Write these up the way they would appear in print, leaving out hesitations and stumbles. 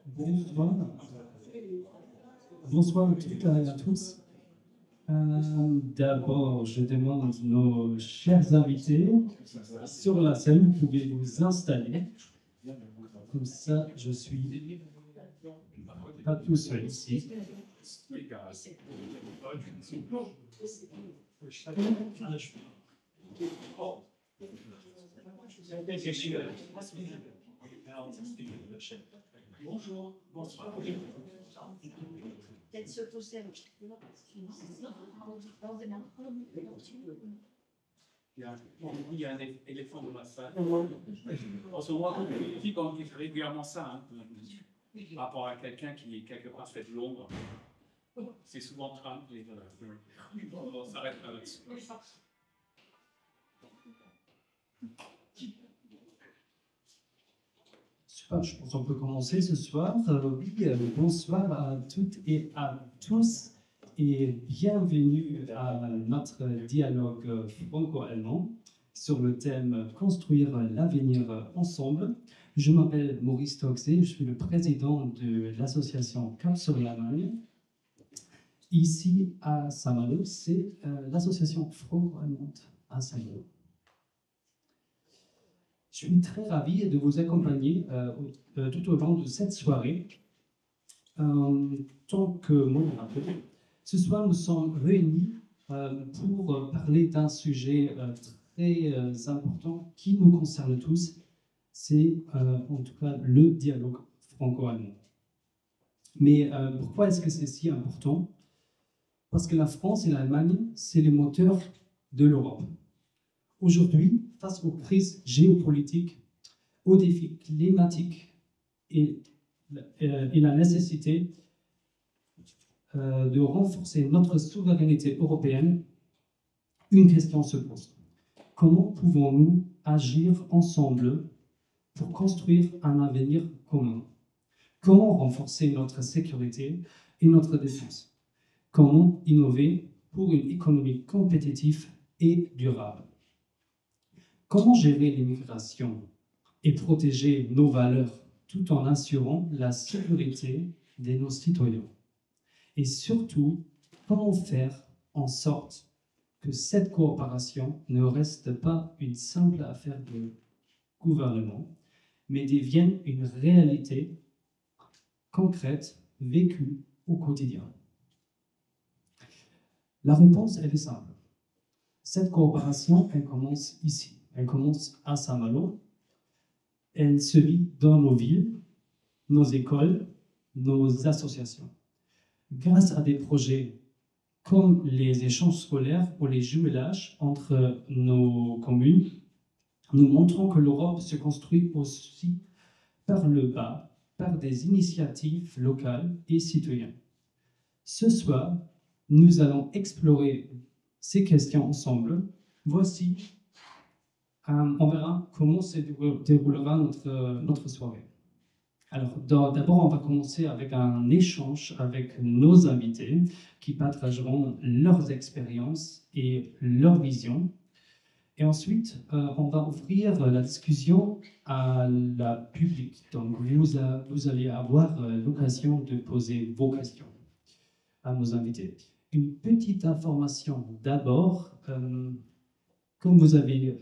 Bonsoir. Bonsoir à toutes et à tous. D'abord, je demande nos chers invités sur la scène, vous pouvez vous installer. Comme ça, je suis pas tout seul ici. Bonjour, bonsoir. Il y a un éléphant dans la salle. En ce moment, les politiques en disent régulièrement ça, hein, par rapport à quelqu'un qui, quelque part, fait de l'ombre. C'est souvent Trump. Et voilà. On s'arrête là-dessus. Super, je pense qu'on peut commencer ce soir. Bonsoir à toutes et à tous et bienvenue à notre dialogue franco-allemand sur le thème « Construire l'avenir ensemble ». Je m'appelle Maurice Toxé, je suis le président de l'association Cap sur l'Allemagne. Ici à Saint-Malo, c'est l'association franco-allemande à Saint-Malo. Je suis très ravi de vous accompagner tout au long de cette soirée. Tant que modérateur, ce soir nous sommes réunis pour parler d'un sujet très important qui nous concerne tous. C'est en tout cas le dialogue franco-allemand. Mais pourquoi est-ce que c'est si important? Parce que la France et l'Allemagne, c'est les moteurs de l'Europe. Aujourd'hui, face aux crises géopolitiques, aux défis climatiques et la nécessité de renforcer notre souveraineté européenne, une question se pose. Comment pouvons-nous agir ensemble pour construire un avenir commun? Comment renforcer notre sécurité et notre défense? Comment innover pour une économie compétitive et durable? Comment gérer l'immigration et protéger nos valeurs tout en assurant la sécurité de nos citoyens? Et surtout, comment faire en sorte que cette coopération ne reste pas une simple affaire de gouvernement, mais devienne une réalité concrète, vécue au quotidien? La réponse, elle est simple. Cette coopération, elle commence ici. Elle commence à Saint-Malo. Elle se vit dans nos villes, nos écoles, nos associations. Grâce à des projets comme les échanges scolaires ou les jumelages entre nos communes, nous montrons que l'Europe se construit aussi par le bas, par des initiatives locales et citoyennes. Ce soir, nous allons explorer ces questions ensemble. Voici, on verra comment se déroulera notre soirée. Alors, d'abord, on va commencer avec un échange avec nos invités qui partageront leurs expériences et leurs visions. Et ensuite, on va ouvrir la discussion à la public. Donc, vous allez avoir l'occasion de poser vos questions à nos invités. Une petite information d'abord. Comme vous avez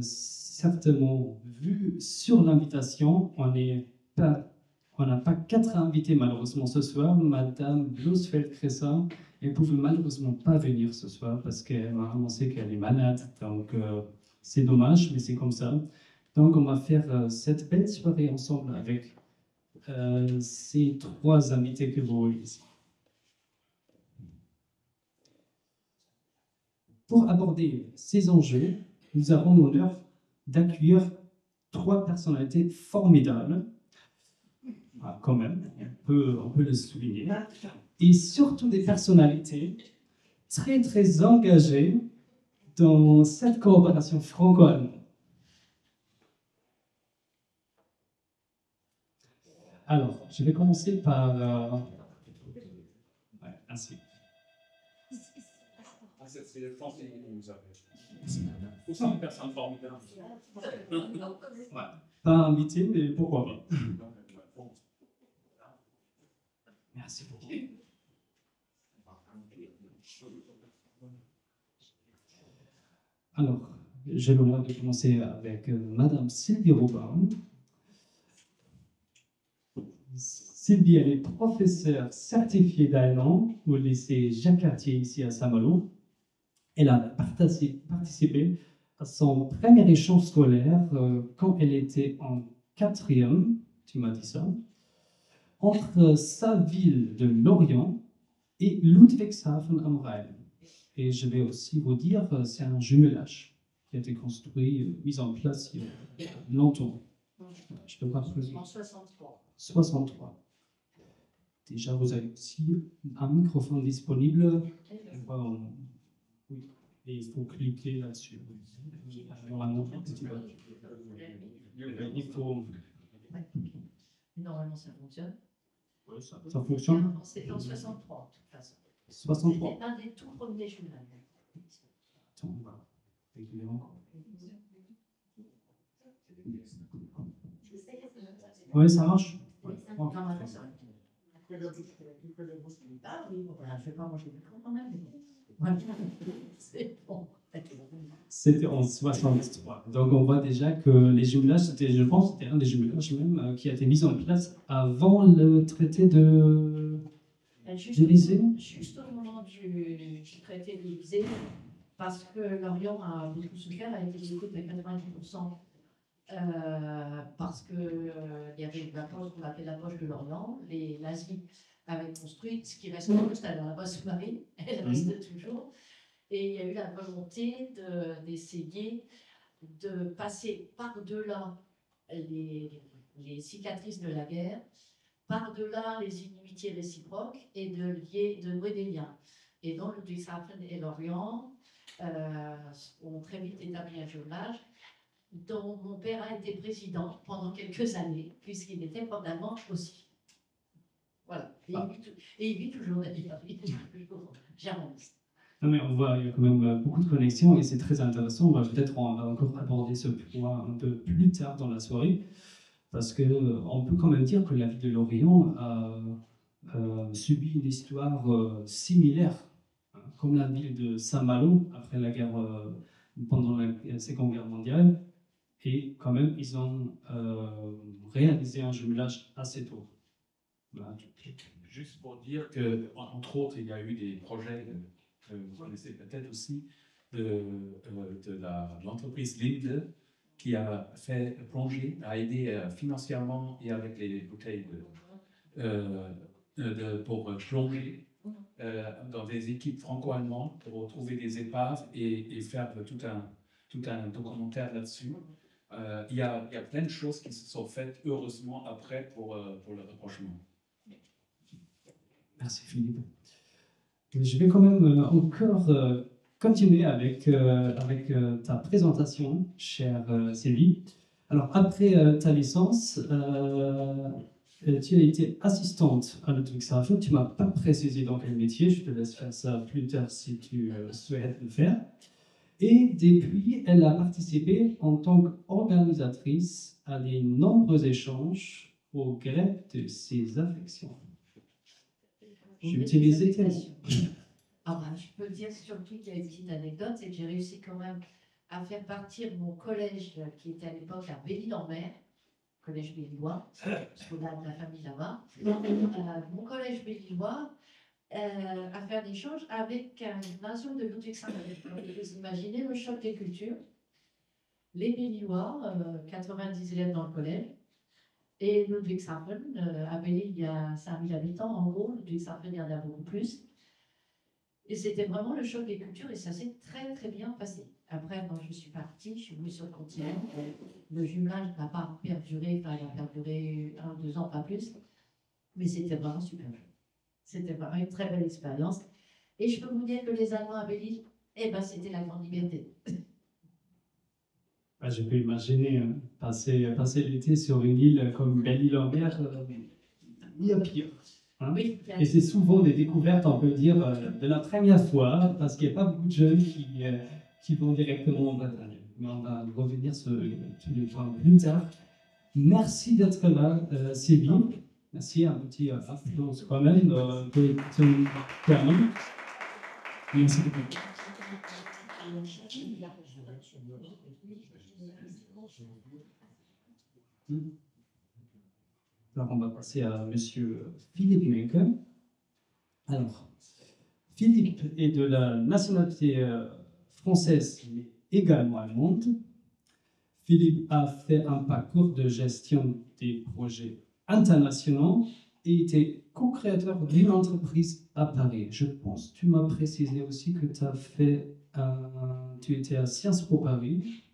certainement vu sur l'invitation, on n'a pas 4 invités malheureusement ce soir. Madame Blossfeld-Cressin, elle ne pouvait malheureusement pas venir ce soir parce qu'elle m'a annoncé qu'elle est malade. Donc c'est dommage, mais c'est comme ça. Donc on va faire cette belle soirée ensemble avec ces 3 invités que vous voyez ici. Pour aborder ces enjeux, nous avons l'honneur d'accueillir 3 personnalités formidables, quand même, on peut le souligner, et surtout des personnalités très très engagées dans cette coopération franco-allemande. Alors, je vais commencer par... Ouais, ainsi. C'est le français qui nous appelle. Aussi une personne formidable. Ouais. Pas invité, mais pourquoi pas. Merci beaucoup. Alors, j'ai l'honneur de commencer avec Madame Sylvie Robin. Sylvie, elle est professeure certifiée d'allemand au lycée Jacques Cartier ici à Saint-Malo. Elle a participé à son premier échange scolaire quand elle était en 4e, tu m'as dit ça, entre sa ville de Lorient et Ludwigshafen am Rhein. Et je vais aussi vous dire, c'est un jumelage qui a été construit, mis en place il y a longtemps. Je peux pas plus. En 63. 63. Déjà, vous avez aussi un microphone disponible. Oui, et il faut cliquer là-dessus. Normalement, il faut. Normalement, ça fonctionne. Oui, ça fonctionne. C'est en 63, de toute façon. 63. C'était un des tout premiers jumelages. Attends, on va réguler encore. Oui, ça marche. Normalement, ça va. Ah oui, bon, voilà, je ne vais pas manger du con quand même. Voilà, c'est bon. C'était en 63. Donc on voit déjà que les jumelages, c'était, je pense, c'était un des jumelages même qui a été mis en place avant le traité de l'Élysée. Juste au moment du traité de l'Élysée, parce que Lorient a beaucoup souffert, a été détruite à 90%. Parce qu'il y avait la poche qu'on appelait la poche de l'Orient, les nazis avaient construit ce qui reste c'était dans la voie sous-marine, elle reste toujours, et il y a eu la volonté d'essayer de passer par-delà les cicatrices de la guerre, par-delà les inimitiés réciproques et de nouer des liens. Et donc Ludwigshafen et Lorient ont très vite établi un jumelage dont mon père a été président pendant quelques années, puisqu'il était probablement aussi. Voilà. Et il vit toujours d'ailleurs. Il est toujours germaniste. Non, mais on voit, il y a quand même beaucoup de connexions et c'est très intéressant. Peut-être on va encore aborder ce point un peu plus tard dans la soirée, parce qu'on peut quand même dire que la ville de Lorient a subi une histoire similaire, hein, comme la ville de Saint-Malo après la guerre, pendant la Seconde Guerre mondiale. Et quand même, ils ont réalisé un jumelage assez tôt. Voilà. Juste pour dire que, entre autres, il y a eu des projets que vous connaissez peut-être aussi de l'entreprise Linde qui a fait plonger, a aidé financièrement et avec les bouteilles pour plonger dans des équipes franco-allemandes pour retrouver des épaves et faire tout un documentaire là-dessus. Il y a plein de choses qui se sont faites heureusement après pour le rapprochement. Merci Philippe. Je vais quand même encore continuer avec ta présentation, chère Sylvie. Alors après ta licence, tu as été assistante à Ludwigshafen. Tu ne m'as pas précisé dans quel métier, je te laisse faire ça plus tard si tu souhaites le faire. Et depuis, elle a participé en tant qu'organisatrice à de nombreux échanges au gré de ses affections. J'ai utilisé tes mots. Ah ben, je peux dire surtout qu'il y a une petite anecdote, c'est que j'ai réussi quand même à faire partir mon collège qui était à l'époque à Belle-Île-en-Mer, collège Belle-Îlois, parce qu'on a de la famille là-bas. Mon collège Belle-Îlois à faire des échanges avec un gymnasium de Ludwigshafen. Vous imaginez le choc des cultures. Les Belle-Îlois, 90 élèves dans le collège, et Ludwigshafen, à Belle-Île, il y a 5000 habitants en gros, Ludwigshafen, il y en a beaucoup plus. Et c'était vraiment le choc des cultures et ça s'est très très bien passé. Après, quand je suis partie, je suis venue sur le continent. Le jumelage n'a pas perduré, enfin, il a perduré 1 ou 2 ans, pas plus. Mais c'était vraiment super. C'était vraiment une très belle expérience. Et je peux vous dire que les Allemands à Belle-Île, eh ben, c'était la grande liberté. Je peux imaginer passer l'été sur une île comme Belle-Île-en-Mer, il y a pire. Hein, oui, et c'est souvent des découvertes, on peut dire, de la première fois, parce qu'il n'y a pas beaucoup de jeunes qui vont directement en Bretagne. Mais on va revenir sur tous les points plus tard. Merci d'être là, Sylvie. Merci, un petit applause quand même de ton permis. Merci beaucoup. Alors, on va passer à Monsieur Philippe Menke. Alors, Philippe est de la nationalité française, mais également allemande. Philippe a fait un parcours de gestion des projets internationaux et était co-créateur d'une entreprise à Paris. Je pense, tu m'as précisé aussi que tu étais à Sciences Po Paris.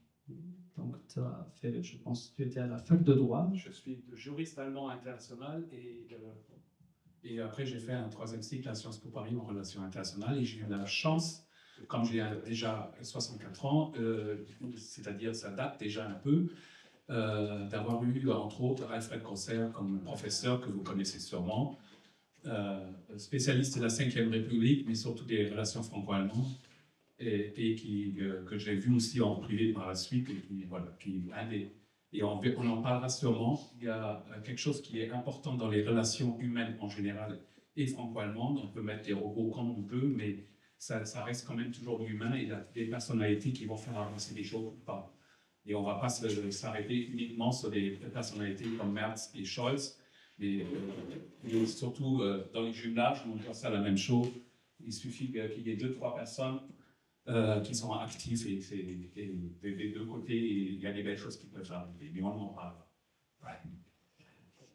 Donc, tu as fait, je pense, tu étais à la fac de droit. Je suis juriste allemand international et après j'ai fait un 3e cycle à Sciences Po Paris en relations internationales et j'ai eu la chance, comme j'ai déjà 64 ans, c'est-à-dire ça date déjà un peu, d'avoir eu entre autres Alfred Grosser comme professeur que vous connaissez sûrement, spécialiste de la Ve République mais surtout des relations franco-allemandes. Et que j'ai vu aussi en privé par la suite, et on en parlera sûrement. Il y a quelque chose qui est important dans les relations humaines en général et franco-allemandes. On peut mettre des robots comme on veut, mais ça reste quand même toujours humain, et il y a des personnalités qui vont faire avancer les choses ou pas. Et on ne va pas s'arrêter uniquement sur des personnalités comme Merz et Scholz, mais surtout dans les jumelages, on voit ça la même chose. Il suffit qu'il y ait 2-3 personnes qui sont actifs et des deux côtés, il y a des belles choses qui peuvent arriver, mais on en parle.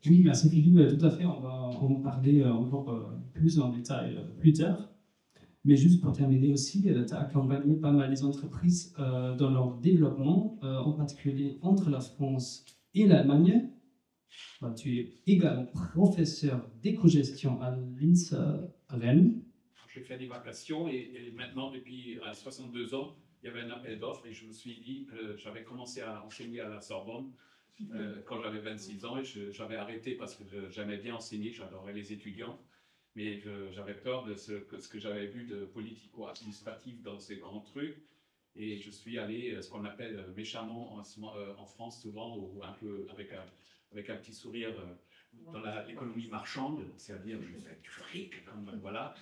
Oui, merci Philippe, tout à fait, on va en parler encore plus en détail plus tard. Mais juste pour terminer aussi, tu as accompagné pas mal les entreprises dans leur développement, en particulier entre la France et l'Allemagne. Tu es également professeur d'éco-gestion à l'INSA Rennes. J'ai fait des vacations et maintenant, depuis 62 ans, il y avait un appel d'offres et je me suis dit, j'avais commencé à enseigner à la Sorbonne quand j'avais 26 ans et j'avais arrêté parce que j'aimais bien enseigner, j'adorais les étudiants, mais j'avais peur de ce que j'avais vu de politico-administratif dans ces grands trucs, et je suis allé, ce qu'on appelle méchamment en France souvent, ou un peu avec un petit sourire, dans l'économie marchande, c'est-à-dire je fais du fric, comme voilà.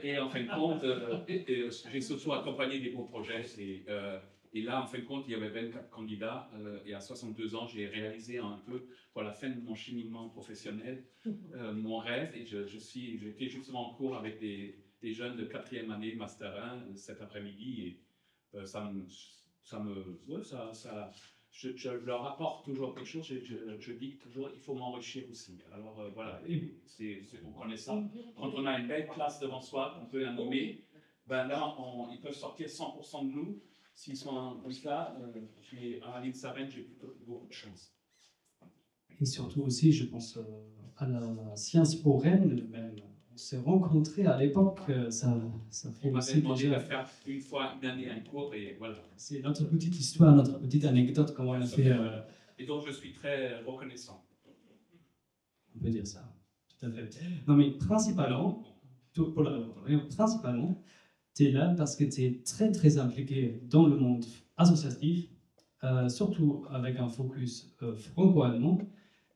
Et en fin de compte, j'ai surtout accompagné des beaux projets. Et là, en fin de compte, il y avait 24 candidats. Et à 62 ans, j'ai réalisé un peu, pour la fin de mon cheminement professionnel, mon rêve. Et j'étais justement en cours avec des jeunes de 4e année, Master 1, cet après-midi. Et je leur apporte toujours quelque chose, je dis toujours il faut m'enrichir aussi. Alors voilà, vous connaissez ça. Quand on a une belle classe devant soi, on peut la nommer, ben là ils peuvent sortir 100% de nous. S'ils sont comme ça, à l'INSA Rennes, j'ai plutôt beaucoup de chance. Et surtout aussi, je pense à la Sciences Po Rennes, même. On s'est rencontrés à l'époque, ça fait aussi demandé de faire une fois une année un cours et voilà. C'est notre petite histoire, notre petite anecdote, comment on a fait. Et donc je suis très reconnaissant. On peut dire ça, tout à fait. Non mais principalement, tu es là parce que tu es très très impliqué dans le monde associatif, surtout avec un focus franco-allemand.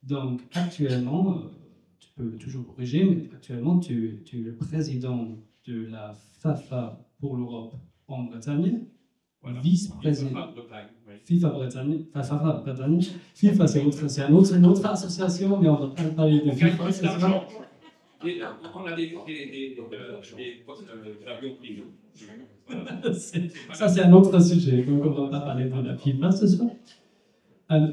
Donc actuellement, tu peux toujours corriger, mais actuellement, tu es le président de la FAFA pour l'Europe en Bretagne, voilà. Vice-président FIFA Bretagne, FAFA Bretagne. FIFA, c'est une autre association, mais on va pas parler de FIFA, c'est ça. On a des avions privés. Ça, c'est un autre sujet, donc on va pas parler de la FIFA ce soir.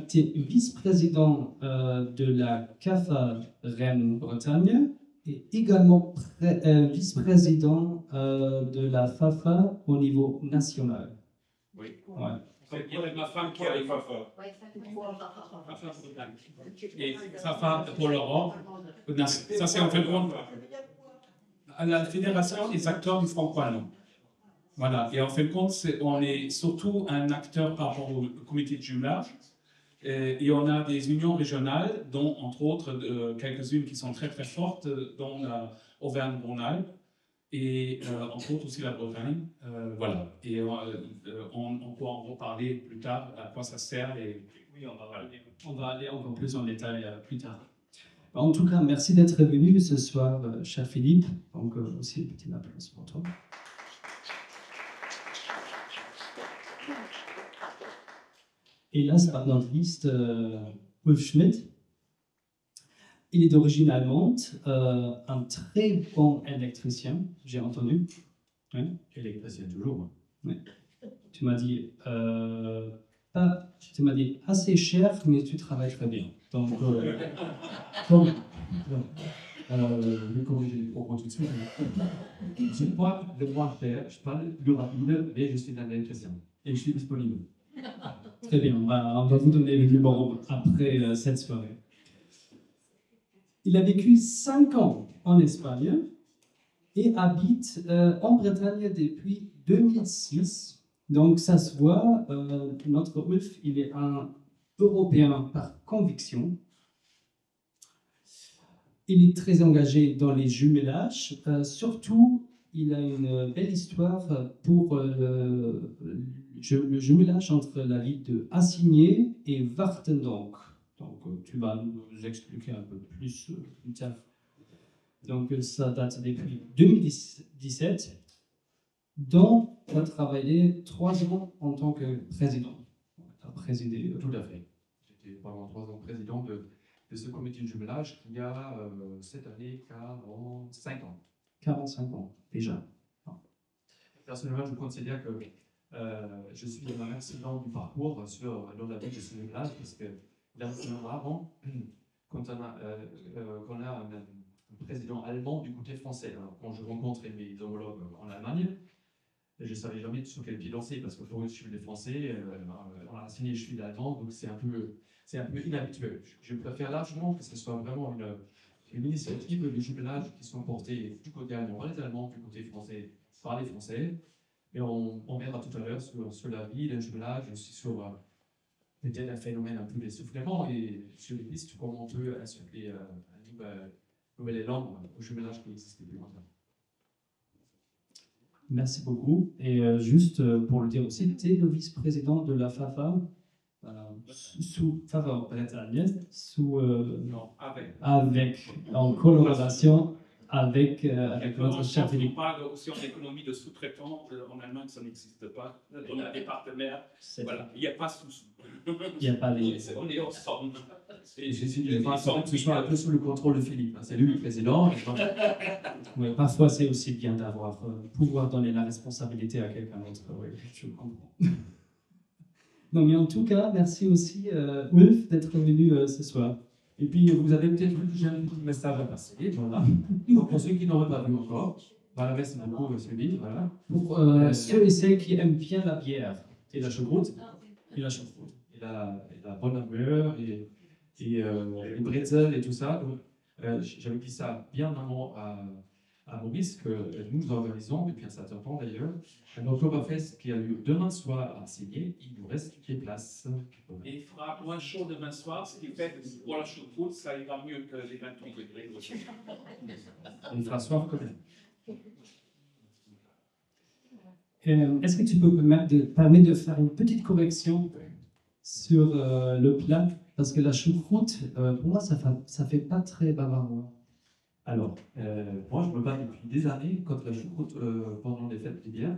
Tu es vice-président de la CAFA Rennes-Bretagne et également vice-président de la FAFA au niveau national. Oui. Ouais. C'est ma femme qui a une FAFA. Et FAFA pour l'Europe. Ça, c'est en fait à la Fédération des acteurs du franco-allemand. Voilà. Et en fin de compte, on est surtout un acteur par rapport au comité de jumelage. Et on a des unions régionales, dont entre autres quelques-unes qui sont très très fortes, dont la Auvergne-Rhône-Alpes. et entre autres aussi la Bretagne. Voilà. Et on pourra en reparler plus tard à quoi ça sert. Et Oui, on va aller encore plus en détail plus tard. En tout cas, merci d'être venu ce soir, cher Philippe. Donc, aussi un petit applaudissement pour toi. Et last but not least, Ulf Schmidt. Il est d'origine allemande, un très bon électricien, j'ai entendu. Oui. électricien toujours. Oui. Tu m'as dit, tu m'as dit assez cher, mais tu travailles très bien. Donc, Je vais corriger les propos tout de suite. Je n'ai pas le droit de faire, je parle le rapide, mais je suis un électricien et je suis disponible. Très bien, on va vous donner le numéro après cette soirée. Il a vécu 5 ans en Espagne et habite en Bretagne depuis 2006. Donc ça se voit, notre Ulf, il est un Européen par conviction. Il est très engagé dans les jumelages. Surtout, il a une belle histoire pour le jumelage entre la ville de Assigné et Wartendonk. Donc, tu vas nous expliquer un peu plus plus tard. Donc, ça date depuis 2017, dont tu as travaillé 3 ans en tant que président. Tu as présidé. Tout à fait. J'étais pendant 3 ans président de ce comité de jumelage qui a cette année 45 ans. 45 ans, déjà. Personnellement, je considère que je suis un accident du parcours dans la vie de ce jumelage parce que avant, quand on a un président allemand du côté français, alors quand je rencontrais mes homologues en Allemagne, je ne savais jamais sur quel pied danser parce que je suis les Français, on a signé, je suis l'Allemand, donc c'est un peu inhabituel. Je préfère largement que ce soit vraiment une initiative de jumelage qui sont portées du côté allemand par les Allemands, du côté français par les Français. Et on verra tout à l'heure sur la vie d'un jumelage, aussi sur peut-être un phénomène un peu d'essoufflement et sur les pistes, comment on peut insuffler un nouvel élan au jumelage qui existait depuis longtemps. Merci beaucoup. Et juste pour le dire aussi, tu es le vice-président de la FAFA, sous FAFA bretagne, Non, en collaboration avec notre cher Philippe. On parle aussi en économie de sous-traitants. En Allemagne, ça n'existe pas. On a des partenaires. Voilà. Il n'y a pas sous-sous. Il n'y a pas les... On est ensemble. J'essaie de faire en sorte que ce soit un peu sous le contrôle de Philippe. C'est lui le président. Oui, parfois, c'est aussi bien d'avoir pouvoir donner la responsabilité à quelqu'un d'autre. Oui, je comprends. Non, mais en tout cas, merci aussi, Ulf, d'être venu ce soir. Et puis, vous avez peut-être vu que j'ai un petit message à passer. Voilà. Donc, pour ceux qui n'auraient pas vu encore, voilà, merci beaucoup, monsieur Bill. Voilà. Pour ceux et celles qui aiment bien la bière et la choucroute. Et la choucroute. Et la bonne humeur et les bretzels et tout ça. Donc, j'avais dit ça bien avant à Maurice, que nous organisons, depuis un certain temps d'ailleurs, un Oktoberfest qui a lieu demain soir à Signé. Il nous reste des places. Et il fera moins chaud demain soir, ce qui fait que pour la choucroute, ça ira mieux que les 28 degrés. Il fera soif quand même. Est-ce que tu peux me permettre de faire une petite correction sur le plat? Parce que la choucroute, pour moi, ça fait pas très bavarois. Alors, moi, je me bats depuis des années contre la choucroute pendant les fêtes des bières.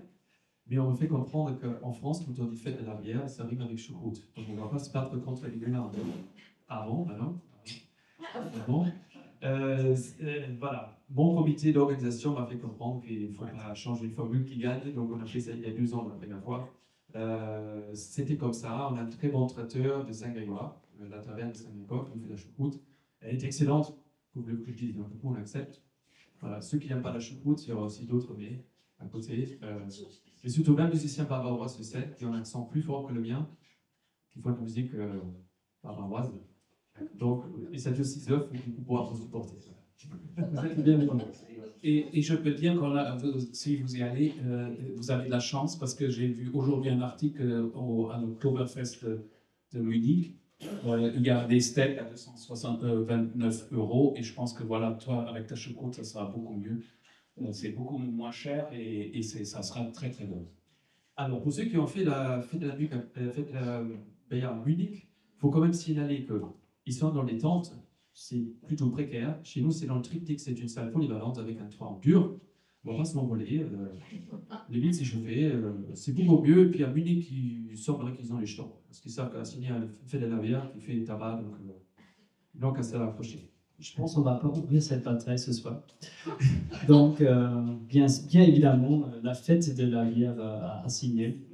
Mais on me fait comprendre qu'en France, quand on dit fête de la bière, ça rime avec choucroute. Donc on ne va pas se battre contre les gueulards. Avant. Voilà. Mon comité d'organisation m'a fait comprendre qu'il ne faut pas changer une formule qui gagne. Donc on a fait ça il y a 2 ans la première fois. C'était comme ça. On a un très bon traiteur de Saint-Grégoire, la taverne de Saint-Grégoire, qui nous fait la choucroute. Elle est excellente. Vous voulez que je dise, donc on l'accepte. Voilà. Ceux qui n'aiment pas la choucroute, il y aura aussi d'autres mais à côté. Mais surtout, même musicien bavarois, c'est qui ont un accent plus fort que le mien, qui font de la musique bavaroise. Donc, et ça dure 6 heures, il faut pouvoir vous supporter. Vous êtes bien. Et je peux dire que si vous y allez, vous avez de la chance parce que j'ai vu aujourd'hui un article à l'Oktoberfest de Munich. Il y a des steaks à 229 € et je pense que voilà, toi, avec ta choucroute, ça sera beaucoup mieux. c'est beaucoup moins cher et ça sera très très bon. Alors, pour ceux qui ont fait la fête de la musique à Munich, il faut quand même signaler qu'ils sont dans les tentes, c'est plutôt précaire. Chez nous, c'est dans le triptyque, c'est une salle polyvalente avec un toit en dur. On va pas se m'envoler. Les villes, c'est chauffé, c'est beaucoup mieux. Et puis à Munich, il semblerait qu'ils ont les jetons. Parce qu'ils savent qu'à signer un fait de la bière qui fait tabac, donc à se rapprocher. Je pense qu'on ne va pas ouvrir cette bataille ce soir. Donc, bien évidemment, la fête de la bière à signer.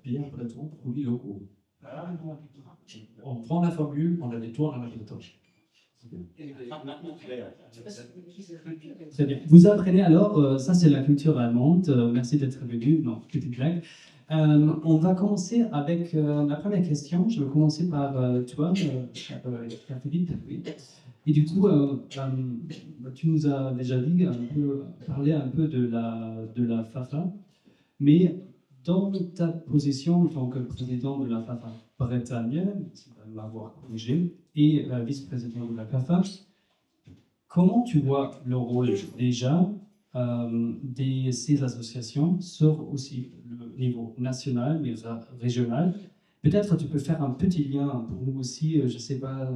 Bière breton, produits locaux. On prend la formule, on la détourne à la bretonne. Très bien. Vous apprenez alors, ça c'est la culture allemande. Merci d'être venu. Non, petite blague. On va commencer avec la première question. Je vais commencer par toi, Philippe. Oui. Et du coup, tu nous as déjà dit parlé un peu de la FAFA, mais dans ta position en tant que président de la FAFA bretagne, tu vas m'avoir corrigé, et vice-président de la FAFA, comment tu vois le rôle déjà de ces associations sur aussi le niveau national, mais régional? Peut-être tu peux faire un petit lien pour nous aussi, je ne sais pas,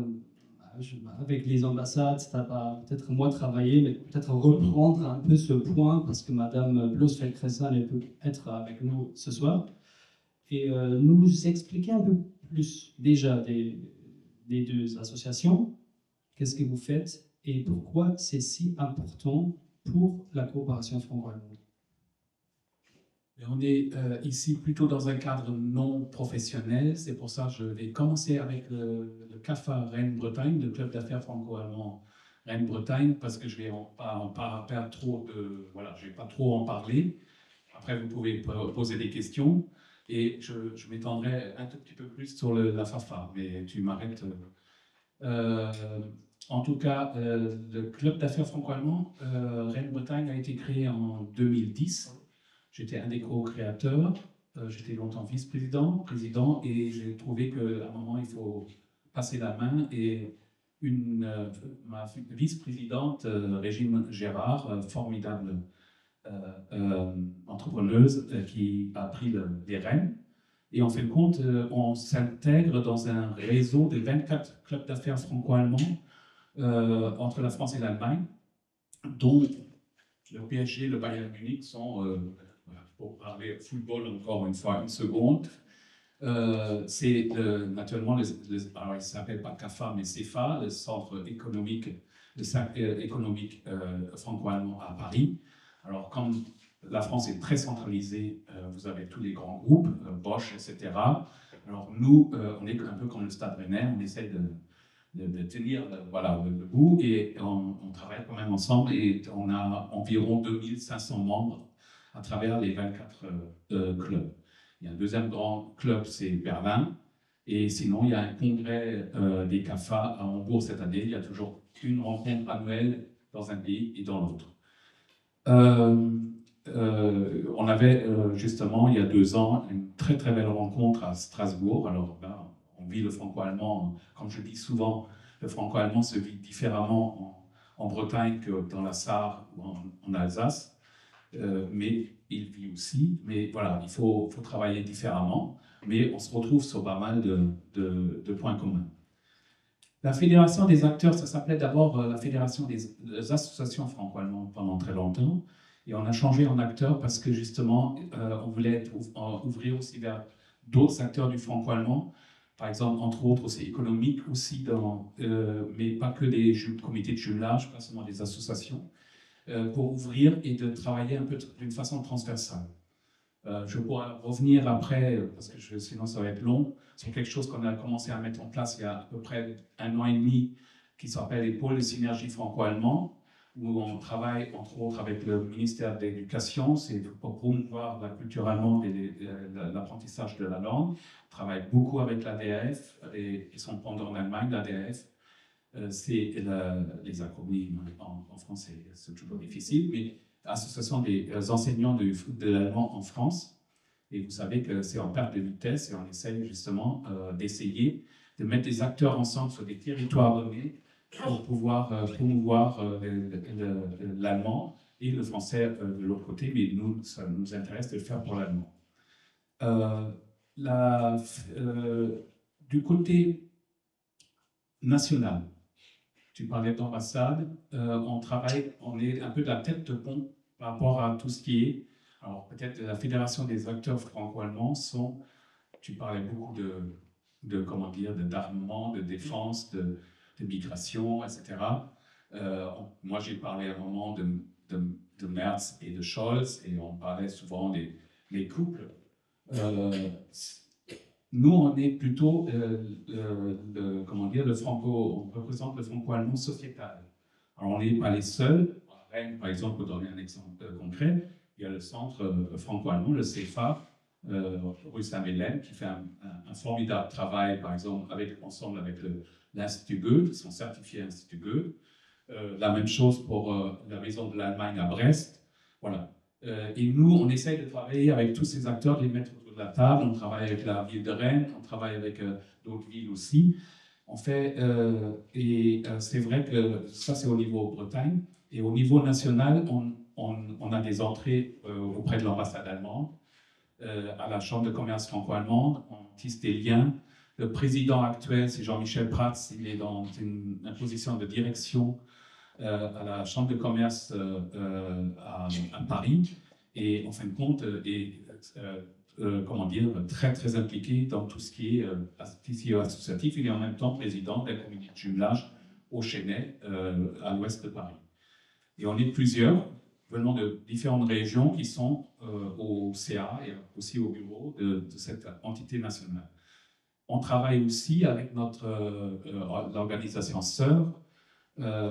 avec les ambassades, tu n'as pas peut-être moins travaillé, mais peut-être reprendre un peu ce point, parce que Madame Blossfeldt-Cressan, elle peut être avec nous ce soir, et nous expliquer un peu plus déjà des deux associations, qu'est-ce que vous faites, et pourquoi c'est si important pour la coopération franco-allemande. On est ici plutôt dans un cadre non professionnel, c'est pour ça que je vais commencer avec le CAFA Rennes-Bretagne, le club d'affaires franco-allemand Rennes-Bretagne, parce que je vais pas perdre trop de... Voilà, je ne vais pas trop en parler. Après, vous pouvez poser des questions, et je m'étendrai un tout petit peu plus sur la FAFA, mais tu m'arrêtes. En tout cas, le club d'affaires franco-allemand Rennes-Bretagne a été créé en 2010. J'étais un des co-créateurs, j'étais longtemps vice-président, président, et j'ai trouvé qu'à un moment, il faut passer la main. Et ma vice-présidente, Régine Gérard, formidable entrepreneuse, qui a pris les rênes. Et en fin de compte, on s'intègre dans un réseau de 24 clubs d'affaires franco-allemands entre la France et l'Allemagne, dont le PSG, le Bayern Munich sont... pour parler football encore une fois, une seconde, c'est naturellement, alors il ne s'appelle pas CAFA, mais CEFA, le Centre économique, franco-allemand à Paris. Alors, comme la France est très centralisée, vous avez tous les grands groupes, Bosch, etc. Alors, nous, on est un peu comme le Stade Rennais, on essaie de tenir le bout, et on travaille quand même ensemble, et on a environ 2500 membres à travers les 24 clubs. Il y a un deuxième grand club, c'est Berlin, et sinon il y a un congrès des CAFA à Hambourg cette année. Il y a toujours une rencontre annuelle dans un pays et dans l'autre. On avait justement il y a 2 ans une très très belle rencontre à Strasbourg. Alors là, on vit le franco-allemand, comme je dis souvent, le franco-allemand se vit différemment en Bretagne que dans la Sarre ou en Alsace. Mais il vit aussi, mais voilà, il faut travailler différemment, mais on se retrouve sur pas mal de points communs. La fédération des acteurs, ça s'appelait d'abord la fédération des associations franco-allemandes pendant très longtemps, et on a changé en acteurs parce que justement, on voulait ouvrir aussi vers d'autres acteurs du franco-allemand, par exemple, entre autres, aussi économique, aussi mais pas que des comités de jumelage, pas seulement des associations, pour ouvrir et de travailler un peu d'une façon transversale. Je pourrais revenir après, parce que sinon ça va être long, sur quelque chose qu'on a commencé à mettre en place il y a à peu près 1 an et demi, qui s'appelle les pôles de synergie franco-allemand, où on travaille entre autres avec le ministère de l'Éducation, c'est pour promouvoir la culture allemande et l'apprentissage de la langue. On travaille beaucoup avec l'ADF et son pendant en Allemagne, l'ADF. C'est les acronymes en français, c'est toujours difficile, mais Association des enseignants de l'allemand en France. Et vous savez que c'est en perte de vitesse, et on essaye justement d'essayer de mettre des acteurs ensemble sur des territoires donnés pour pouvoir promouvoir l'allemand et le français de l'autre côté, mais nous, ça nous intéresse de le faire pour l'allemand. Du côté national, tu parlais d'ambassade, on est un peu de la tête de pont par rapport à tout ce qui est, alors peut-être la Fédération des acteurs franco-allemands tu parlais beaucoup comment dire, d'armement, de défense, de migration, etc. Moi, j'ai parlé à un moment de Merz et de Scholz, et on parlait souvent des couples. Nous, on est plutôt, comment dire, on représente le franco-allemand sociétal. Alors, on n'est pas les seuls. À Rennes, par exemple, pour donner un exemple concret, il y a le centre franco-allemand, le CFA, rue Saint-Hélène, qui fait un formidable travail, par exemple, ensemble avec l'Institut Goethe, ils sont certifiés Institut Goethe. La même chose pour la Maison de l'Allemagne à Brest. Voilà. Et nous, on essaye de travailler avec tous ces acteurs, de les mettre autour de la table. On travaille avec la ville de Rennes, on travaille avec d'autres villes aussi. On fait, c'est vrai que ça, c'est au niveau Bretagne. Et au niveau national, on a des entrées auprès de l'ambassade allemande, à la Chambre de commerce franco-allemande. On tisse des liens. Le président actuel, c'est Jean-Michel Prats, il est dans une position de direction à la Chambre de commerce à Paris, et en fin de compte, comment dire, très très impliqué dans tout ce qui est tissu associatif. Il est en même temps président de la communauté de jumelage au Chesnay, à l'ouest de Paris. Et on est plusieurs, venant de différentes régions, qui sont au CA et aussi au bureau de cette entité nationale. On travaille aussi avec l'organisation sœur,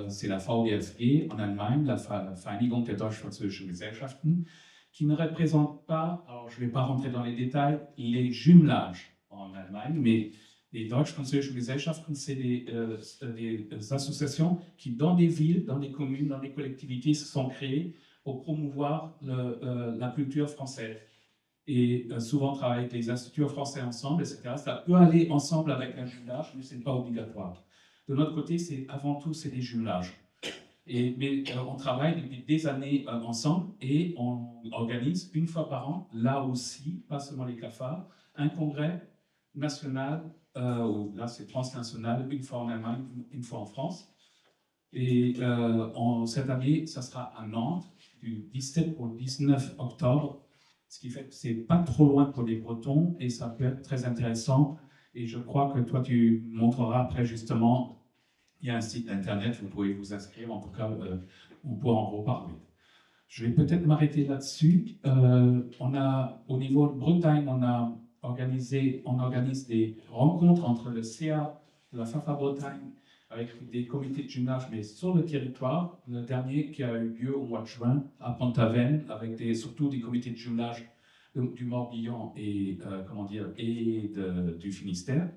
c'est la VDFG en Allemagne, la Vereinigung der Deutsch-Französischen Gesellschaften, qui ne représente pas, alors je ne vais pas rentrer dans les détails, les jumelages en Allemagne, mais les Deutsch-Französische Gesellschaften, c'est des associations qui, dans des villes, dans des communes, dans des collectivités, se sont créées pour promouvoir la culture française. Et souvent travailler avec les instituts français ensemble, etc. Ça peut aller ensemble avec un jumelage, mais ce n'est pas obligatoire. De notre côté, avant tout, c'est des jumelages. Mais on travaille depuis des années ensemble, et on organise une fois par an, là aussi, pas seulement les cafards, un congrès national, ou là c'est transnational, une fois en Allemagne, une fois en France. Et cette année, ça sera à Nantes, du 17 au 19 octobre, ce qui fait que c'est pas trop loin pour les Bretons, et ça peut être très intéressant. Et je crois que toi, tu montreras après, justement, il y a un site internet, vous pouvez vous inscrire, en tout cas, on pourra en reparler. Je vais peut-être m'arrêter là-dessus. Au niveau de Bretagne, on organise des rencontres entre le CA de la FAFA Bretagne, avec des comités de jumelage, mais sur le territoire. Le dernier qui a eu lieu au mois de juin à Pont-Aven, avec surtout des comités de jumelage du Morbihan et, du Finistère,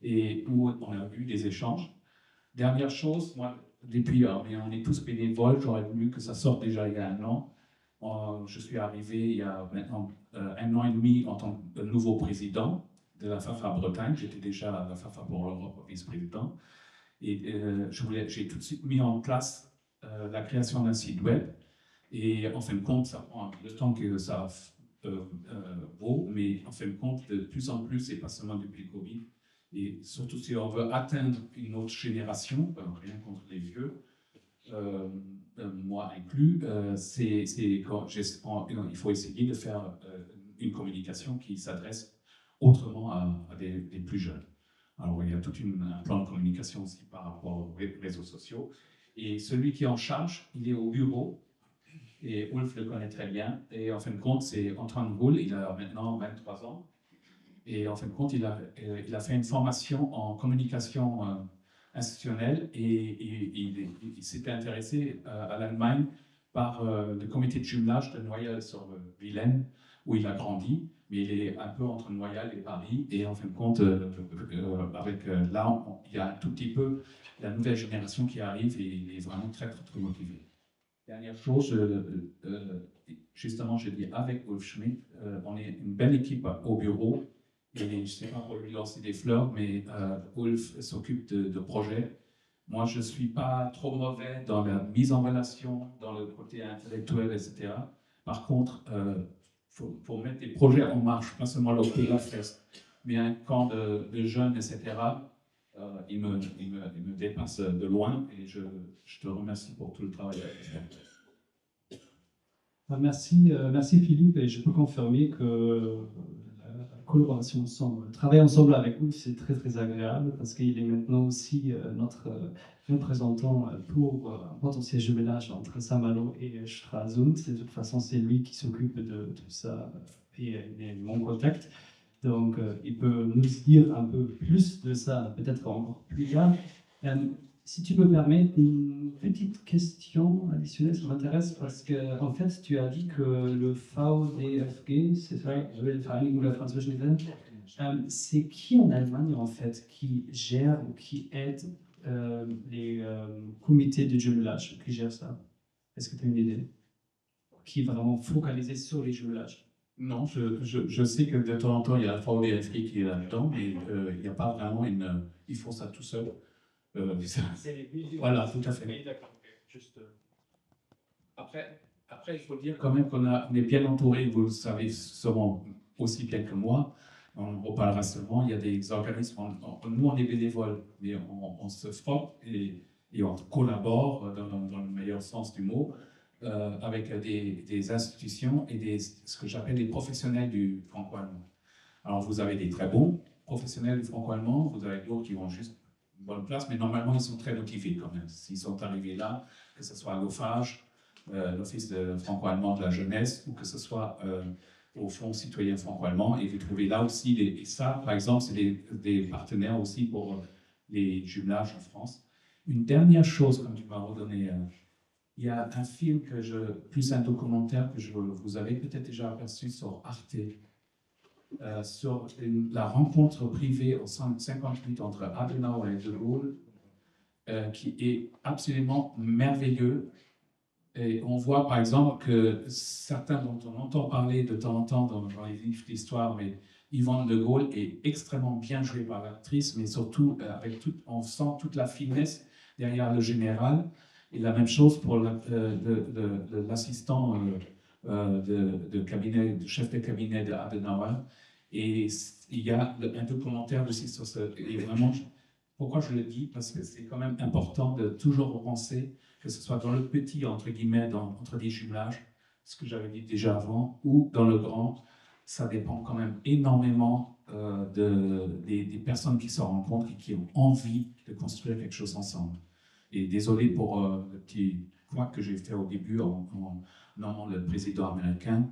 et où on a eu des échanges. Dernière chose, moi, depuis, mais on est tous bénévoles, j'aurais voulu que ça sorte déjà il y a un an. Je suis arrivé il y a maintenant 1 an et demi en tant que nouveau président de la FAFA Bretagne. J'étais déjà à la FAFA pour l'Europe, vice-président. Et j'ai tout de suite mis en place la création d'un site web. Et en fin de compte, ça prend le temps que ça vaut, mais en fin de compte, de plus en plus, et pas seulement depuis le Covid, et surtout si on veut atteindre une autre génération, rien contre les vieux, moi inclus, il faut essayer de faire une communication qui s'adresse autrement à des plus jeunes. Alors, il y a tout un plan de communication aussi par rapport aux réseaux sociaux. Et celui qui est en charge, il est au bureau, et Ulf le connaît très bien. Et en fin de compte, c'est Antoine Roule, il a maintenant 23 ans. Et en fin de compte, il a fait une formation en communication institutionnelle, et il s'était intéressé à l'Allemagne par le comité de jumelage de Noyelles-sur-Vilaine, où il a grandi. Mais il est un peu entre Noyelles et Paris, et en fin de compte, là, il y a un tout petit peu la nouvelle génération qui arrive, et il est vraiment très, très, très motivé. Dernière chose, justement, je dis avec Wolf Schmidt, on est une belle équipe au bureau, et je ne sais pas pour lui lancer des fleurs, mais Wolf s'occupe de projets moi, je ne suis pas trop mauvais dans la mise en relation, dans le côté intellectuel, etc. Par contre, pour mettre des projets en marche, pas seulement l'Opéra Fest, mais un camp de jeunes, etc., il me dépasse de loin et je te remercie pour tout le travail. Merci, merci Philippe, et je peux confirmer que la collaboration ensemble, le travail ensemble avec vous, c'est très très agréable parce qu'il est maintenant aussi notre représentant pour un potentiel jumelage entre Saint-Malo et Stralsund. De toute façon, c'est lui qui s'occupe de tout ça et il est mon contact. Donc, il peut nous dire un peu plus de ça, peut-être encore plus tard. Si tu peux me permettre une petite question additionnelle, ça m'intéresse parce que en fait, tu as dit que le VDFG, c'est ça, le Vereinigung der französischen Gesellschaft, c'est qui en Allemagne en fait qui gère ou qui aide les comités de jumelage, qui gère ça? Est-ce que tu as une idée? Qui est vraiment focalisé sur les jumelages? Non, je sais que de temps en temps, il y a la VDFG qui est là-dedans, mais il n'y a pas vraiment une... Ils font ça tout seuls. Voilà, tout à fait. Juste, après, il faut dire quand même on est bien entouré, vous le savez sûrement aussi bien que moi. On reparlera seulement, il y a des organismes, nous on est bénévoles, mais on se frotte et on collabore dans le meilleur sens du mot avec des institutions et ce que j'appelle des professionnels du franco-allemand. Alors vous avez des très bons professionnels du franco-allemand, vous avez d'autres qui vont juste bonne place, mais normalement, ils sont très motivés quand même. S'ils sont arrivés là, que ce soit à l'OFAGE, l'Office franco-allemand de la jeunesse, ou que ce soit au Fonds citoyen franco-allemand, et vous trouvez là aussi, et ça, par exemple, c'est des partenaires aussi pour les jumelages en France. Une dernière chose, comme tu m'as redonné, il y a un film, plus un documentaire que vous avez peut-être déjà aperçu sur Arte, sur la rencontre privée au 58 entre Adenauer et De Gaulle, qui est absolument merveilleux. Et on voit par exemple que certains dont on entend parler de temps en temps dans les livres d'histoire, mais Yvonne De Gaulle est extrêmement bien jouée par l'actrice, mais surtout on sent toute la finesse derrière le général. Et la même chose pour l'assistant de chef de cabinet de Adenauer. Et il y a un documentaire aussi sur ce. Et vraiment, pourquoi je le dis? Parce que c'est quand même important de toujours repenser, que ce soit dans le petit, entre guillemets, entre des jumelages, ce que j'avais dit déjà avant, ou dans le grand, ça dépend quand même énormément des personnes qui se rencontrent et qui ont envie de construire quelque chose ensemble. Et désolé pour le petit point que j'ai fait au début en nommant le président américain.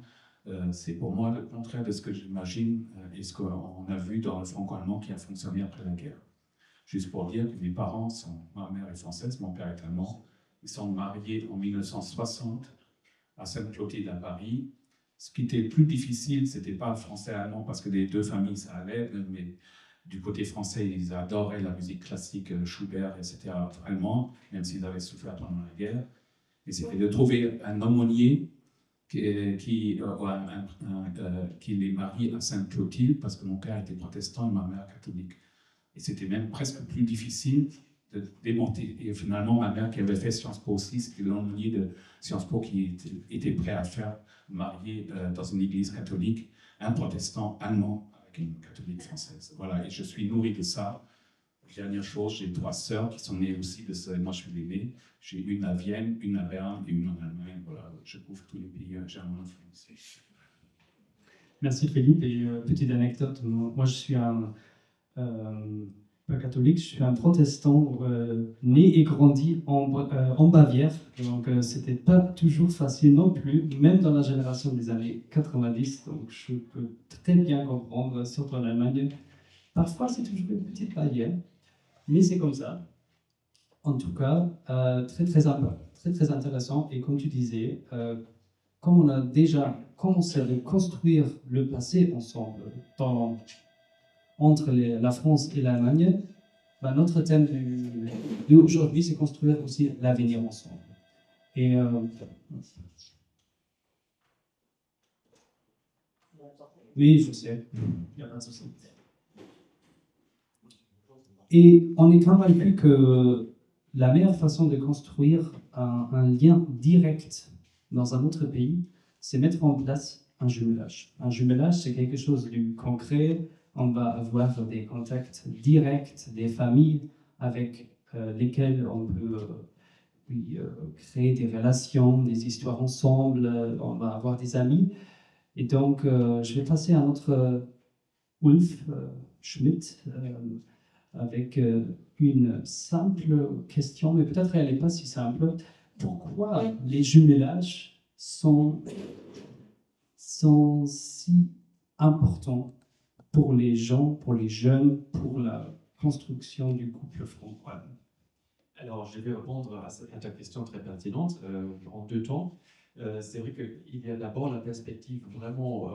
C'est pour moi le contraire de ce que j'imagine et ce qu'on a vu dans le franco-allemand qui a fonctionné après la guerre. Juste pour dire que mes parents ma mère est française, mon père est allemand. Ils sont mariés en 1960 à Sainte-Clotilde à Paris. Ce qui était plus difficile, c'était pas français-allemand parce que les deux familles ça allait, mais du côté français, ils adoraient la musique classique, Schubert, etc. allemand, même s'ils avaient souffert pendant la guerre. Et c'était de trouver un aumônier qui les marie à Sainte-Clotilde, parce que mon père était protestant et ma mère catholique. Et c'était même presque plus difficile de démonter. Et finalement, ma mère qui avait fait Sciences Po aussi, c'était l'aumônier de Sciences Po qui était prêt à faire marier dans une église catholique un protestant allemand avec une catholique française. Voilà, et je suis nourri de ça. Dernière chose, j'ai 3 sœurs qui sont nées aussi de ça. Moi, je suis l'aîné. J'ai une à Vienne, une à Berne et une en Allemagne. Voilà, je couvre tous les pays germans influencés. Merci Philippe. Et petite anecdote, moi je suis pas catholique, je suis un protestant né et grandi en Bavière. Donc c'était pas toujours facile non plus, même dans la génération des années 90. Donc je peux très bien comprendre, surtout en Allemagne. Parfois c'est toujours une petite barrière. Mais c'est comme ça. En tout cas, très intéressant. Et comme tu disais, comme on a déjà commencé à construire le passé ensemble entre la France et l'Allemagne, notre thème d'aujourd'hui, c'est construire aussi l'avenir ensemble. Et oui, je sais, il n'y a pas de souci. Et on est convaincu que la meilleure façon de construire un lien direct dans un autre pays, c'est mettre en place un jumelage. Un jumelage, c'est quelque chose de concret. On va avoir des contacts directs des familles avec lesquelles on peut créer des relations, des histoires ensemble. On va avoir des amis. Et donc, je vais passer à notre Ulf Schmidt avec une simple question, mais peut-être elle n'est pas si simple. Pourquoi les jumelages sont si importants pour les gens, pour les jeunes, pour la construction du couple francophone? Alors, je vais répondre à ta question très pertinente en 2 temps. C'est vrai qu'il y a d'abord la perspective vraiment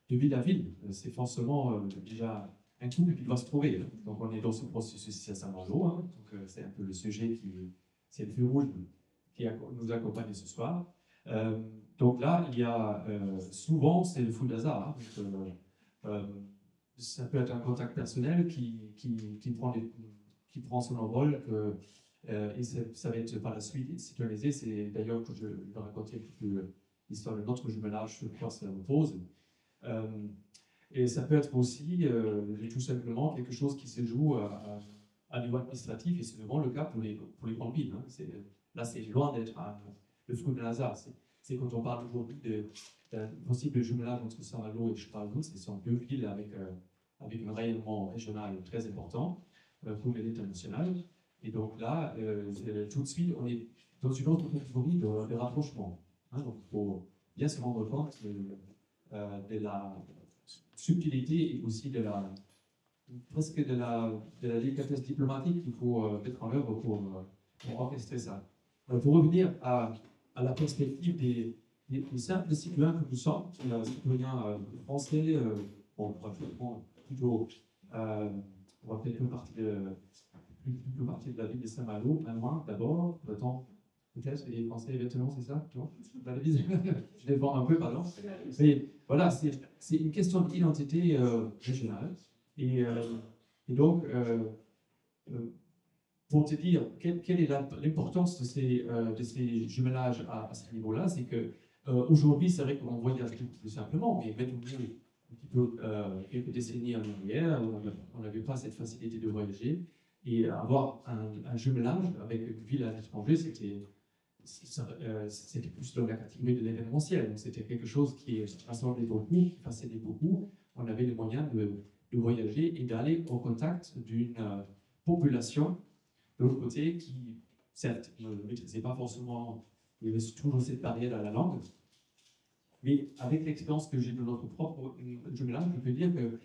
de ville à ville. C'est forcément déjà un couple qui va se trouver. Donc, on est dans ce processus ici à Saint-Malo. Hein. Donc, c'est un peu le sujet c'est le feu rouge qui nous accompagne ce soir. Donc là, il y a souvent, c'est le fou de hasard. Hein. Ça peut être un contact personnel qui prend son envol. Et ça va être par la suite institutionnalisé. C'est d'ailleurs que je vais raconter l'histoire de notre jumelage, sur quoi ça repose. Et ça peut être aussi tout simplement quelque chose qui se joue à niveau administratif, et c'est souvent le cas pour les grandes villes. Hein. Là, c'est loin d'être le fruit de hasard. C'est quand on parle aujourd'hui d'un possible jumelage entre Saint-Malo et Strasbourg, ce sont 2 villes avec un rayonnement régional très important pour l'État national. Et donc là, tout de suite, on est dans une autre catégorie de rapprochement. Hein. Donc il faut bien se rendre compte de la subtilité et aussi presque de la délicatesse diplomatique qu'il faut mettre en œuvre pour orchestrer ça. Pour revenir à la perspective des simples citoyens que nous sommes, citoyens français, on va plutôt on va peut-être plutôt partie de la ville de Saint-Malo, un loin d'abord, peut-être les Français éventuellement, c'est ça? Non, je les vends un peu, pardon. Mais voilà, c'est une question d'identité régionale. Et donc, pour te dire quelle est l'importance de ces jumelages à ce niveau-là, c'est que aujourd'hui, c'est vrai qu'on voyage plus simplement, mais mettons un petit peu quelques décennies en arrière, on n'avait pas cette facilité de voyager. Et avoir un jumelage avec une ville à l'étranger, c'était plus dans la catégorie de l'événementiel. Donc c'était quelque chose qui rassemblait beaucoup, qui fascinait beaucoup. On avait les moyens de voyager et d'aller au contact d'une population de l'autre côté qui, certes, ne maîtrisait pas forcément, il y avait toujours cette barrière à la langue. Mais avec l'expérience que j'ai de notre propre jumelage, je peux dire que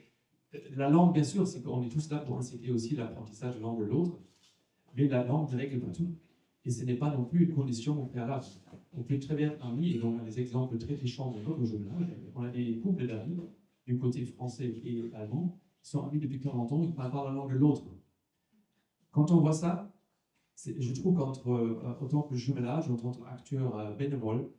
la langue, bien sûr, c'est qu'on est tous là pour inciter aussi l'apprentissage de langue de l'autre, mais la langue ne règle pas tout. Et ce n'est pas non plus une condition préalable. On peut très bien amis, et on a des exemples très touchants de notre jumelage. On a des couples d'amis, du côté français et allemand, qui sont amis depuis 40 ans, qui parlent pas la langue de l'autre. Quand on voit ça, je trouve qu'en tant que jumelage, en tant qu'acteur bénévole,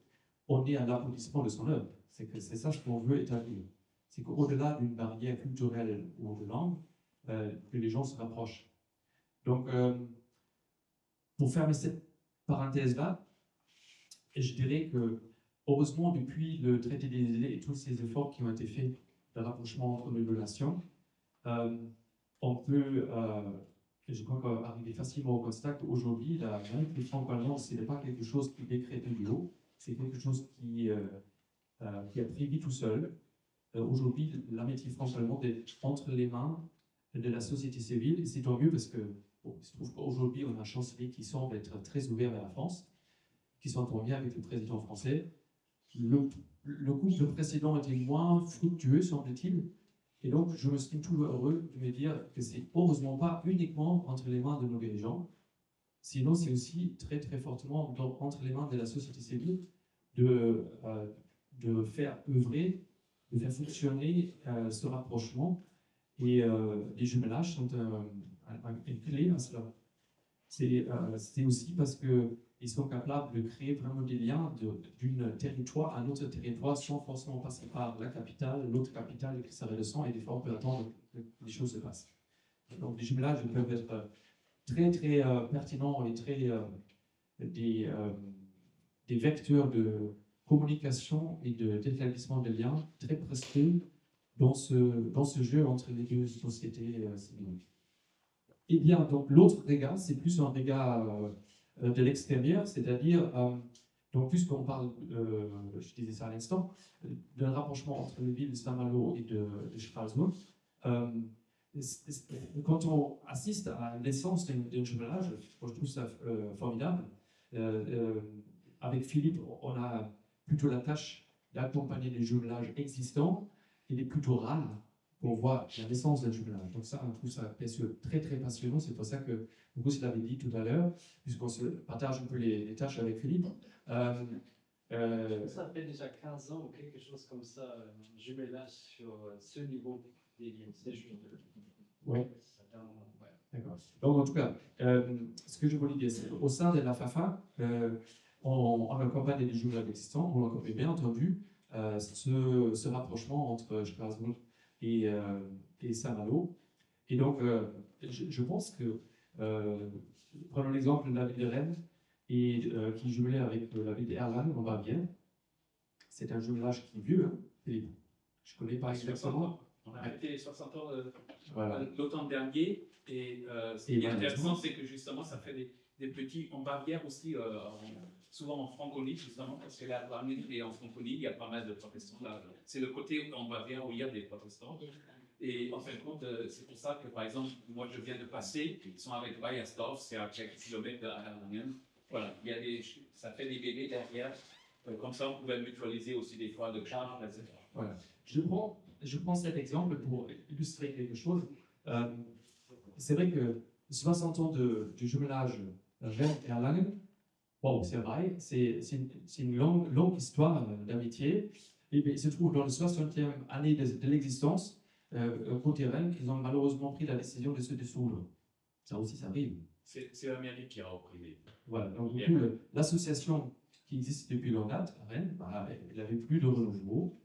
on est à l'aboutissement de son œuvre. C'est ça ce qu'on veut établir. C'est qu'au-delà d'une barrière culturelle ou de langue, que les gens se rapprochent. Donc, pour fermer cette parenthèse-là, je dirais que, heureusement, depuis le traité des idées et tous ces efforts qui ont été faits de rapprochement entre les deux nations, on peut, je crois, arriver facilement au constat qu'aujourd'hui, la langue franco-allemande, ce n'est pas quelque chose qui est créé du haut, c'est quelque chose qui a pris vie tout seul. Aujourd'hui, l'amitié franco-allemande est entre les mains de la société civile, et c'est tant mieux parce que il se trouve qu'aujourd'hui, on a un chancelier qui semble être très ouvert vers la France, qui s'entend bien avec le président français. Le couple précédent était moins fructueux, semble-t-il, et donc je me suis toujours heureux de me dire que c'est heureusement pas uniquement entre les mains de nos dirigeants, sinon c'est aussi très très fortement entre les mains de la société civile de faire œuvrer, de faire fonctionner ce rapprochement, et les jumelages sont une clé à cela. C'est aussi parce qu'ils sont capables de créer vraiment des liens d'un territoire à un autre territoire sans forcément passer par la capitale, l'autre capitale, et que ça redescend, et des fois on peut attendre que les choses se passent. Donc les jumelages peuvent être très très pertinents et des vecteurs de communication et d'établissement de liens très précieux dans ce jeu entre les deux sociétés civiles. Et bien, donc l'autre regard, c'est plus un regard de l'extérieur, c'est-à-dire, donc puisqu'on parle, je disais ça à l'instant, d'un rapprochement entre les villes de Saint-Malo et de Strasbourg, quand on assiste à la naissance d'un jumelage, je trouve ça formidable. Avec Philippe, on a plutôt la tâche d'accompagner les jumelages existants. Il est plutôt rare qu'on voit la naissance d'un jumelage. Donc ça, on trouve ça bien sûr très très passionnant. C'est pour ça que vous l'avez dit tout à l'heure, puisqu'on se partage un peu les tâches avec Philippe. Ça fait déjà 15 ans ou quelque chose comme ça, un jumelage sur ce niveau des lignes. C'est juste. Oui. D'accord. Donc en tout cas, ce que je voulais dire, c'est qu'au sein de la FAFA, on accompagne les jumelages existants, on accompagne bien entendu ce rapprochement entre Strasbourg et Saint-Malo. Et donc, je pense que, prenons l'exemple de la ville de Rennes, qui est jumelée avec la ville d'Erlangen en Bavière. C'est un jumelage qui est vieux, hein, Philippe. Je ne connais pas exactement. On a arrêté les 60 ans voilà. l'automne dernier. Et ce qui est intéressant, c'est que justement, ça fait des petits. En Bavière aussi, souvent en francophonie, justement, parce que là, et en francophonie, il y a pas mal de protestants. C'est le côté en Bavière où il y a des protestants. Et en fin de compte, c'est pour ça que, par exemple, moi je viens de passer, ils sont avec Bayersdorf, c'est à quelques kilomètres d'Erlangen. Voilà, ça fait des bébés derrière. Comme ça, on pouvait mutualiser aussi des fois de charges, etc. Voilà. Je prends cet exemple pour illustrer quelque chose. C'est vrai que 60 ans de jumelage Rennes-Erlangen, bon, c'est vrai, c'est une longue histoire d'amitié. Et il se trouve dans la 60e année de l'existence, côté Rennes, ils ont malheureusement pris la décision de se dissoudre. Ça aussi, ça arrive. C'est l'Amérique qui a repris les. Voilà, donc l'association qui existe depuis longue date à Rennes, elle n'avait plus de renouveau.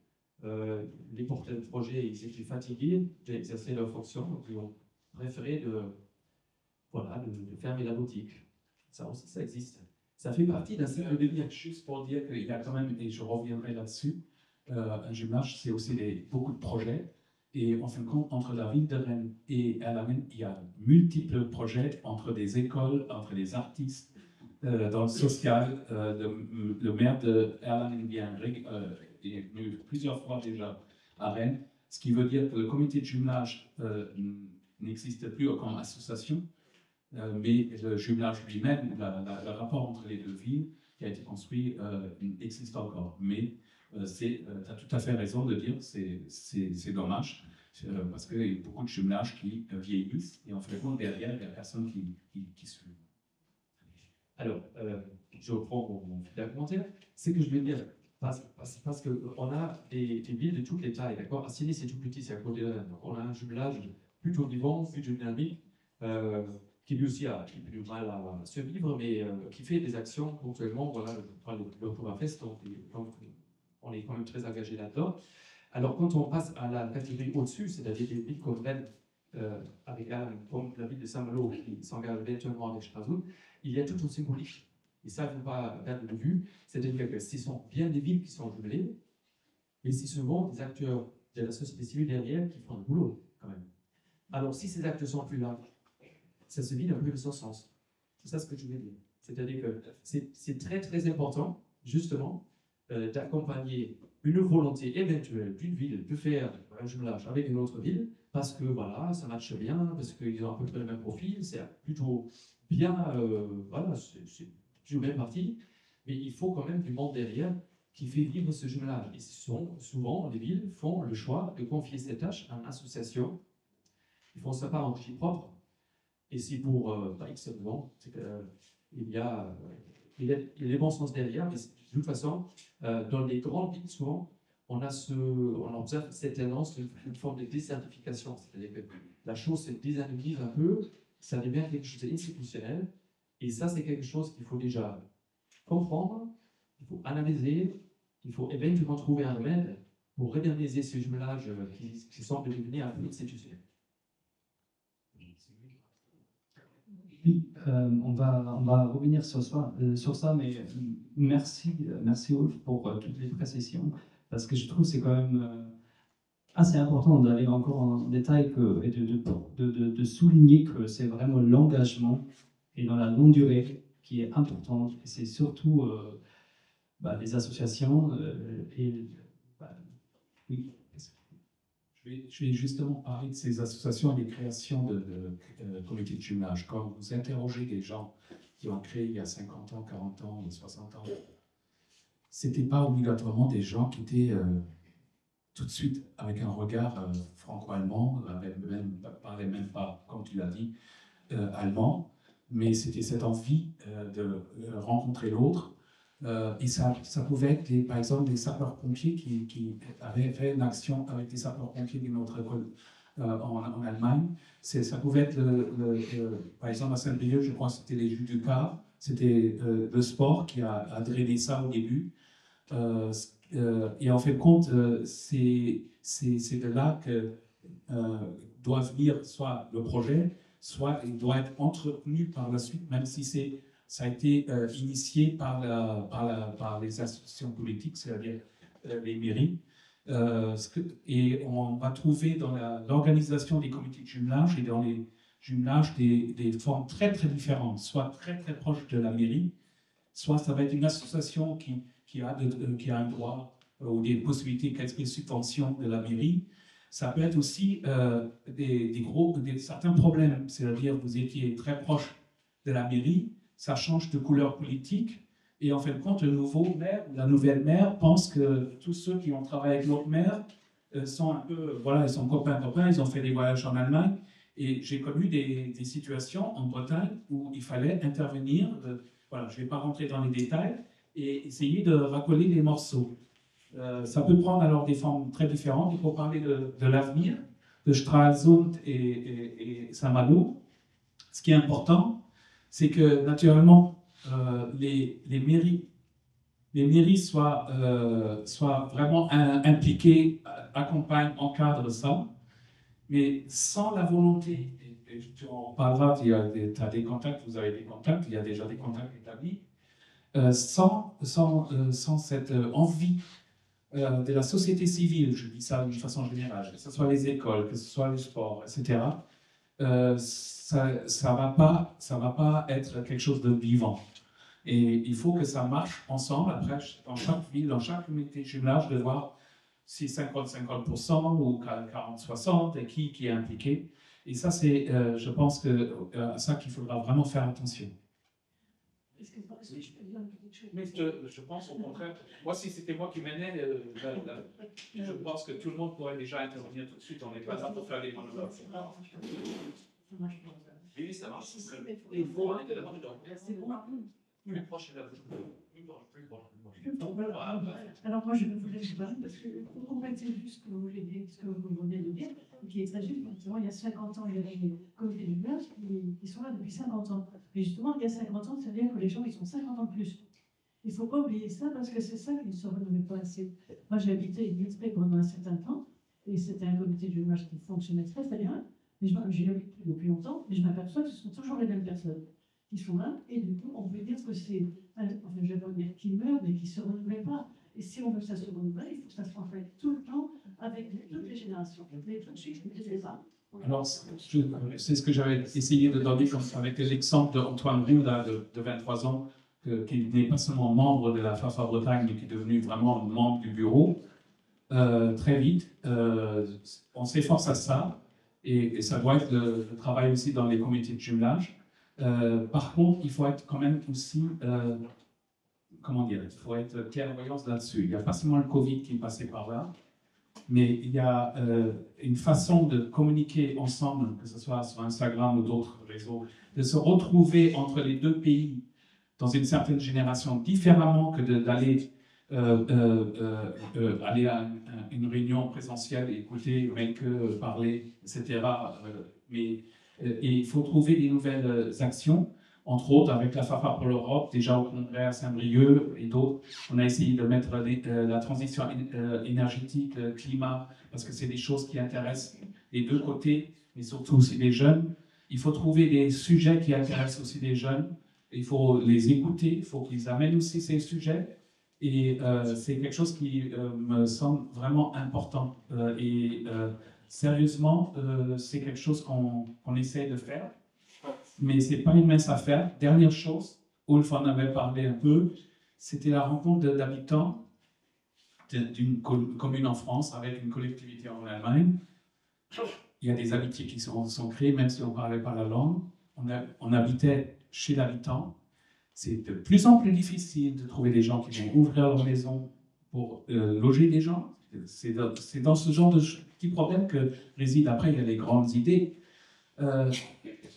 Les porteurs de projet, ils étaient fatigués d'exercer leur fonction, donc ils ont préféré de fermer la boutique. Ça aussi, ça existe. Ça fait partie d'un cycle de vie. Juste pour dire qu'il y a quand même, et je reviendrai là-dessus, un jumelage, c'est aussi beaucoup de projets. Et en fin de compte, entre la ville de Rennes et Erlangen, il y a multiples projets entre des écoles, entre des artistes, dans le social. Le maire de Erlangen est venu plusieurs fois déjà à Rennes, ce qui veut dire que le comité de jumelage n'existe plus comme association, mais le jumelage lui-même, le rapport entre les deux villes qui a été construit existe encore. Mais tu as tout à fait raison de dire que c'est dommage, parce qu'il y a beaucoup de jumelages qui vieillissent, et en fait, derrière, il n'y a personne qui suit. Alors, je reprends mon commentaire. C'est que je vais dire, parce qu'on a des villes de toutes les tailles, d'accord? Assigny, c'est tout petit, c'est à côté de Rennes. Donc, on a un jumelage plutôt vivant, plutôt dynamique, qui lui aussi a du mal à survivre, mais qui fait des actions ponctuellement. Voilà, le Oktoberfest, donc on est quand même très engagé là-dedans. Alors, quand on passe à la catégorie au-dessus, c'est-à-dire des villes comme Rennes, avec comme la ville de Saint-Malo, qui s'engage virtuellement avec Strasbourg, il y a tout un symbolique. Et ça, il ne faut pas perdre de vue. C'est-à-dire que ce sont bien des villes qui sont jumelées, mais c'est souvent des acteurs de la société civile derrière qui font le boulot, quand même. Alors, si ces acteurs sont plus là, ça se vide un peu de son sens. C'est ça ce que je veux dire. C'est-à-dire que c'est très, très important, justement, d'accompagner une volonté éventuelle d'une ville de faire un jumelage avec une autre ville, parce que voilà, ça matche bien, parce qu'ils ont à peu près le même profil, c'est plutôt bien, voilà, c'est toujours bien parti, mais il faut quand même du monde derrière qui fait vivre ce jumelage. Et souvent, les villes font le choix de confier ces tâches à une association. Ils font ça par envie propre, et c'est pour X raisons, c'est qu'il y a les bons sens derrière, mais de toute façon, dans les grandes villes, souvent, on observe cette tendance d'une forme de désertification, c'est-à-dire que la chose se désanonymise un peu, ça devient quelque chose d'institutionnel, et ça, c'est quelque chose qu'il faut déjà comprendre, il faut analyser, il faut éventuellement trouver un remède pour redynamiser ce jumelage qui semble devenir un peu institutionnel. Oui, on va revenir sur ça, mais merci Wolf pour toutes les précisions, parce que je trouve que c'est quand même assez important d'aller encore en détail et de souligner que c'est vraiment l'engagement et dans la longue durée qui est important, et c'est surtout les associations et oui. Je vais justement parler de ces associations et des créations de comités de jumelage. Quand vous interrogez des gens qui ont créé il y a 50 ans, 40 ans ou 60 ans, ce n'était pas obligatoirement des gens qui étaient tout de suite avec un regard franco-allemand, parlaient même pas, comme tu l'as dit, allemand, mais c'était cette envie de rencontrer l'autre. Et ça pouvait être, par exemple, des sapeurs-pompiers qui avaient fait une action avec des sapeurs-pompiers d'une autre école en Allemagne. Ça pouvait être, par exemple, à Saint-Brieuc, je crois que c'était les judokas, c'était le sport qui a drainé ça au début. Et en fait de compte, c'est de là que doit venir soit le projet, soit il doit être entretenu par la suite, même si ça a été initié par les institutions politiques, c'est-à-dire les mairies. Et on va trouver dans l'organisation des comités de jumelage et dans les jumelages des formes très très différentes, soit très très proches de la mairie, soit ça va être une association qui a un droit ou des possibilités quelques subventions de la mairie. Ça peut être aussi certains problèmes, c'est-à-dire vous étiez très proche de la mairie, ça change de couleur politique, et en fin de compte, le nouveau maire ou la nouvelle maire pense que tous ceux qui ont travaillé avec l'autre maire sont un peu, voilà, ils sont copains, ils ont fait des voyages en Allemagne, et j'ai connu des situations en Bretagne où il fallait intervenir, voilà, je ne vais pas rentrer dans les détails, et essayer de racoler les morceaux. Ça peut prendre alors des formes très différentes. Il faut parler de l'avenir, de Stralsund et Saint-Malo. Ce qui est important, c'est que naturellement, les mairies soient vraiment impliquées, accompagnent, encadrent ça, mais sans la volonté, et tu en parleras, tu as des contacts, vous avez des contacts, il y a déjà des contacts établis, sans cette envie de la société civile, je dis ça d'une façon générale, que ce soit les écoles, que ce soit le sport, etc., ça va pas être quelque chose de vivant. Et il faut que ça marche ensemble, après, dans chaque ville, dans chaque comité de jumelage, de voir si 50-50% ou 40-60% et qui est impliqué. Et ça, c'est, je pense que ça qu'il faudra vraiment faire attention. Excuse-moi, est-ce que je peux dire une petite chose? Mais je pense au contraire, moi si c'était moi qui menais, je pense que tout le monde pourrait déjà intervenir tout de suite, on n'est pas là pour faire des monologues. Oui, ça marche. Il faut arrêter d'avoir du temps. C'est bon. Plus proche de la bouche. Alors moi je voulais vous parler parce que pour compléter juste ce que vous venez de dire, qui est très juste, effectivement, il y a 50 ans, il y avait des comités de jumelage qui sont là depuis 50 ans. Et justement, il y a 50 ans, ça veut dire que les gens, ils sont 50 ans de plus. Il ne faut pas oublier ça parce que c'est ça qui ne se renouvelle pas assez. Moi, j'ai habité Guilsbecq pendant un certain temps et c'était un comité de jumelage qui fonctionnait très très bien. J'ai habité depuis longtemps, mais je m'aperçois que ce sont toujours les mêmes personnes qui sont là, et du coup, on peut dire que c'est, enfin, je vais pas dire qu'ils meurent, mais qui ne se renouvellent pas. Et si on veut que ça se renouvelle, il faut que ça se reflète tout le temps avec toutes les générations. Mais tout de suite, je ne sais pas. Alors, c'est ce que j'avais essayé de donner avec l'exemple d'Antoine Riou, de 23 ans, qui n'est pas seulement membre de la FAFA Bretagne, mais qui est devenu vraiment membre du bureau, très vite. On s'efforce à ça, et ça doit être le travail aussi dans les comités de jumelage. Par contre, il faut être quand même aussi, comment dire, il faut être clairvoyance là-dessus. Il n'y a pas seulement le Covid qui est passé par là, mais il y a une façon de communiquer ensemble, que ce soit sur Instagram ou d'autres réseaux, de se retrouver entre les deux pays dans une certaine génération différemment que d'aller aller à une réunion présentielle, écouter, make parler, etc. Et il faut trouver des nouvelles actions, entre autres avec la FAFA pour l'Europe, déjà au congrès à Saint-Brieuc et d'autres. On a essayé de mettre la transition énergétique, climat, parce que c'est des choses qui intéressent les deux côtés, mais surtout aussi les jeunes. Il faut trouver des sujets qui intéressent aussi les jeunes. Il faut les écouter, il faut qu'ils amènent aussi ces sujets. Et c'est quelque chose qui me semble vraiment important. Sérieusement, c'est quelque chose qu'on essaie de faire, mais ce n'est pas une mince affaire. Dernière chose, Ulf en avait parlé un peu, c'était la rencontre d'habitants d'une commune en France avec une collectivité en Allemagne. Il y a des amitiés qui sont créées, même si on ne parlait pas la langue. On habitait chez l'habitant. C'est de plus en plus difficile de trouver des gens qui vont ouvrir leur maison pour loger des gens. C'est dans ce genre de petits problèmes que résident après il y a les grandes idées.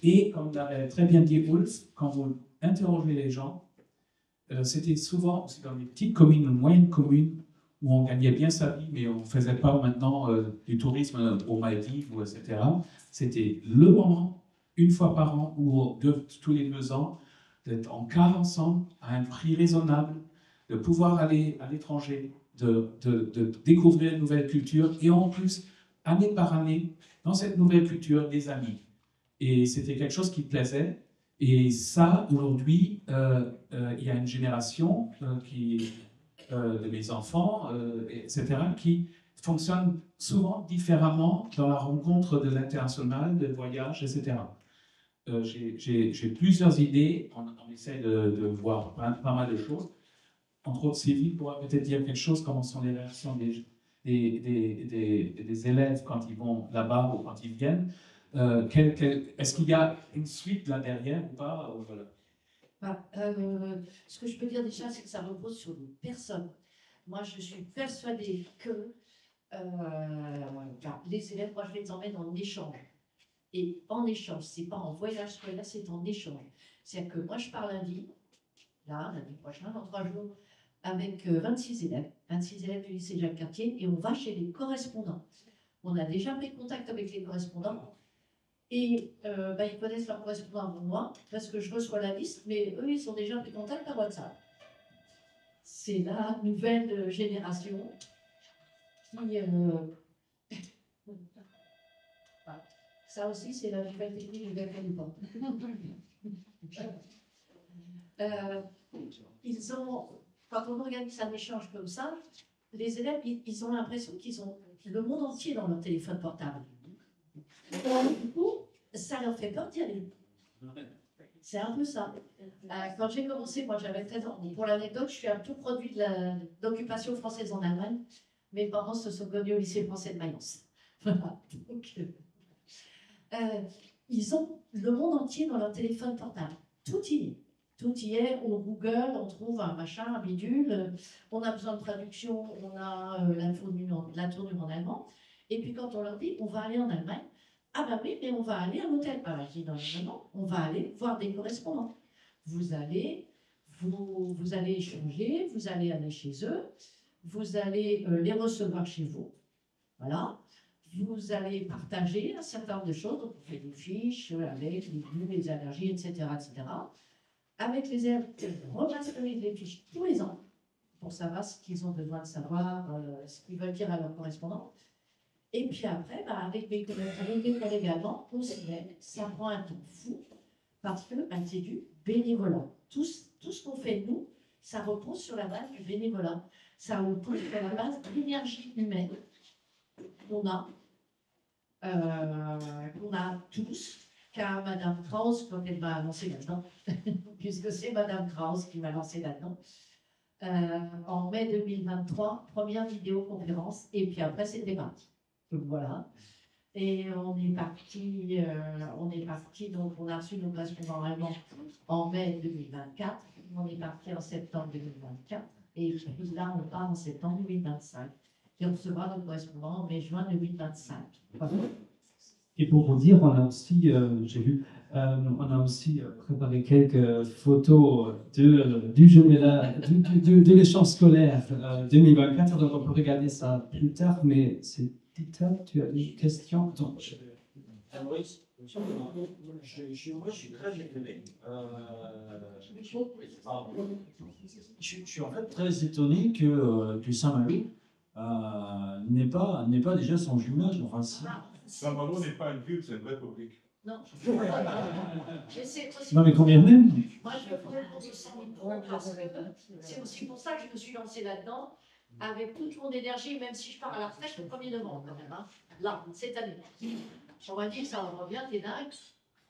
Et comme l'avait très bien dit Ulf, quand vous interrogez les gens, c'était souvent aussi dans les petites communes ou moyennes communes où on gagnait bien sa vie, mais on ne faisait pas maintenant du tourisme aux Maldives, etc. C'était le moment, une fois par an ou tous les 2 ans, d'être en car ensemble, à un prix raisonnable, de pouvoir aller à l'étranger, de découvrir une nouvelle culture, et en plus, année par année, dans cette nouvelle culture, des amis. Et c'était quelque chose qui plaisait. Et ça, aujourd'hui, il y a une génération de mes enfants, etc., qui fonctionne souvent différemment dans la rencontre de l'international, de voyage, etc. J'ai plusieurs idées, on essaie de voir pas mal de choses. Entre autres, Sylvie pourrait peut-être dire quelque chose, comment sont les réactions des élèves quand ils vont là-bas ou quand ils viennent. Est-ce qu'il y a une suite là derrière ou pas voilà. Ce que je peux dire déjà, c'est que ça repose sur les personnes. Moi, je suis persuadée que les élèves, moi, je les emmène en échange. Et en échange, c'est pas en voyage scolaire, c'est en échange. C'est-à-dire que moi, je pars lundi prochain, dans 3 jours, avec 26 élèves du lycée Jacques Cartier, et on va chez les correspondants. On a déjà pris contact avec les correspondants, et ils connaissent leurs correspondants avant moi, parce que je reçois la liste, mais eux, ils sont déjà pris contact par WhatsApp. C'est la nouvelle génération qui... Ça aussi, c'est la nouvelle technique du Galcanipan. Quand on organise un échange comme ça, les élèves, ils ont l'impression qu'ils ont le monde entier dans leur téléphone portable. Du coup, ça leur fait peur d'y aller. C'est un peu ça. Quand j'ai commencé, moi j'avais 13 ans. Pour l'anecdote, je suis un tout produit de l'occupation française en Allemagne. Mes parents se sont connus au lycée français de Mayence. Voilà. Donc, ils ont le monde entier dans leur téléphone portable. Tout y est. Tout y est. On Google, on trouve un machin, un bidule. On a besoin de traduction, on a la tournure en allemand. Et puis quand on leur dit, on va aller en Allemagne, ah ben oui, mais on va aller à l'hôtel. Alors je dis dans l'allemand, on va aller voir des correspondants. Vous allez échanger, vous allez aller chez eux, vous allez les recevoir chez vous. Voilà. Vous allez partager un certain nombre de choses, donc on fait des fiches avec les goûts, les allergies, etc., etc. Avec les élèves, on remasterise les fiches tous les ans pour savoir ce qu'ils ont besoin de savoir, ce qu'ils veulent dire à leurs correspondants. Et puis après, avec mes collègues également, on s'y met. Ça prend un temps fou parce que c'est du bénévolat. Tout ce qu'on fait, nous, ça repose sur la base du bénévolat. Ça repose sur la base de l'énergie humaine qu'on a tous, car Madame Krause, quand elle m'a lancé là-dedans, puisque c'est Madame Krause qui m'a lancé là-dedans, en mai 2023, première vidéoconférence, et puis après c'était parti. Donc voilà. Et on est parti, donc on a reçu nos correspondants allemands en mai 2024, on est parti en septembre 2024, et puis là on part en septembre 2025. Et on recevra nos correspondants en mai-juin 2025. Voilà. Et pour vous dire, on a aussi, j'ai vu, on a aussi préparé quelques photos de l'échange scolaire 2024, donc on peut regarder ça plus tard, mais c'est Peter, tu as une question? Oui, je suis très étonné. Je suis en fait très étonné que Saint-Malo n'est pas déjà son jumelage. Enfin, si. Saint-Malo n'est pas une ville, c'est une république. Non. Mais c'est aussi. Non, mais combien même? Moi, je ferais pour 200 000 euros parce que c'est aussi pour ça que je me suis lancée là-dedans avec toute mon énergie, même si je pars à la retraite le 1er novembre quand même. Hein. Là, cette année. On m'a dit, ça revient, t'es dingue.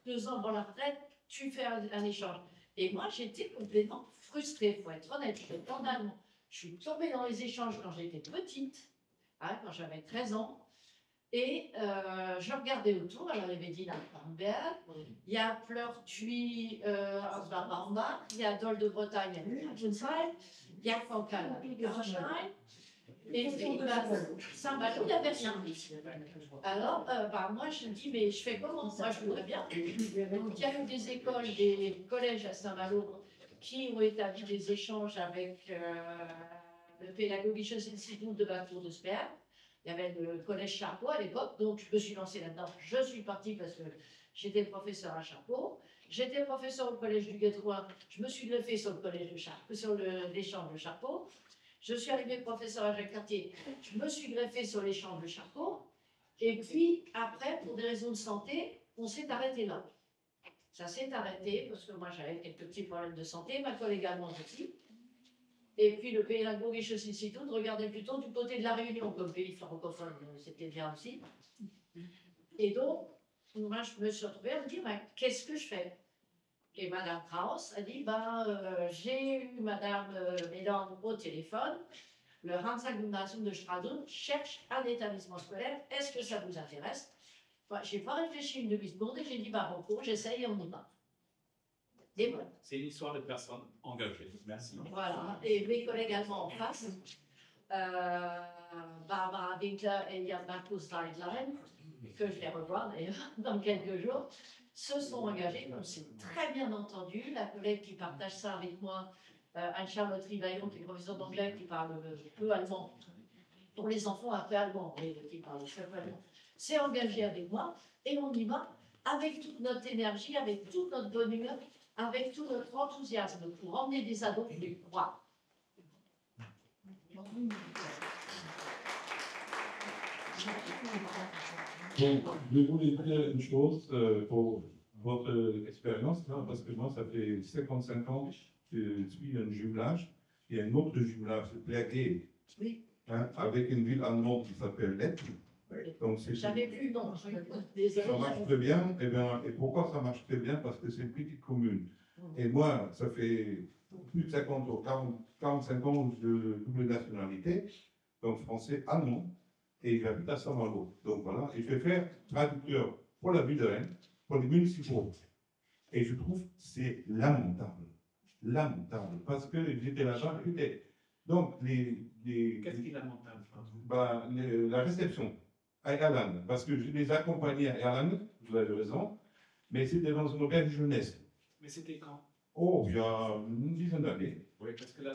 2 ans avant la retraite, tu fais un échange. Et moi, j'étais complètement frustrée, il faut être honnête. Je suis tombée dans les échanges quand j'étais petite, hein, quand j'avais 13 ans. Et je regardais autour, alors il y avait Dina Pamberg, il y a Pleurtuis Bamba, il y a Dol de Bretagne, il y a Cancale à Wittgenstein, et Saint-Malo, il n'y avait rien. Alors, moi, je me dis, mais je fais comment? Moi, je voudrais bien. Donc, il y a eu des écoles, des collèges à Saint-Malo qui ont établi des échanges avec le Pédagogisches Institut de Bateau de Sperre. Il y avait le collège Charcot à l'époque, donc je me suis lancée là-dedans. Je suis partie parce que j'étais professeur à Charcot. J'étais professeur au collège du Guétrouin. Je me suis greffée sur le collège de Charcot, sur l'échange de Charcot. Je suis arrivée professeur à Jacques-Cartier. Je me suis greffée sur l'échange de Charcot. Et puis, après, pour des raisons de santé, on s'est arrêté là. Ça s'est arrêté parce que moi, j'avais quelques petits problèmes de santé, ma collègue allemande aussi. Et puis le Pédagogisches Institut regardait plutôt du côté de la Réunion comme pays francophone, c'était bien aussi. Et donc, moi, je me suis retrouvée à me dire, qu'est-ce que je fais? Et Madame Krauss a dit, j'ai eu Madame Mélan au téléphone, le Hansa Gymnasium de Stralsund cherche un établissement scolaire, est-ce que ça vous intéresse? Je n'ai pas réfléchi une demi-seconde et j'ai dit, bon, j'essaye et on y va. Voilà. C'est une histoire de personnes engagées. Merci. Voilà, et mes collègues allemands en face, Barbara Winkler et Jan Markus Leitlein, que je vais revoir d'ailleurs dans quelques jours, se sont engagés. On s'est très bien entendu. La collègue qui partage ça avec moi, Anne-Charlotte Rivaillon, qui est professeure d'anglais, qui parle peu allemand, pour les enfants un peu allemands, qui parlent très peu allemand, s'est engagée avec moi et on y va avec toute notre énergie, avec toute notre bonne humeur, avec tout notre enthousiasme pour emmener des ados du croix. Je voulais dire une chose pour votre expérience, parce que moi, ça fait 55 ans que je suis un jumelage. Il y a un autre jumelage, le Plaguet, oui. Avec une ville allemande qui s'appelle Lett. J'avais plus le nom. Ça marche très bien. Et pourquoi ça marche très bien? Parce que c'est une petite commune. Et moi, ça fait plus de 50 ans, 45 ans de double nationalité, donc français, allemand, et j'habite à Saint-Malo. Donc voilà, et je vais faire traducteur pour la ville de Rennes, pour les municipaux. Et je trouve que c'est lamentable. Lamentable. Parce que j'étais là-bas, donc Qu'est-ce qui est lamentable? la réception à Erlangen, parce que je les accompagnais à Erlangen, vous avez raison, mais c'était dans une auberge jeunesse. Mais c'était quand? Oh, il y a une dizaine d'années. Oui, parce que là,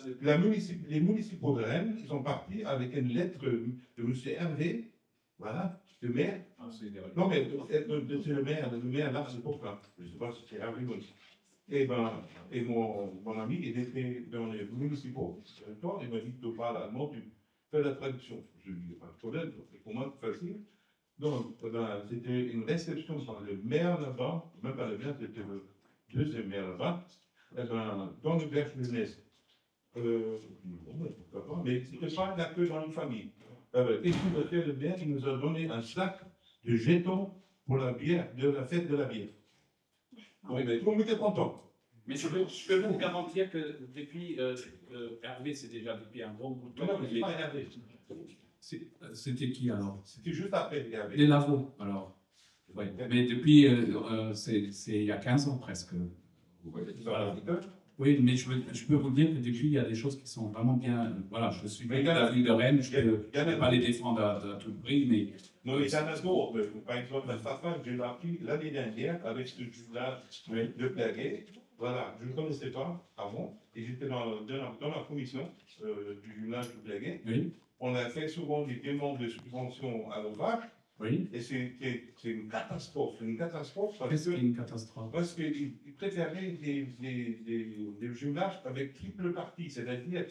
Les municipaux de Rennes, ils sont partis avec une lettre de M. Hervé, voilà, le maire. Ah, Non, mais c'est le maire là, c'est pour ça. Je ne sais pas si c'est Hervé ou et mon ami, il était dans les municipaux. Il m'a dit, tu parles allemand, tu fais la traduction. Je lui ai dit, pas de problème, c'est pour moi facile. Donc, c'était une réception par le maire là-bas, même pas le maire, c'était le deuxième maire là-bas, dans le berge jeunesse. Mais ce n'était pas l'accueil dans une famille. Qu'est-ce qu'il a fait le maire? Il nous a donné un sac de jetons pour la bière, de la fête de la bière. Oui, mais tout le monde était content. Mais je peux vous garantir que depuis Hervé, c'est déjà depuis un bon bout de temps. Non, mais c'est pas Hervé. C'était qui alors? C'était juste après Hervé. Les Lavaux, alors. Ouais. Mais depuis, c'est il y a 15 ans presque. Voilà. Oui, mais je peux vous dire que depuis, il y a des choses qui sont vraiment bien. Voilà, je suis de la ville de Rennes, je ne peux pas les défendre à tout prix, mais. Non, mais il y en a d'autres. Par exemple, la Fafa, je l'ai appris l'année dernière avec ce jus-là de Plaguet. Voilà, je ne le connaissais pas avant, et j'étais dans la commission du jumelage de Plaguet. Oui. On a fait souvent des demandes de subventions à nos vaches. Oui. Et c'est une catastrophe. Une catastrophe Qu'est-ce qui est une catastrophe? Parce qu'ils préféraient des jumelages avec triple partie, c'est-à-dire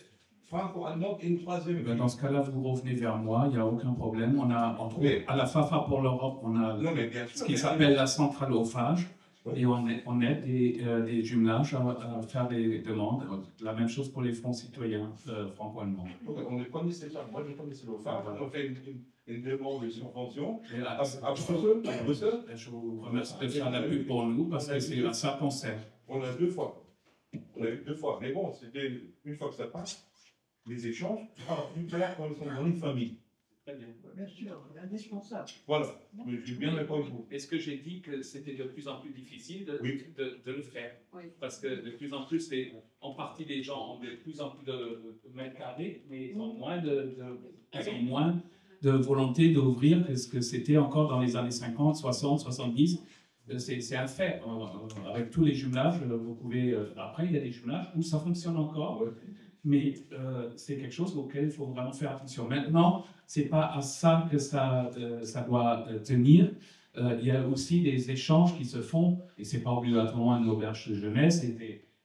franco-allemande et une troisième Ben, ville. dans ce cas-là, vous revenez vers moi, il n'y a aucun problème. On a, entre autres, à la FAFA pour l'Europe, on a Non, mais bien sûr. ce qui s'appelle la centrale ophage, et on aide des jumelages à faire des demandes. La même chose pour les fonds citoyens franco-allemands. On ne connaissait pas. Moi, je connaissais l'OFAC. On fait une demande de subvention Et là, à Bruxelles. je vous remercie de faire la pub pour nous, parce que c'est à ça qu'on sert. On a 2 fois. On a eu 2 fois. Mais bon, c'était une fois que ça passe, les échanges sont plus clairs quand ils sont dans une famille. Très bien. Bien sûr, indispensable. Voilà. Mais je suis bien d'accord avec vous. Est-ce que j'ai dit que c'était de plus en plus difficile Oui. de le faire? Oui. Parce que de plus en plus, en partie, les gens ont de plus en plus de mètres carrés, mais ils ont moins de volonté d'ouvrir que ce que c'était encore dans les années 50, 60, 70. C'est un fait. Avec tous les jumelages, vous pouvez. Après, il y a des jumelages où ça fonctionne encore, mais c'est quelque chose auquel il faut vraiment faire attention. Maintenant, c'est pas à ça que ça doit tenir. Il y a aussi des échanges qui se font, et c'est pas obligatoirement une auberge de jeunesse.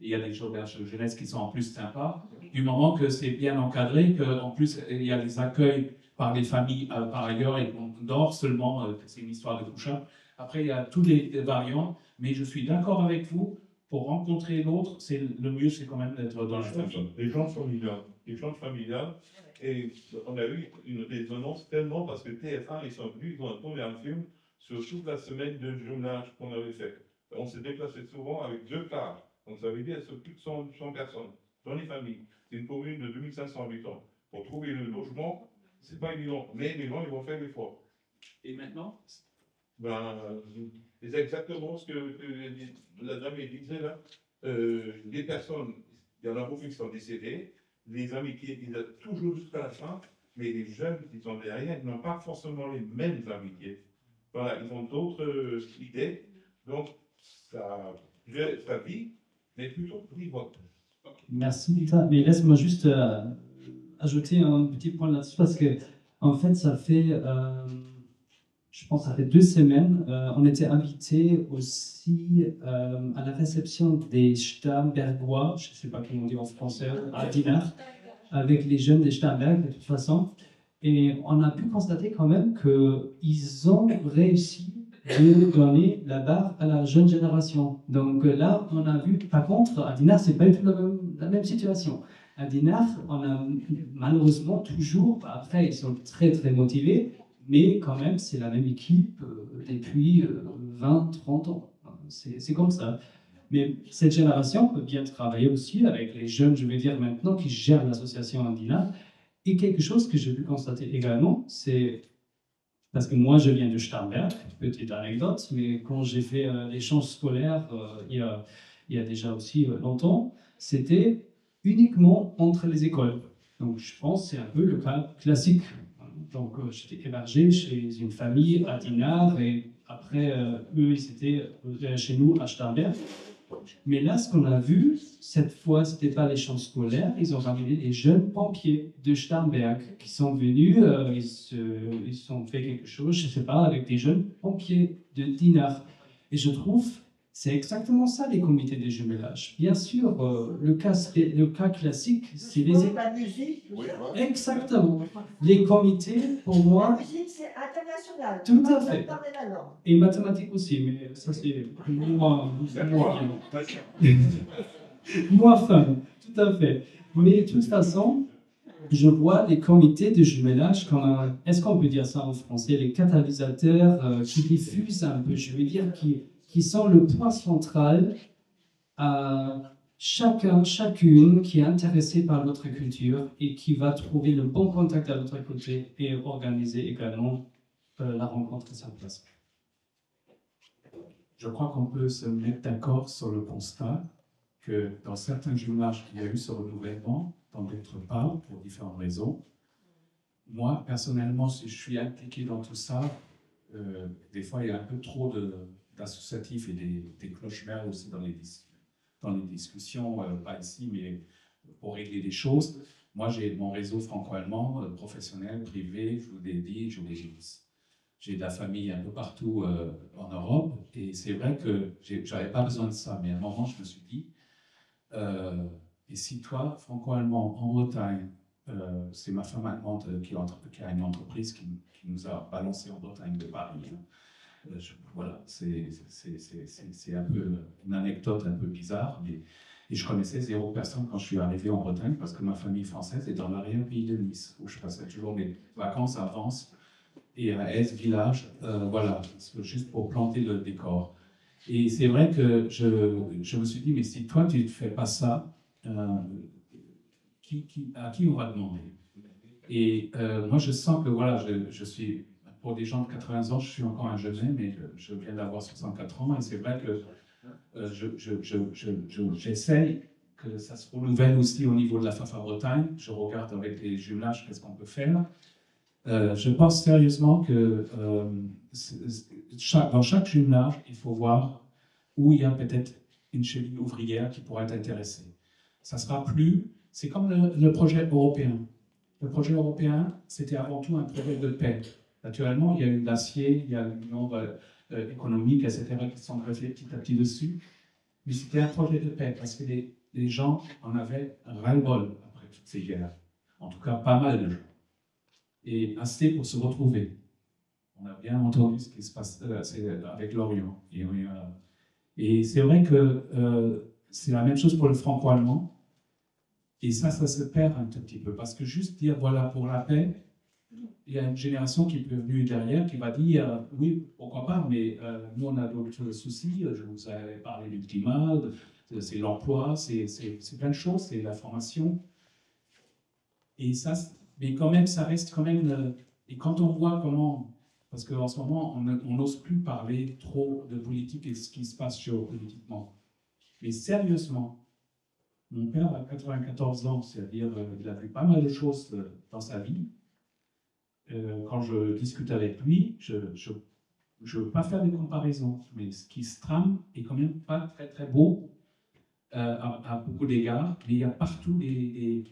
Il y a des auberges de jeunesse qui sont en plus sympas, du moment que c'est bien encadré, qu'en plus il y a des accueils par les familles par ailleurs et qu'on dort seulement, c'est une histoire de couche-up. Après, il y a tous les variantes, mais je suis d'accord avec vous, pour rencontrer l'autre, le mieux, c'est quand même d'être dans la famille. Les gens familiales. Les gens familiales. Et on a eu une résonance tellement parce que TF1, ils sont venus, ils ont tourné un film sur toute la semaine de jumelage qu'on avait fait. On s'est déplacé souvent avec 2 cars. Donc ça veut dire sur plus de 100 personnes dans les familles. C'est une commune de 2500 habitants. Pour trouver le logement, c'est pas évident. Mais les gens, ils vont faire l'effort. Et maintenant, C'est exactement ce que la dame disait là. Les personnes, il y en a beaucoup qui sont décédés. Les amitiés, ils ont toujours jusqu'à la fin. Mais les jeunes qui sont derrière, ils n'ont pas forcément les mêmes amitiés. Voilà, ils ont d'autres idées. Donc, ça vit, mais plutôt private. Merci, Lita. Mais laisse-moi juste ajouter un petit point là-dessus, parce que, en fait, ça fait, je pense, ça fait 2 semaines, on était invités aussi à la réception des Starnbergois, je ne sais pas comment on dit en français, à Dinard, avec les jeunes des Starnberg, de toute façon. Et on a pu constater quand même qu'ils ont réussi de donner la barre à la jeune génération. Donc là, on a vu, par contre, à Dinard, ce n'est pas du tout la même situation. À Dinard, on a malheureusement toujours, après, ils sont très très motivés, mais quand même, c'est la même équipe depuis 20, 30 ans. C'est comme ça. Mais cette génération peut bien travailler aussi avec les jeunes, je vais dire maintenant, qui gèrent l'association à Dinard. Et quelque chose que j'ai pu constater également, c'est, parce que moi je viens de Starnberg, petite anecdote, mais quand j'ai fait l'échange scolaire il y a déjà aussi longtemps, c'était uniquement entre les écoles. Donc je pense que c'est un peu le cas classique. Donc j'étais hébergé chez une famille à Dinard et après eux ils étaient chez nous à Starnberg. Mais là, ce qu'on a vu, cette fois, ce n'était pas les champs scolaires, ils ont ramené les jeunes pompiers de Starnberg qui sont venus, ils ont fait quelque chose, je ne sais pas, avec des jeunes pompiers de Dinard. Et je trouve, c'est exactement ça les comités de jumelage. Bien sûr, le cas classique, c'est les... La musique, tout ça. Exactement. Les comités, pour moi... La musique, c'est international. Tout à fait. Parler la langue. Et mathématiques aussi, mais ça c'est moins fun, tout à fait. Mais de toute façon, je vois les comités de jumelage comme est-ce qu'on peut dire ça en français, les catalysateurs qui diffusent un peu, je veux dire, qui sont le point central à chacun, chacune qui est intéressé par notre culture et qui va trouver le bon contact à l'autre côté et organiser également la rencontre sur place. je crois qu'on peut se mettre d'accord sur le constat que dans certains jumelages qu'il y a eu ce renouvellement, dans d'autres pas, pour différentes raisons. Moi, personnellement, si je suis impliqué dans tout ça, des fois, il y a un peu trop d'associatifs et des cloche-mères aussi dans les discussions, pas ici, mais pour régler des choses. Moi, j'ai mon réseau franco-allemand, professionnel, privé, je vous l'ai dit, j'ai de la famille un peu partout en Europe, et c'est vrai que je n'avais pas besoin de ça, mais à un moment, je me suis dit, Et si toi, franco-allemand, en Bretagne, c'est ma femme allemande qui a une entreprise qui nous a balancé en Bretagne de Paris. Voilà, c'est un peu une anecdote un peu bizarre, mais et je connaissais 0 personne quand je suis arrivé en Bretagne parce que ma famille française est dans l'arrière-pays de Nice, où je passais toujours mes vacances à Vence et à Aise Village, voilà, juste pour planter le décor. Et c'est vrai que je me suis dit, mais si toi tu ne fais pas ça, à qui on va demander? Et moi je sens que voilà, je suis, pour des gens de 80 ans, je suis encore un jeune, mais je viens d'avoir 64 ans, et c'est vrai que j'essaye que ça se renouvelle aussi au niveau de la FAFA Bretagne. Je regarde avec les jumelages qu'est-ce qu'on peut faire. Je pense sérieusement que dans chaque jumelage, il faut voir où il y a peut-être une cheville ouvrière qui pourrait être intéressée. Ça sera plus... C'est comme le projet européen. Le projet européen, c'était avant tout un projet de paix. Naturellement, il y a eu l'acier, il y a l'union économique, etc., qui sont greffés petit à petit dessus. Mais c'était un projet de paix parce que les gens en avaient ras-le-bol après toutes ces guerres. En tout cas, pas mal de gens. Et assez pour se retrouver. On a bien entendu ce qui se passe avec l'Orient. Et c'est vrai que c'est la même chose pour le franco-allemand. Et ça se perd un tout petit peu. Parce que juste dire, voilà, pour la paix, il y a une génération qui est venue derrière qui va dire, oui, pourquoi pas, mais nous, on a d'autres soucis. Je vous avais parlé du climat, c'est l'emploi, c'est plein de choses, c'est la formation. Et ça, mais quand même, ça reste quand même... et quand on voit comment... Parce qu'en ce moment, on n'ose plus parler trop de politique et de ce qui se passe géopolitiquement. Mais sérieusement, mon père a 94 ans, c'est-à-dire il a vu pas mal de choses dans sa vie. Quand je discute avec lui, je ne veux pas faire des comparaisons, mais ce qui se trame est quand même pas très très beau à beaucoup d'égards, mais il y a partout des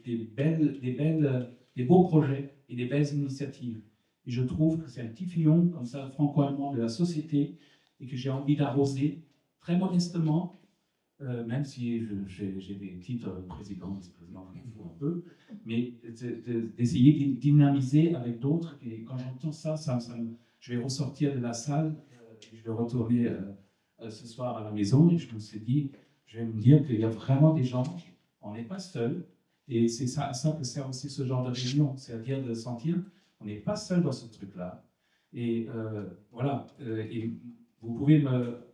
beaux projets et des belles initiatives. Et je trouve que c'est un petit filon, comme ça, franco-allemand de la société, et que j'ai envie d'arroser très modestement, même si j'ai des titres président, vice-président, un peu, mais d'essayer de dynamiser avec d'autres. Et quand j'entends ça, je vais ressortir de la salle, je vais retourner ce soir à la maison, et je me suis dit, je vais me dire qu'il y a vraiment des gens, on n'est pas seul, et c'est ça que sert aussi ce genre de réunion, c'est-à-dire de sentir on n'est pas seul dans ce truc-là. Et voilà, et vous pouvez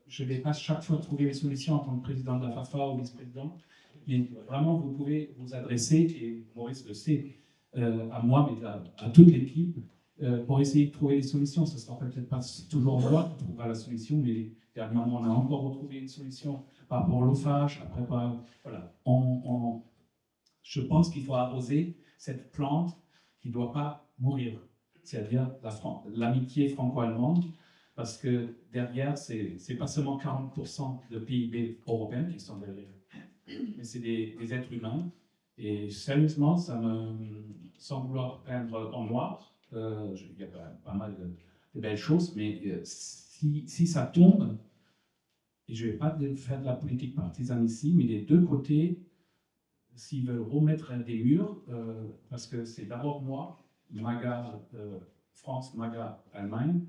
je ne vais pas chaque fois trouver les solutions en tant que président de la FAFA ou vice-président, mais vraiment vous pouvez vous adresser, et Maurice le sait, à moi, mais à toute l'équipe, pour essayer de trouver des solutions. Ce ne sera peut-être pas toujours moi qui trouvera la solution, mais dernièrement, on a encore retrouvé une solution par rapport au chauffage. Après, voilà. Je pense qu'il faut arroser cette plante qui ne doit pas mourir, c'est-à-dire l'amitié franco-allemande, parce que derrière, c'est pas seulement 40% de PIB européen qui sont derrière, mais c'est des êtres humains. Et sérieusement, sans vouloir peindre en noir, il y a pas mal de belles choses, mais si ça tombe, et je ne vais pas faire de la politique partisane ici, mais des deux côtés, s'ils veulent remettre des murs, parce que c'est d'abord moi, MAGA France, MAGA Allemagne,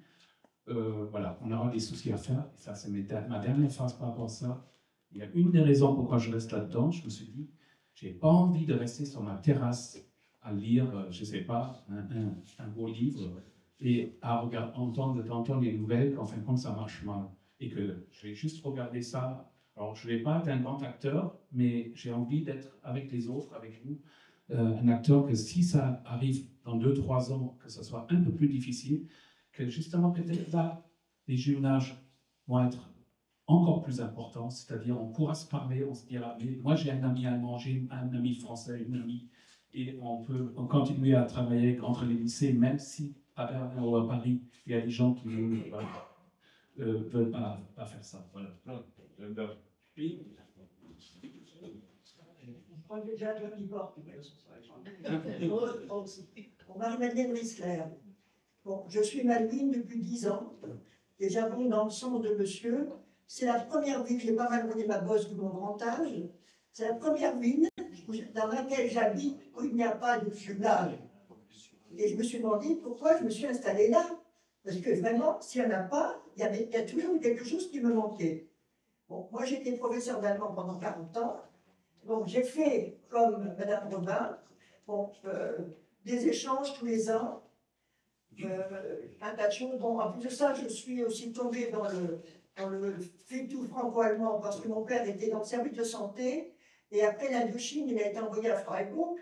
voilà, on aura des soucis à faire, et ça c'est ma dernière phrase par rapport à ça. Il y a une des raisons pourquoi je reste là-dedans, je me suis dit, j'ai pas envie de rester sur ma terrasse à lire, je ne sais pas, un beau livre, et à entendre les nouvelles qu'en fin de compte ça marche mal, et que je vais juste regarder ça. Alors, je ne vais pas être un grand acteur, mais j'ai envie d'être avec les autres, avec vous, un acteur que si ça arrive dans 2-3 ans, que ce soit un peu plus difficile, que justement peut-être là, les jumelages vont être encore plus importants, c'est-à-dire on pourra se parler, on se dira, mais moi j'ai un ami allemand, j'ai un ami français, une amie, et on peut continuer à travailler entre les lycées, même si à Berlin ou à Paris, il y a des gens qui ne veulent pas faire ça. Voilà. Oui. On Marie-Madeleine Wissler. Bon, je suis Malvine depuis 10 ans et j'abonde dans le sens de monsieur. C'est la première ville, j'ai pas mal roulé ma bosse de mon grand âge, c'est la première ville dans laquelle j'habite, où il n'y a pas de jumelage. Et je me suis demandé pourquoi je me suis installée là. Parce que vraiment, s'il n'y en a pas, il y a toujours quelque chose qui me manquait. Bon, moi, j'étais professeur d'allemand pendant 40 ans. Donc, j'ai fait, comme Madame Robin, bon, des échanges tous les ans. Un tas de choses. Bon, en plus de ça, je suis aussi tombée dans le FITU franco-allemand parce que mon père était dans le service de santé. Et après l'Indochine, il a été envoyé à Freiburg.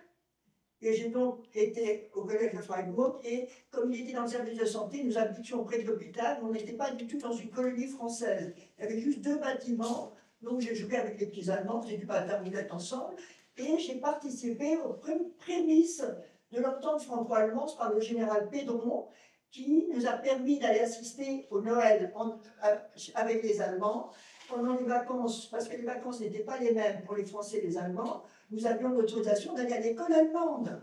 Et j'ai donc été au collège de Freiburg. Et comme il était dans le service de santé, nous habitions près de l'hôpital. On n'était pas du tout dans une colonie française. Il y avait juste 2 bâtiments. Donc j'ai joué avec les petits Allemands, j'ai du patin roulette ensemble. Et j'ai participé aux prémices de l'entente franco-allemande par le général Pédron, qui nous a permis d'aller assister au Noël avec les Allemands. Pendant les vacances, parce que les vacances n'étaient pas les mêmes pour les Français et les Allemands, nous avions l'autorisation d'aller à l'école allemande.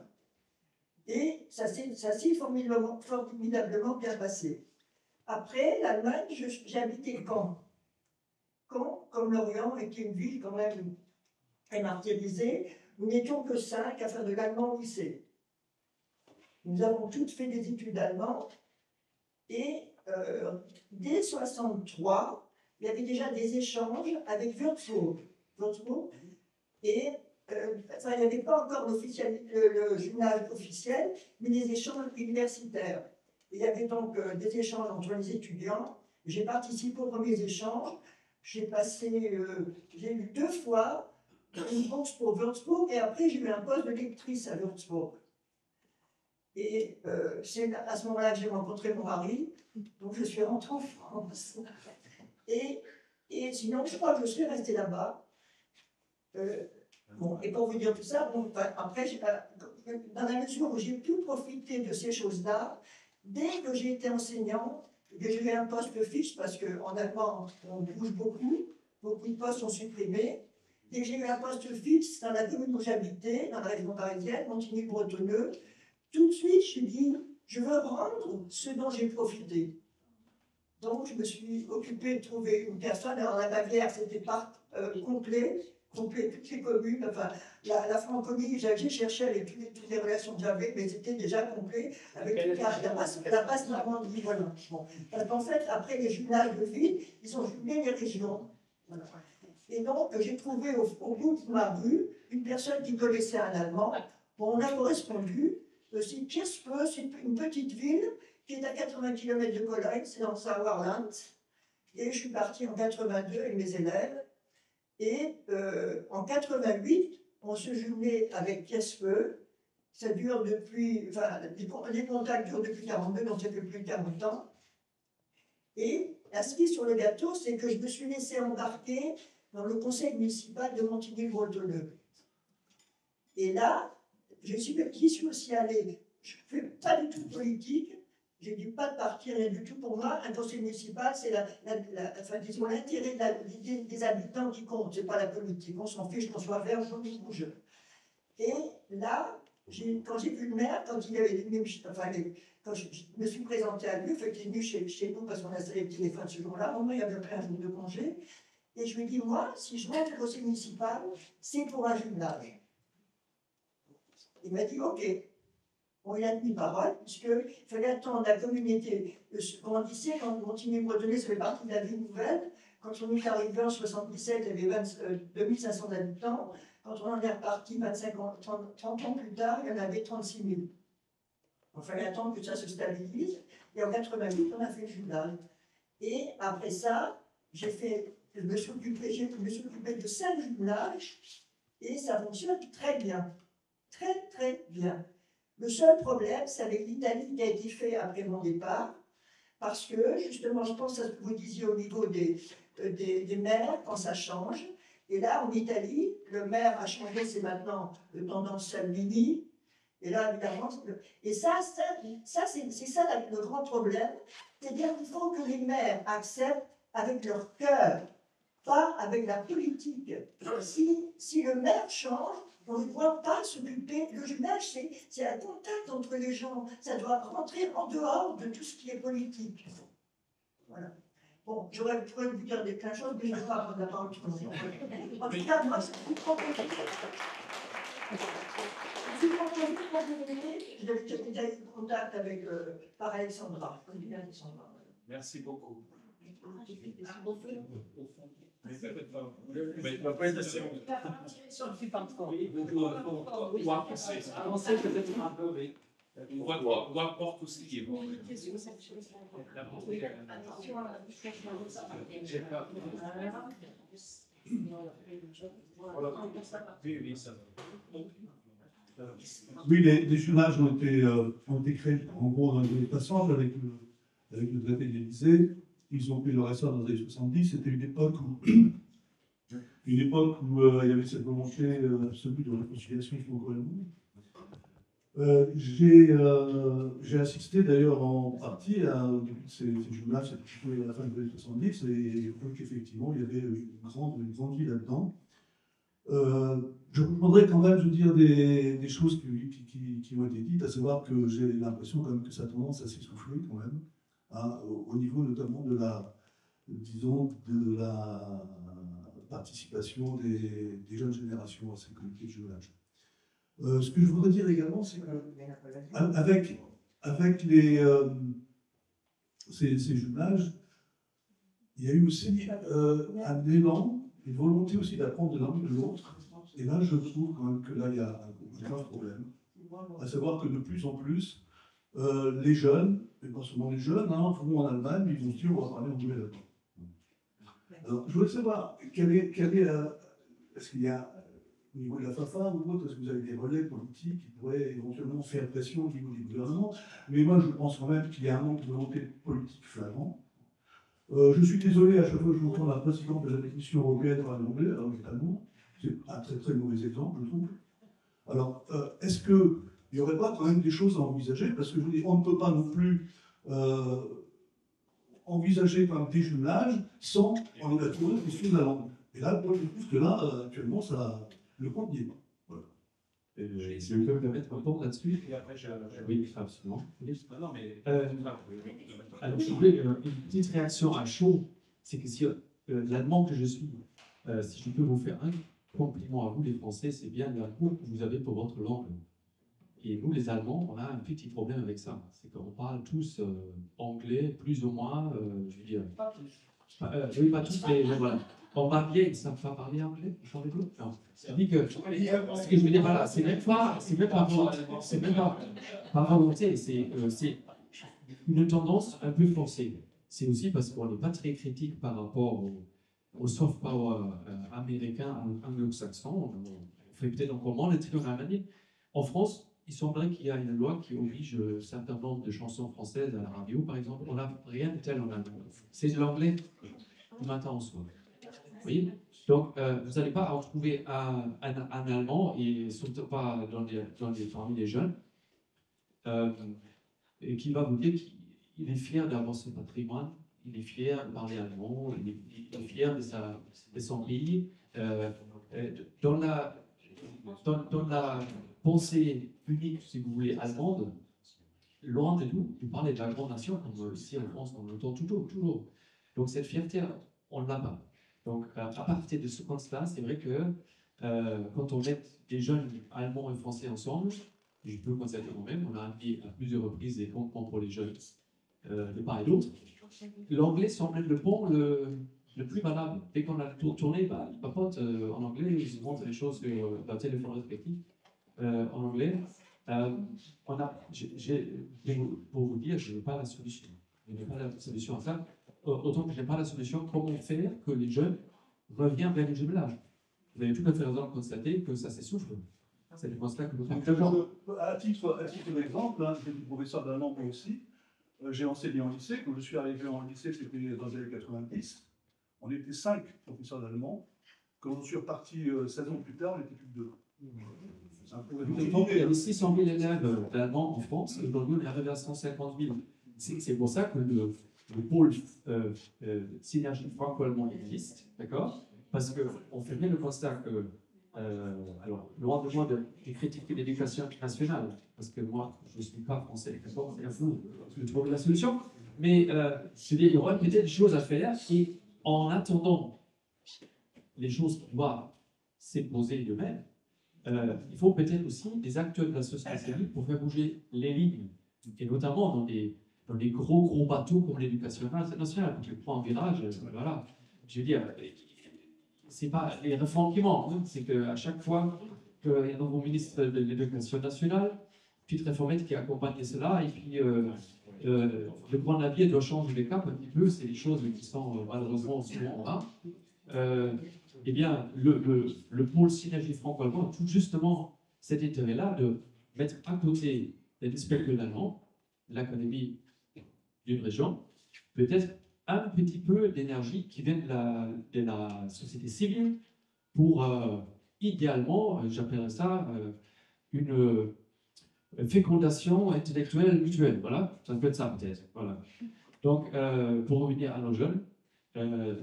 Et ça s'est formidablement bien passé. Après, l'Allemagne, j'ai habité Caen. Caen, comme Lorient, était une ville quand même très martyrisée. Nous n'étions que 5 à faire de l'allemand au lycée. Nous avons toutes fait des études d'allemand. Et dès 1963, il y avait déjà des échanges avec Würzburg. Et enfin, il n'y avait pas encore le journal officiel, mais des échanges universitaires. Et il y avait donc des échanges entre les étudiants. J'ai participé aux premiers échanges. J'ai eu 2 fois une bourse pour Würzburg et après j'ai eu un poste de lectrice à Würzburg. Et c'est à ce moment-là que j'ai rencontré mon mari, donc je suis rentrée en France. Et sinon, je crois que je suis restée là-bas. Bon, et pour vous dire tout ça, bon, après, dans la mesure où j'ai pu profiter de ces choses-là, dès que j'ai été enseignante, que j'ai eu un poste fixe, parce qu'en allemand, on bouge beaucoup de postes sont supprimés. Dès que j'ai eu un poste fixe dans la commune où j'habitais, dans la région parisienne, Montigny-le-Bretonneux, tout de suite, je me suis dit, je veux rendre ce dont j'ai profité. Donc, je me suis occupée de trouver une personne. Alors, la Bavière, c'était pas complet, toutes les communes. Enfin, la Franconie, j'ai cherché avec toutes les relations que j'avais, mais c'était déjà complet avec la passe Normandie. Voilà. Bon. Parce qu'en fait, après les jumelages de ville, ils ont jumelé les régions. Voilà. Et donc, j'ai trouvé au bout de ma rue une personne qui connaissait un Allemand. Bon, on a correspondu. C'est Kirspö, c'est une petite ville qui est à 80 km de Cologne, c'est dans le Sauerland. Et je suis partie en 82 avec mes élèves. Et en 88, on se jumelait avec Kirspö. Ça dure depuis, enfin, les contacts durent depuis 42, donc ça fait plus de 40 ans. Et la cerise sur le gâteau, c'est que je me suis laissée embarquer dans le conseil municipal de Montigny-le-Bretonneux. Et là, j'y suis aussi allée. Je ne fais pas du tout de politique. J'ai dit pas de parti, rien du tout. Pour moi, un conseil municipal, c'est l'intérêt des habitants qui compte, c'est pas la politique. On s'en fiche qu'on soit vert, jaune ou rouge. Et là, quand j'ai vu le maire, quand il avait quand je me suis présentée à lui, il est venu chez nous parce qu'on a installé le téléphone ce jour-là. Au moins, il y avait un jour de congé. Et je lui ai dit, moi, si je rentre au conseil municipal, c'est pour un jumelage. Il m'a dit, OK. Bon, il a tenu parole, puisqu'il fallait attendre la communauté grandissait. Quand Montigny-le-Bretonneux, ça fait partie de la ville nouvelle. Quand on est arrivé en 77, il y avait 2500 habitants. Quand on en est reparti 30 ans plus tard, il y en avait 36 000. Il fallait attendre que ça se stabilise. Et en 88, on a fait le jumelage. Et après ça, je me suis occupé de 5 jumelages. Et ça fonctionne très bien. Très, très bien. Le seul problème, c'est avec l'Italie qui a été fait après mon départ, parce que, justement, je pense à ce que vous disiez au niveau des maires, quand ça change. Et là, en Italie, le maire a changé, c'est maintenant le tendance Salvini. Et là, évidemment, et ça c'est ça le grand problème. C'est-à-dire qu'il faut que les maires acceptent avec leur cœur, pas avec la politique. Si le maire change, on ne doit pas s'occuper. Le jumelage, c'est un contact entre les gens. Ça doit rentrer en dehors de tout ce qui est politique. Voilà. Bon, pourrais vous dire plein de choses, mais je ne vais pas prendre la parole tout le monde. En tout cas, moi, c'est plus compliqué. J'ai déjà eu contact avec, par Alexandra. Je connais bien Alexandra. Merci beaucoup. Avancer peut-être un peu, oui. On voit porte aussi. Oui, les jumelage ont été créés en gros dans les années 60 avec le traité de l'Élysée. Ils ont fait leur essor dans les années 70. C'était une époque où il y avait cette volonté absolue de réconciliation franco-allemande. J'ai assisté d'ailleurs en partie au début de ces jumelages, c'était plutôt à la fin des années 70, et donc effectivement il y avait une grande vie là-dedans. Je vous demanderais quand même, je veux dire, des choses qui ont été dites, à savoir que j'ai l'impression quand même que ça a tendance à s'essouffler quand même, hein, au niveau notamment de la participation des jeunes générations à ces comités de jumelage. Ce que je voudrais dire également, c'est qu'avec ces jumelages, il y a eu aussi un élan, une volonté aussi d'apprendre de l'un de l'autre. Et là, je trouve quand même que là, il y a un grave problème. À savoir que de plus en plus, les jeunes, et pas seulement les jeunes, vont en Allemagne, ils vont se dire on va parler anglais là-bas. Alors, je voudrais savoir, est-ce qu'il y a, au niveau de la FAFA ou autre, est-ce que vous avez des relais politiques qui pourraient éventuellement faire pression au niveau du gouvernement? Mais moi, je pense quand même qu'il y a un manque de volonté politique flagrant. Je suis désolé, à chaque fois que je vous prends la présidente de la Commission européenne parler anglais, alors évidemment, c'est un très très mauvais exemple, je trouve. Alors, est-ce qu'il n'y aurait pas quand même des choses à envisager? Parce que je vous dis, on ne peut pas non plus envisager quand même des jumelages sans en évacuer la question de la langue. Et là, moi, je trouve que là, actuellement, le compte n'y est pas. Voilà. Je peux me permettre de répondre là-dessus. Et après, oui, absolument. Non, mais. Alors, je voulais une petite réaction à chaud. C'est que si l'allemand que je suis, si je peux vous faire un compliment à vous, les Français, c'est bien l'amour que vous avez pour votre langue. Et nous, les Allemands, on a un petit problème avec ça. C'est qu'on parle tous anglais, plus ou moins, je veux dire. Oui, pas tous, mais voilà. On va bien, ils ne savent pas parler anglais. Non. Je dis que, ce que je veux dire, voilà, c'est même pas par volonté, c'est une tendance un peu forcée. C'est aussi parce qu'on n'est pas très critique par rapport au soft power américain, anglo-saxon. On fait peut-être encore moins les trucs en Allemagne. En France, il semblerait qu'il y a une loi qui oblige un certain nombre de chansons françaises à la radio, par exemple. On n'a rien de tel en Allemagne. C'est de l'anglais du matin au soir. Vous voyez? Donc, vous n'allez pas en trouver un Allemand, et surtout pas parmi les jeunes, et qui va vous dire qu'il est fier d'avoir ce patrimoine, il est fier de parler allemand, il est fier de son pays. Dans la pensée unique, si vous voulez, allemande, loin de nous, vous parlez de la grande nation, comme ici en France, on l'entend toujours. Donc cette fierté, on ne l'a pas. Donc à partir de ce constat, c'est vrai que quand on met des jeunes allemands et français ensemble, je peux constater moi-même, on a appris à plusieurs reprises des campements pour les jeunes de part et d'autre. L'anglais semble être le pont le plus valable. Dès qu'on a tourné, ils papotent en anglais, ils se montrent les choses sur leur téléphone respectif en anglais. Pour vous dire, je n'ai pas la solution. Je n'ai pas la solution à ça. Autant que je n'ai pas la solution, comment faire que les jeunes reviennent vers le jumelage. Vous avez tout à fait raison de constater que ça s'essouffle. C'est le constat que nous faisons. À titre d'exemple, j'ai été professeur d'allemand moi aussi. J'ai enseigné en lycée. Quand je suis arrivé en lycée, c'était dans les années 90. On était 5 professeurs d'allemand. Quand je suis reparti 16 ans plus tard, on était plus de 2. Il y a 600 000 élèves d'allemand en France. Aujourd'hui, on est arrivé à 150 000. C'est pour ça que le pôle synergie franco-allemand existe, d'accord? Parce qu'on fait bien le constat que, alors, loin de moi de critiquer l'éducation nationale, parce que moi, je ne suis pas français, d'accord? C'est à vous de trouver la solution. Mais je veux dire, il y aura peut-être des choses à faire, et en attendant les choses qui doivent s'imposer d'eux-mêmes, il faut peut-être aussi des acteurs de la société civile pour faire bouger les lignes, et notamment dans des gros bateaux comme l'éducation nationale. Quand tu prends un virage, voilà. Je veux dire, c'est pas les réformes qui manquent, hein, c'est qu'à chaque fois qu'il y a un nouveau ministre de l'Éducation nationale, petite réformette qui accompagne cela, et puis le grand navire doit changer de cap un petit peu, c'est des choses qui sont malheureusement souvent en bas. Eh bien, le pôle synergie franco-allemand a tout justement cet intérêt-là de mettre à côté des inspecteurs d'allemand, l'académie d'une région, peut-être un petit peu d'énergie qui vient de la société civile pour, idéalement, j'appellerais ça une fécondation intellectuelle mutuelle. Voilà, ça peut être ça peut-être. Voilà. Donc, pour revenir à nos jeunes,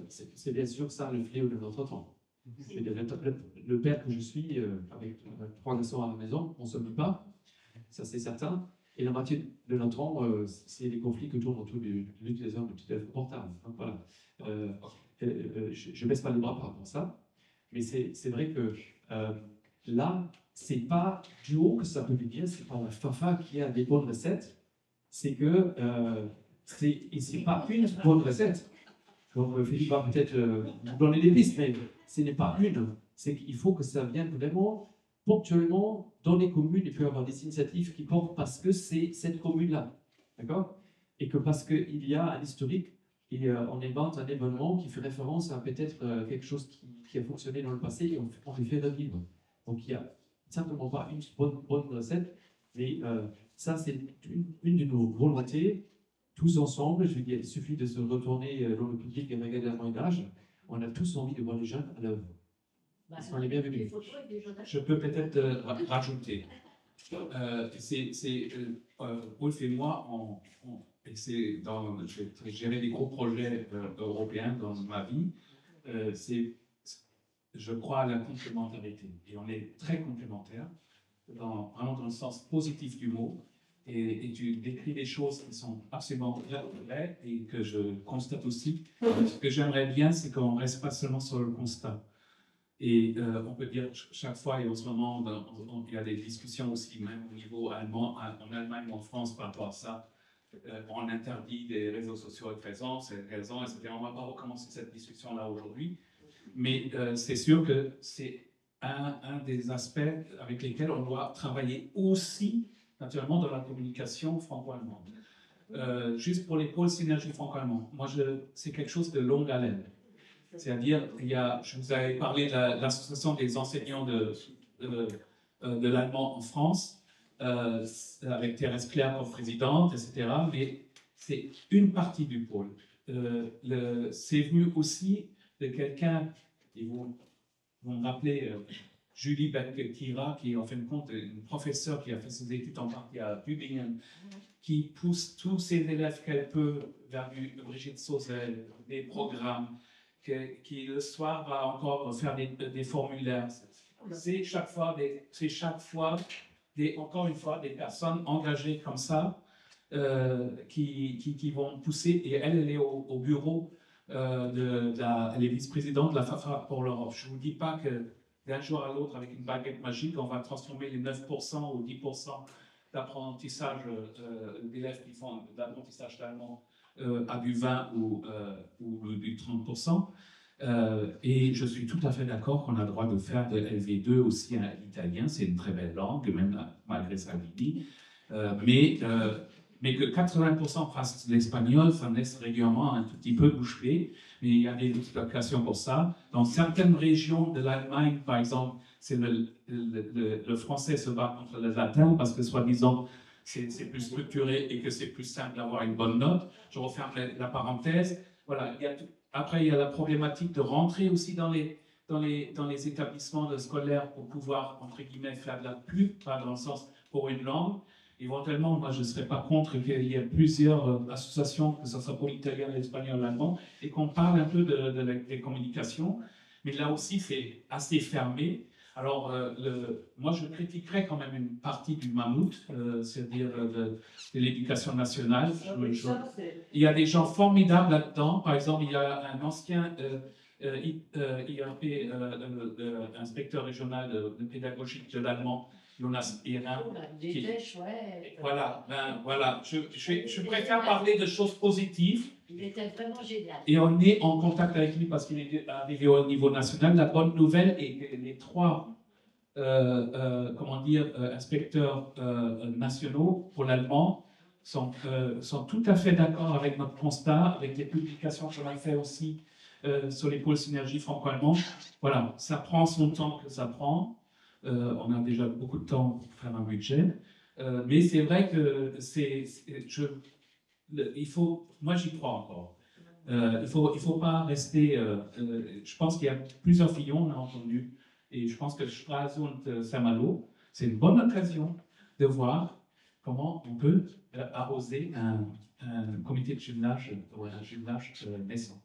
c'est bien sûr ça le fléau de notre temps. Le père que je suis, avec 3 garçons à la maison, on ne se met pas, ça c'est certain. Et la moitié de notre temps, c'est les conflits qui tournent autour de l'utilisation du téléphone portable. Voilà. Je ne baisse pas les bras par rapport à ça, mais c'est vrai que là, c'est pas du haut que ça peut venir, c'est pas la FAFA qui a des bonnes recettes, c'est que c'est pas une bonne recette. Donc Philippe va peut-être vous donner des pistes, mais ce n'est pas une. C'est qu'il faut que ça vienne vraiment ponctuellement dans les communes, il peut y avoir des initiatives qui portent parce que c'est cette commune-là, d'accord? Et que parce qu'il y a un historique, et on invente un événement qui fait référence à peut-être quelque chose qui a fonctionné dans le passé et on les fait revivre. Donc il n'y a certainement pas une bonne recette, mais ça c'est une de nos volontés, tous ensemble. Je veux dire, il suffit de se retourner dans le public et regarder la moyenne d'âge, on a tous envie de voir les jeunes à l'œuvre. Ils sont les bienvenus. Je peux peut-être rajouter. Wolf et moi, j'ai géré des gros projets européens dans ma vie. Je crois à la complémentarité. Et on est très complémentaires, vraiment dans le sens positif du mot. Et tu décris des choses qui sont absolument vraies et que je constate aussi. Ce que j'aimerais bien, c'est qu'on ne reste pas seulement sur le constat. Et on peut dire chaque fois, et en ce moment, il y a des discussions aussi, même au niveau allemand, en Allemagne ou en France par rapport à ça. On interdit des réseaux sociaux à présent, c'est raison, etc. On ne va pas recommencer cette discussion-là aujourd'hui. Mais c'est sûr que c'est un des aspects avec lesquels on doit travailler aussi, naturellement, dans la communication franco-allemande. Juste pour les pôles synergie franco-allemande, moi, c'est quelque chose de longue haleine. C'est-à-dire, je vous avais parlé de l'association des enseignants de l'allemand en France, avec Thérèse Claire comme présidente, etc. Mais c'est une partie du pôle. C'est venu aussi de quelqu'un, et vous me rappelez, Julie Beck-Kira, qui est en fin de compte une professeure qui a fait ses études en partie à Tübingen, qui pousse tous ses élèves qu'elle peut vers du Brigitte Sauzel, des programmes, qui le soir va encore faire des formulaires. C'est chaque fois, encore une fois, des personnes engagées comme ça qui vont pousser. Et elle est au bureau, elle est vice-présidente de la FAFA pour l'Europe. Je ne vous dis pas que d'un jour à l'autre, avec une baguette magique, on va transformer les 9% ou 10% d'apprentissage d'élèves qui font de l'apprentissage d'allemand à du 20 ou du 30%. Et je suis tout à fait d'accord qu'on a le droit de faire de LV2 aussi à l'italien. C'est une très belle langue, même malgré sa vie. Mais que 80% fassent l'espagnol, ça me laisse régulièrement un tout petit peu bouche bée. Mais il y a des explications pour ça. Dans certaines régions de l'Allemagne, par exemple, le français se bat contre le latin parce que, soi-disant, c'est plus structuré et que c'est plus simple d'avoir une bonne note. Je referme la parenthèse. Voilà. Après, il y a la problématique de rentrer aussi dans les établissements scolaires pour pouvoir, entre guillemets, faire de la pub, pas dans le sens pour une langue. Éventuellement, moi, je ne serais pas contre qu'il y ait plusieurs associations, que ce soit pour l'italien, l'espagnol, l'allemand, et qu'on parle un peu des communications. Mais là aussi, c'est assez fermé. Alors, moi, je critiquerais quand même une partie du mammouth, c'est-à-dire de l'éducation nationale. Il y a des gens formidables là-dedans. Par exemple, il y a un ancien IRP, inspecteur régional de pédagogie de l'allemand, Jonas Ehrer. Voilà, voilà. Je préfère parler de choses positives. Il était vraiment génial. Et on est en contact avec lui parce qu'il est arrivé au niveau national. La bonne nouvelle est que les trois inspecteurs nationaux pour l'allemand sont tout à fait d'accord avec notre constat, avec les publications qu'on a fait aussi sur les pôles synergie franco-allemand. Voilà, ça prend son temps que ça prend. On a déjà beaucoup de temps pour faire un budget. Mais c'est vrai que moi j'y crois encore. Il faut pas rester. Je pense qu'il y a plusieurs fillons, on a entendu. Et je pense que Stralsund Saint-Malo, c'est une bonne occasion de voir comment on peut arroser un comité de jumelage ou un jumelage naissant.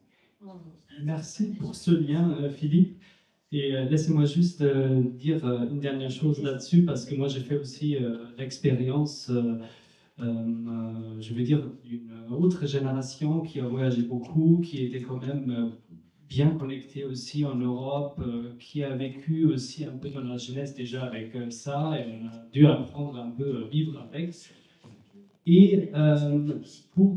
Merci pour ce lien, Philippe. Et laissez-moi juste dire une dernière chose là-dessus, parce que moi j'ai fait aussi l'expérience, je vais dire, d'une autre génération qui a voyagé beaucoup, qui était quand même bien connectée aussi en Europe, qui a vécu aussi un peu dans la jeunesse déjà avec ça, et on a dû apprendre un peu à vivre avec. Et pour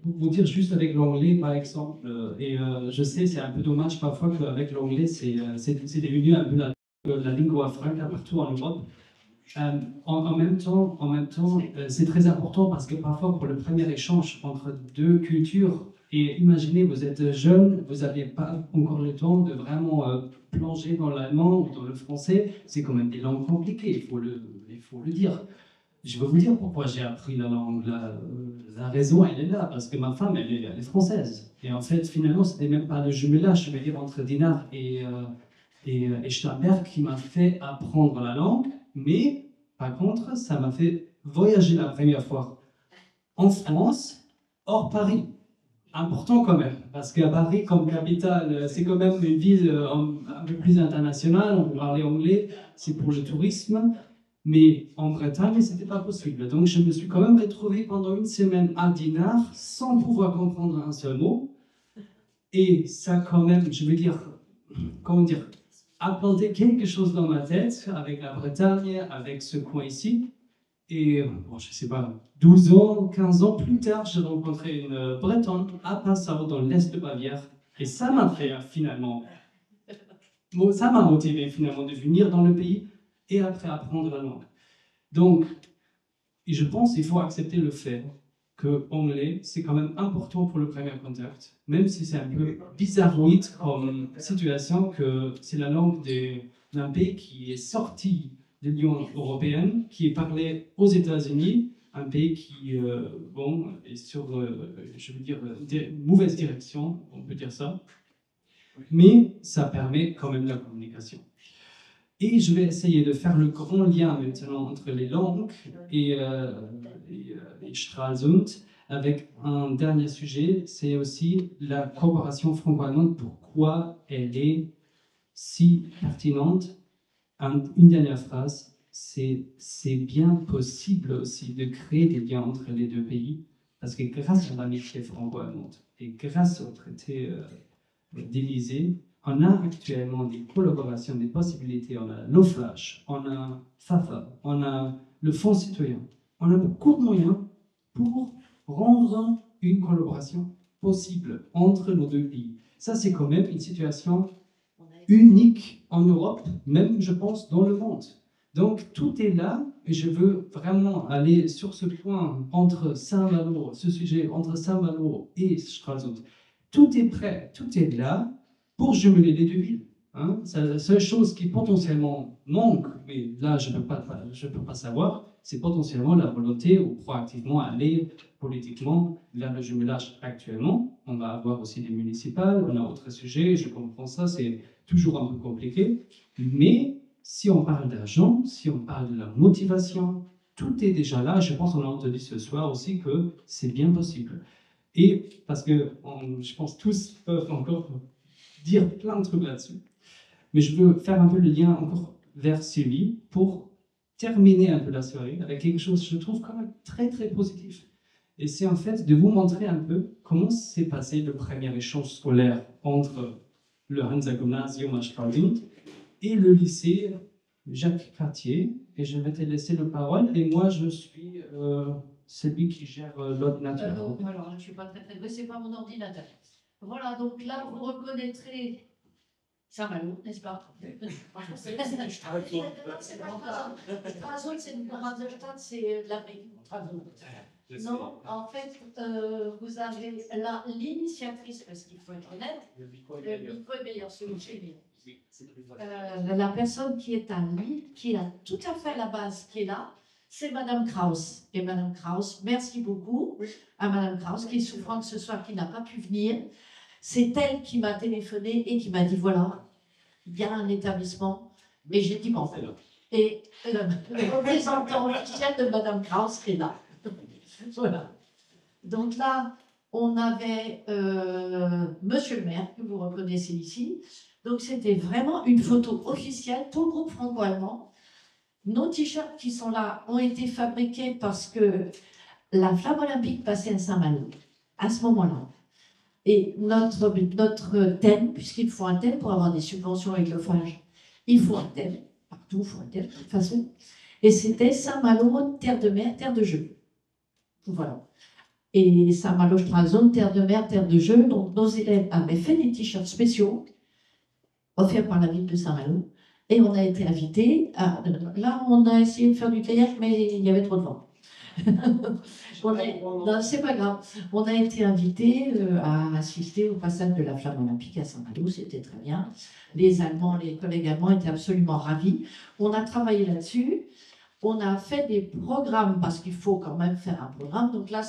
vous dire juste avec l'anglais par exemple, et je sais c'est un peu dommage parfois qu'avec l'anglais c'est devenu un peu la lingua franca partout en Europe. En même temps c'est très important parce que parfois pour le premier échange entre deux cultures, et imaginez vous êtes jeune, vous n'avez pas encore le temps de vraiment plonger dans l'allemand ou dans le français, c'est quand même des langues compliquées, il faut le dire. Je vais vous dire pourquoi j'ai appris la langue. La raison, elle est là, parce que ma femme, elle est française. Et en fait, finalement, ce n'était même pas le jumelage, je vais dire, entre Dinard et Starnberg qui m'a fait apprendre la langue. Mais, par contre, ça m'a fait voyager la première fois en France, hors Paris. Important quand même, parce qu'à Paris, comme capitale, c'est quand même une ville un peu plus internationale, on peut parler anglais, c'est pour le tourisme. Mais en Bretagne, ce n'était pas possible. Donc, je me suis quand même retrouvé pendant une semaine à Dinard sans pouvoir comprendre un seul mot. Et ça, quand même, je veux dire, comment dire, a planté quelque chose dans ma tête avec la Bretagne, avec ce coin ici. Et, bon, je ne sais pas, 12 ans, 15 ans plus tard, j'ai rencontré une Bretonne à Passau, dans l'est de Bavière. Et ça m'a fait finalement, ça m'a motivé finalement de venir dans le pays et après apprendre la langue. Donc, je pense qu'il faut accepter le fait que l'anglais, c'est quand même important pour le premier contact, même si c'est un peu bizarroïde comme situation, que c'est la langue d'un pays qui est sorti de l'Union européenne, qui est parlé aux États-Unis, un pays qui est sur, je veux dire, une mauvaise direction, on peut dire ça, mais ça permet quand même la communication. Et je vais essayer de faire le grand lien maintenant entre les langues et Stralsund avec un dernier sujet, c'est aussi la coopération franco-allemande, pourquoi elle est si pertinente. Une dernière phrase, c'est bien possible aussi de créer des liens entre les deux pays, parce que grâce à l'amitié franco-allemande et grâce au traité d'Élysée, on a actuellement des collaborations, des possibilités. On a l'OFLASH, on a FAFA, on a le Fonds citoyen. On a beaucoup de moyens pour rendre une collaboration possible entre nos deux pays. Ça, c'est quand même une situation unique en Europe, même, je pense, dans le monde. Donc, tout est là, et je veux vraiment aller sur ce point entre Saint-Malo, ce sujet entre Saint-Malo et Stralsund. Tout est prêt, tout est là, pour jumeler les deux villes. Hein. La seule chose qui potentiellement manque, mais là je ne peux pas savoir, c'est potentiellement la volonté ou proactivement aller politiquement vers le jumelage actuellement. On va avoir aussi des municipales, on a autre sujet, je comprends ça, c'est toujours un peu compliqué. Mais si on parle d'argent, si on parle de la motivation, tout est déjà là. Je pense qu'on a entendu ce soir aussi que c'est bien possible. Et parce que je pense tous peuvent encore dire plein de trucs là-dessus. Mais je veux faire un peu le lien encore vers Sylvie pour terminer un peu la soirée avec quelque chose, je trouve, quand même très très positif. Et c'est en fait de vous montrer un peu comment s'est passé le premier échange scolaire entre le Hansa Gymnasium à Straubing et le lycée Jacques Cartier. Et je vais te laisser la parole. Et moi, je suis celui qui gère l'ordinateur. Alors, je ne suis pas très très douée, c'est pas mon ordinateur. Voilà, donc là, vous reconnaîtrez Saint-Malo, n'est-ce pas? C'est pas Stralsund, c'est une Hansestadt, c'est de l'Amérique. Non, en fait, vous avez là l'initiatrice, parce qu'il faut être honnête, le micro est meilleur, c'est aussi la personne qui est à lui, qui est tout à fait à la base, qui est là, c'est Madame Kraus. Et Madame Kraus, merci beaucoup à Madame Kraus, qui est souffrante ce soir, qui n'a pas pu venir. C'est elle qui m'a téléphoné et qui m'a dit, voilà, il y a un établissement. Et j'ai dit, bon, et le représentant officiel de Madame Kraus est là. Voilà. Donc là, on avait Monsieur le maire, que vous reconnaissez ici. Donc c'était vraiment une photo officielle, tout le groupe franco-allemand. Nos t-shirts qui sont là ont été fabriqués parce que la flamme olympique passait à Saint-Malo, à ce moment-là. Et notre thème, puisqu'il faut un thème pour avoir des subventions avec le FAGE, il faut un thème, partout il faut un thème de toute façon. Et c'était Saint-Malo, terre de mer, terre de jeu. Voilà. Et Saint-Malo, Stralsund, terre de mer, terre de jeu. Donc nos élèves avaient fait des t-shirts spéciaux, offerts par la ville de Saint-Malo. Et on a été invités. Là, on a essayé de faire du kayak, mais il y avait trop de vent. Non, c'est pas grave. On a été invités à assister au passage de la flamme olympique à Saint-Malo, c'était très bien. Les Allemands, les collègues allemands étaient absolument ravis. On a travaillé là-dessus. On a fait des programmes, parce qu'il faut quand même faire un programme. Donc là,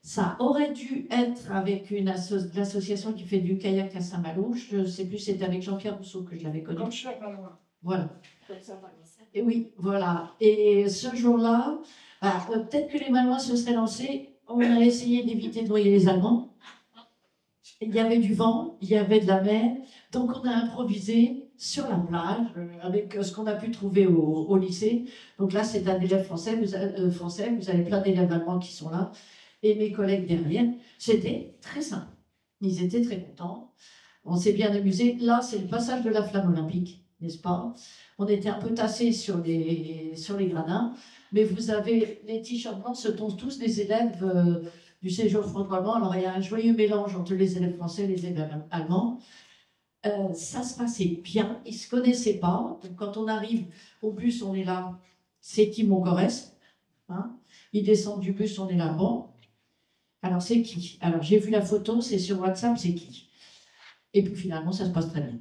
ça aurait dû être avec l'association qui fait du kayak à Saint-Malo. Je ne sais plus, c'était avec Jean-Pierre Rousseau que je l'avais connu. Voilà. Et oui, voilà. Et ce jour-là, peut-être que les Malouins se seraient lancés. On a essayé d'éviter de noyer les Allemands. Il y avait du vent, il y avait de la mer. Donc on a improvisé sur la plage avec ce qu'on a pu trouver au lycée. Donc là, c'est un élève français. Vous avez plein d'élèves allemands qui sont là. Et mes collègues derrière. C'était très simple. Ils étaient très contents. On s'est bien amusé. Là, c'est le passage de la flamme olympique, n'est-ce pas? On était un peu tassés sur les gradins. Mais vous avez les t-shirts blancs, ce sont tous des élèves du séjour franco-allemand. Alors, il y a un joyeux mélange entre les élèves français et les élèves allemands. Ça se passait bien, ils ne se connaissaient pas. Donc, quand on arrive au bus, on est là, c'est qui mon Corrèze, hein? Ils descendent du bus, on est là, bon. Alors, c'est qui? Alors, j'ai vu la photo, c'est sur WhatsApp, c'est qui? Et puis finalement, ça se passe très bien.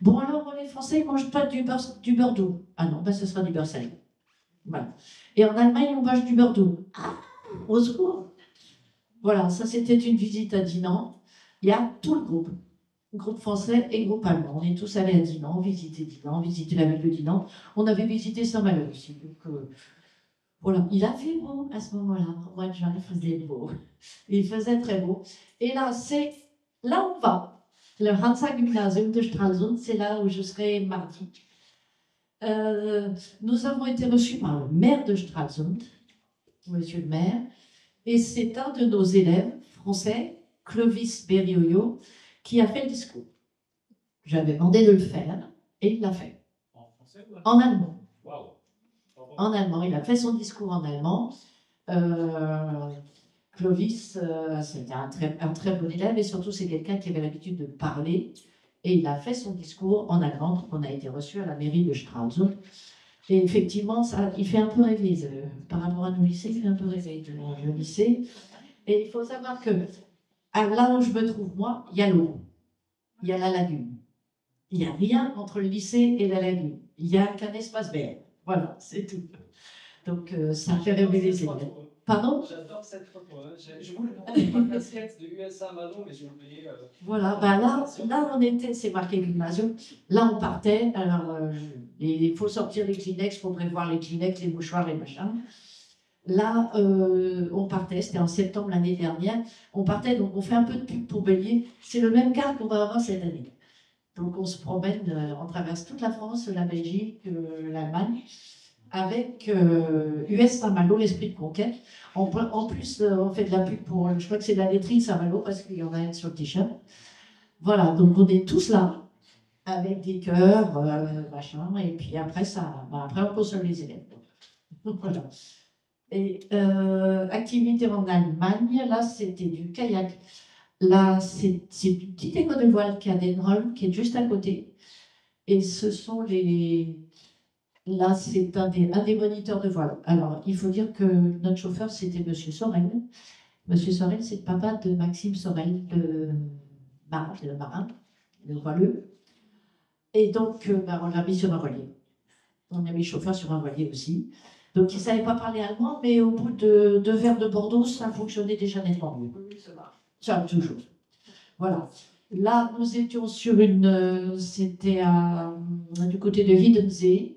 Bon, alors, les Français, ils ne mangent pas du beurre doux. Ah non, ce sera du beurre salé. Voilà. Et en Allemagne, on mange du beurre doux. Ah, au secours. Voilà, ça, c'était une visite à Dinan. Il y a tout le groupe français et groupe allemand. On est tous allés à Dinan, visiter la ville de Dinan. On avait visité Saint-Malo aussi. Donc, voilà. Il a fait beau à ce moment-là. Au mois de juin, il faisait beau. Il faisait très beau. Et là, c'est là où on va. Le Hansa Gymnasium de Stralsund, c'est là où je serai mardi. Nous avons été reçus par le maire de Stralsund, monsieur le maire, et c'est un de nos élèves français, Clovis Berrioyo, qui a fait le discours. J'avais demandé de le faire, et il l'a fait. En français ou en allemand? Wow. En allemand, il a fait son discours en allemand. Clovis, c'était un très bon élève, et surtout c'est quelqu'un qui avait l'habitude de parler, et il a fait son discours en allemand, donc on a été reçu à la mairie de Stralsund. Et effectivement, il fait un peu rêver, par rapport à nos lycées, il fait un peu rêver, le lycée. Et il faut savoir que, là où je me trouve, moi, il y a l'eau, il y a la lagune. Il n'y a rien entre le lycée et la lagune. Il n'y a qu'un espace vert. Voilà, c'est tout. Donc, ça fait rêver les élèves. Pardon? J'adore cette photo. Je voulais prendre ma casquette de USA Malo, mais j'ai oublié. Voilà, là on était, c'est marqué Gymnasium. Là on partait. Alors, il faut sortir les Kleenex, il faut prévoir les Kleenex, les mouchoirs et machin. Là, on partait, c'était en septembre l'année dernière. On partait, donc on fait un peu de pub pour Bélier. C'est le même car qu'on va avoir cette année. Donc on se promène, on traverse toute la France, la Belgique, l'Allemagne, avec US Saint-Malo, l'esprit de conquête. En plus, on fait de la pub pour, je crois que c'est la laiterie Saint-Malo, parce qu'il y en a une sur le t-shirt. Voilà, donc on est tous là, avec des cœurs, machin, et puis après, après on console les élèves. Voilà. Et activité en Allemagne, là, c'était du kayak. Là, c'est une petite école de voile qui a Denholm, qui est juste à côté. Et ce sont les... Là, c'est un des moniteurs de voile. Alors, il faut dire que notre chauffeur, c'était Monsieur Sorel. Monsieur Sorel, c'est le papa de Maxime Sorel, le marin, le voileux. Et donc, on l'a mis sur un voilier. On a mis le chauffeur sur un voilier aussi. Donc, il ne savait pas parler allemand, mais au bout de 2 verres de Bordeaux, ça fonctionnait déjà nettement mieux. Ça, toujours. Voilà. Là, nous étions sur une... C'était du côté de Wiedensee.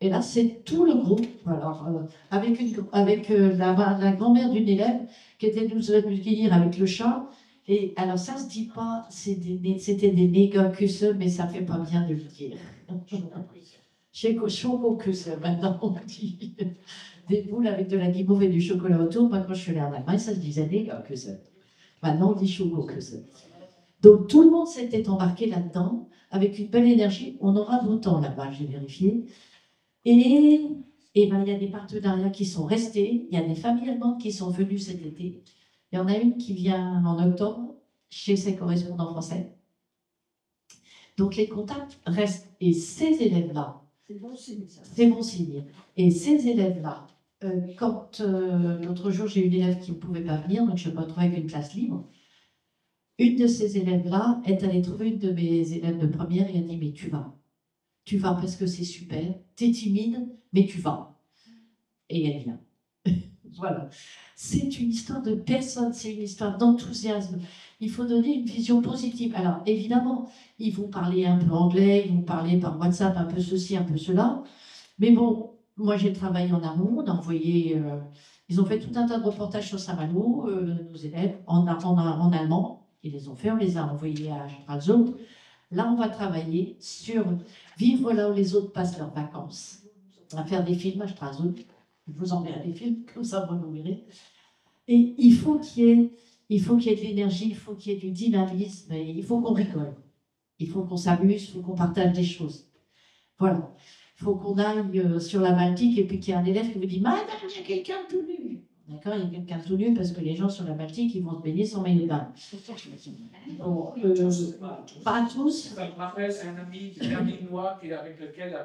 Et là, c'est tout le groupe. Alors, avec la grand-mère d'une élève qui était nous accueillir avec le chat. Et alors, ça ne se dit pas, c'était des Negerküsse, mais ça ne fait pas bien de le dire. Schokokusse, maintenant, on dit. Des boules avec de la guimauve et du chocolat autour. Moi, quand je suis allée en Allemagne, ça se disait Negerküsse. Maintenant, on dit Schokokusse. Donc, tout le monde s'était embarqué là-dedans, avec une belle énergie. On aura beau temps là-bas, j'ai vérifié. Et ben, il y a des partenariats qui sont restés. Il y a des familles allemandes qui sont venues cet été. Il y en a une qui vient en octobre chez ses correspondants français. Donc les contacts restent. Et ces élèves-là, C'est bon signe, ça. c'est bon signe. Et ces élèves-là, quand l'autre jour j'ai une élève qui ne pouvait pas venir, donc je me retrouvais avec une classe libre, une de ces élèves-là est allée trouver une de mes élèves de première et a dit mais tu vas parce que c'est super, t'es timide, mais tu vas. Et elle vient. Voilà. C'est une histoire de personne, c'est une histoire d'enthousiasme. Il faut donner une vision positive. Alors, évidemment, ils vont parler un peu anglais, ils vont parler par WhatsApp un peu ceci, un peu cela. Mais bon, moi, j'ai travaillé en amont, on a envoyé... ils ont fait tout un tas de reportages sur Saint-Malo, nos élèves, en allemand. Ils les ont fait, on les a envoyés à Stralsund. Là, on va travailler sur vivre là où les autres passent leurs vacances. On va faire des films à Stralsund. Je vous enverrai des films, comme ça vous nous verrez. Et il faut qu'il y ait de l'énergie, il faut qu'il y ait du dynamisme, et il faut qu'on rigole. Il faut qu'on s'amuse, il faut qu'on partage des choses. Voilà. Il faut qu'on aille sur la Baltique et puis qu'il y ait un élève qui vous dit « Madame, il y a quelqu'un tout nu !» D'accord, il y a quelqu'un tout nu parce que les gens sur la Baltique, ils vont se baigner sans maillot de bain. Bon, pas tous. Ça me rappelle un ami berlinois avec lequel,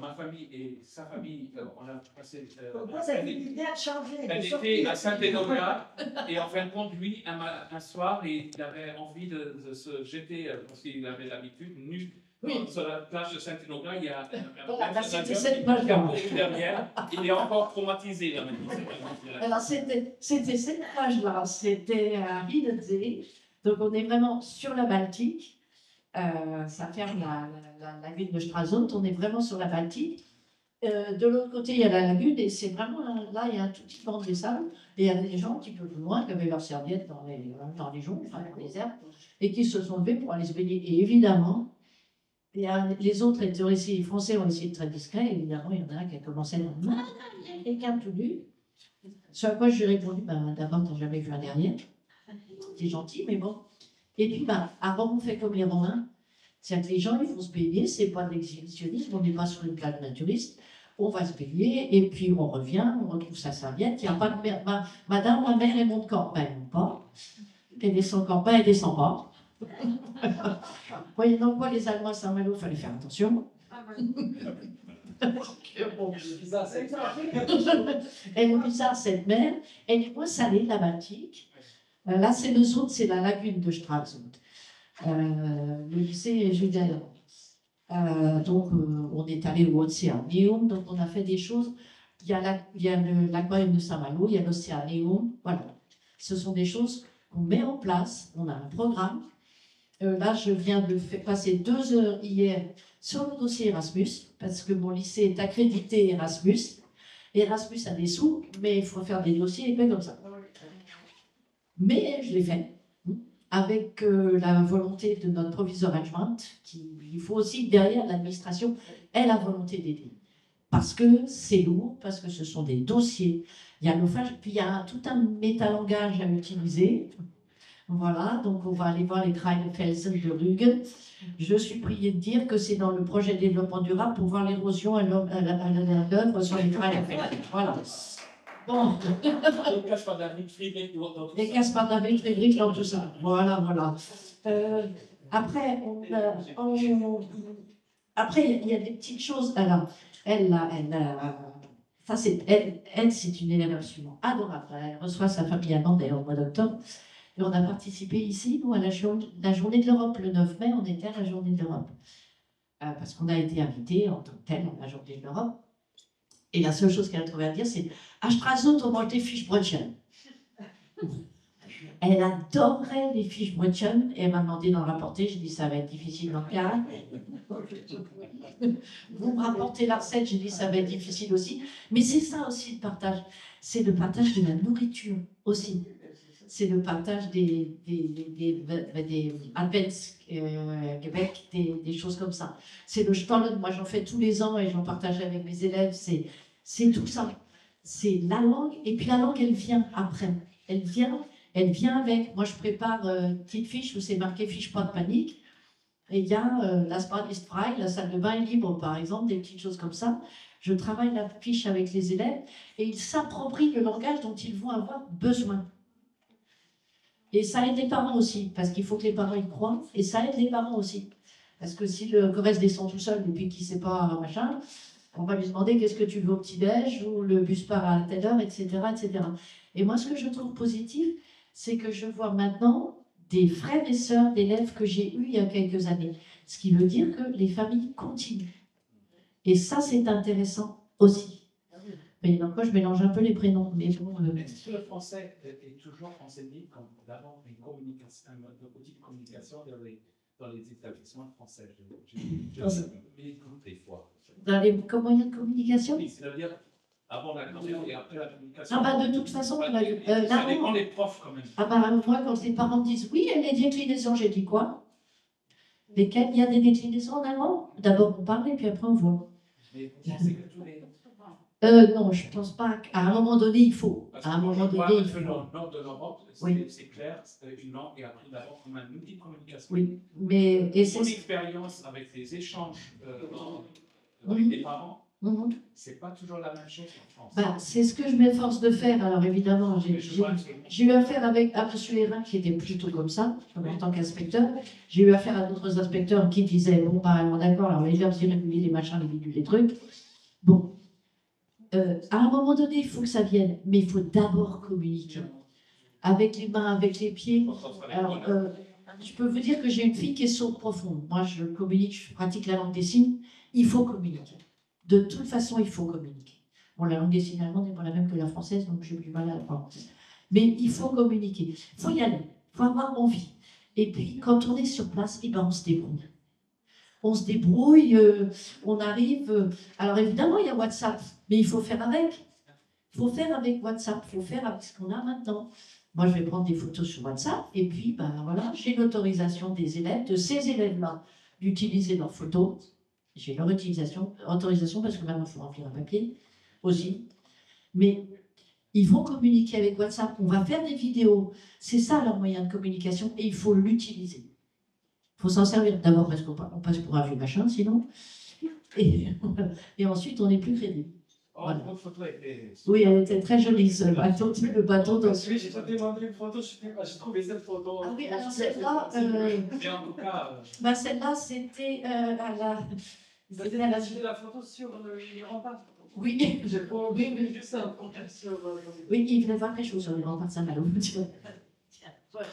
ma famille et sa famille, on a passé Pourquoi ça fait du bien de changer un été à Saint-Enogra. Et en fin de compte, lui, un soir, il avait envie de se jeter, parce qu'il avait l'habitude, nu. Oui. Sur la plage de Saint-Enogra, il y a Voilà, c'était cette qui a image-là. couru derrière. Il est encore traumatisé. Là, Alors, c'était cette image-là, c'était à Wiedensee. Donc, on est vraiment sur la Baltique. Ça ferme la ville de Stralsund. On est vraiment sur la Baltique. De l'autre côté, il y a la lagune. Et c'est vraiment là, il y a un tout petit banc de sable. Et il y a des gens un petit peu plus loin qui avaient leurs serviettes dans les joncs, enfin dans les herbes, et qui se sont levés pour aller se baigner. Et évidemment, les autres étaient essayé, les Français ont essayé de être très discrets. Évidemment, il y en a un qui a commencé à dire « Madame, il y a quelqu'un tout nu ». Sur quoi j'ai répondu, d'abord, t'as jamais vu un derrière. C'est gentil, mais bon. Et puis, avant, on fait comme les Romains. C'est-à-dire que les gens, ils vont se baigner, c'est pas de l'exhibitionnisme, on n'est pas sur une plage naturiste. On va se baigner, et puis on revient, on retrouve sa serviette. Il n'y a pas de mère. Madame, ma mère, elle monte quand? Elle monte pas. Elle descend quand? Elle descend pas. Voyez donc quoi, les Allemands à Saint-Malo, il fallait faire attention. Elle est bizarre, cette mer. Elle est moins salée, la Baltique. Là, c'est le Zout, c'est la lagune de Stralsund. Le lycée Judaïen. Donc, on est allé au Océaneum, donc on a fait des choses. Il y a l'aquarium de Saint-Malo, il y a l'Océaneum. Voilà. Ce sont des choses qu'on met en place. On a un programme. Là, je viens de passer 2 heures hier sur le dossier Erasmus, parce que mon lycée est accrédité Erasmus. Erasmus a des sous, mais il faut faire des dossiers épais comme ça. Mais je l'ai fait, avec la volonté de notre proviseur adjointe, il faut aussi que derrière l'administration ait la volonté d'aider. parce que c'est lourd, parce que ce sont des dossiers. Il y a l'ophage, puis il y a tout un métalangage à utiliser. Voilà, donc on va aller voir les Kreidfelsen de Rügen. Je suis priée de dire que c'est dans le projet de développement durable pour voir l'érosion à l'œuvre sur les Kreidfelsen. Voilà. Bon. Les Caspar David Friedrich, Les Caspar David Friedrich, dans tout ça. Voilà, voilà. Après, après, il y a des petites choses. Alors, ça, c'est une élève absolument adorable. Elle reçoit sa famille à Nantes, d'ailleurs, au mois d'octobre. Et on a participé ici, nous, à la journée de l'Europe. Le 9 mai, on était à la journée de l'Europe. Parce qu'on a été invités en tant que tel à la journée de l'Europe. Et la seule chose qu'elle a trouvé à dire, c'est « Astrazo, on mange des fiches Brötchen ». Elle adorait les fiches Brötchen et elle m'a demandé d'en rapporter. J'ai dit ça va être difficile dans le cas. Vous me rapportez la recette, j'ai dit ça va être difficile aussi. Mais c'est ça aussi le partage. C'est le partage de la nourriture aussi. C'est le partage des Québec, des choses comme ça. C'est le Stollen, moi j'en fais tous les ans et j'en partage avec mes élèves. C'est tout ça. C'est la langue, et puis la langue elle vient après. Elle vient avec. Moi je prépare une petite fiche où c'est marqué fiche pas de panique. Et il y a la Spade ist frei, la salle de bain est libre par exemple, des petites choses comme ça. Je travaille la fiche avec les élèves et ils s'approprient le langage dont ils vont avoir besoin. Et ça aide les parents aussi, parce qu'il faut que les parents y croient, et ça aide les parents aussi. Parce que si le Corrèze descend tout seul et puis qu'il ne sait pas machin, on va lui demander qu'est-ce que tu veux au petit-déj, ou le bus part à telle heure, etc., etc. Et moi, ce que je trouve positif, c'est que je vois maintenant des frères et sœurs d'élèves que j'ai eus il y a quelques années. Ce qui veut dire que les familles continuent. Et ça, c'est intéressant aussi. Mais donc moi, je mélange un peu les prénoms. Mais bon, est-ce que le français est toujours enseigné comme d'abord un outil de communication dans les établissements français? Je m'écoute des fois. Dans les moyens de communication? Oui, c'est-à-dire avant la grammaire et après la communication. Ah bah de toute façon, ça dépend des profs quand même. Ah bah moi, quand les parents me disent oui, il y a des déclinaisons, j'ai dit quoi? Lesquelles? Il y a des déclinaisons en allemand? D'abord on parle et puis après on voit. Mais vous pensez que tous les... non, je ne pense pas qu'à un moment donné, il faut. Parce à un moment donné, dans il faut. le nord de l'Europe, Oui. c'est clair, une langue est apprise d'abord comme un outil de communication. Oui, mais... Et mon c'est... expérience avec les échanges Mhm. avec les parents, Mhm. c'est pas toujours la même chose en France. Bah, c'est ce que je m'efforce de faire. Alors évidemment, Mais je vois que- j'ai eu affaire avec un monsieur Hérin qui était plutôt comme ça, en tant qu'inspecteur. J'ai eu affaire à d'autres inspecteurs qui disaient bon, bah, d'accord, alors les verbes irréguliers, les machins, les bidules, les trucs. Bon. À un moment donné, il faut que ça vienne, mais il faut d'abord communiquer. Avec les mains, avec les pieds. Alors, je peux vous dire que j'ai une fille qui est sourde profonde. Moi, je communique, je pratique la langue des signes. Il faut communiquer. De toute façon, il faut communiquer. Bon, la langue des signes allemande n'est pas la même que la française, donc j'ai du mal à apprendre. Mais il faut communiquer. Il faut y aller. Il faut avoir envie. Et puis, quand on est sur place, eh ben, on se débrouille. On se débrouille, on arrive. Alors évidemment, il y a WhatsApp, mais il faut faire avec. Il faut faire avec WhatsApp, il faut faire avec ce qu'on a maintenant. Moi, je vais prendre des photos sur WhatsApp, et puis, ben voilà, j'ai l'autorisation des élèves, de ces élèves-là, d'utiliser leurs photos. J'ai leur autorisation parce que maintenant, il faut remplir un papier aussi. Mais ils vont communiquer avec WhatsApp, on va faire des vidéos. C'est ça leur moyen de communication, et il faut l'utiliser. Il faut s'en servir d'abord parce qu'on passe pour un vieux machin, sinon. Et ensuite, on n'est plus crédible. Voilà. Oui, elle était très jolie, ce bateau, le bateau dans Oui, j'ai demandé une photo, j'ai trouvé cette photo. Ah oui, alors celle-là, Mais en tout cas, bah celle-là, c'était à la... C'était à la... C'était la photo sur les remparts. Oui, J'ai pas oui, oui. vu ça. Oui, il venait voir quelque chose sur les remparts de Saint-Malo. Tiens, voilà.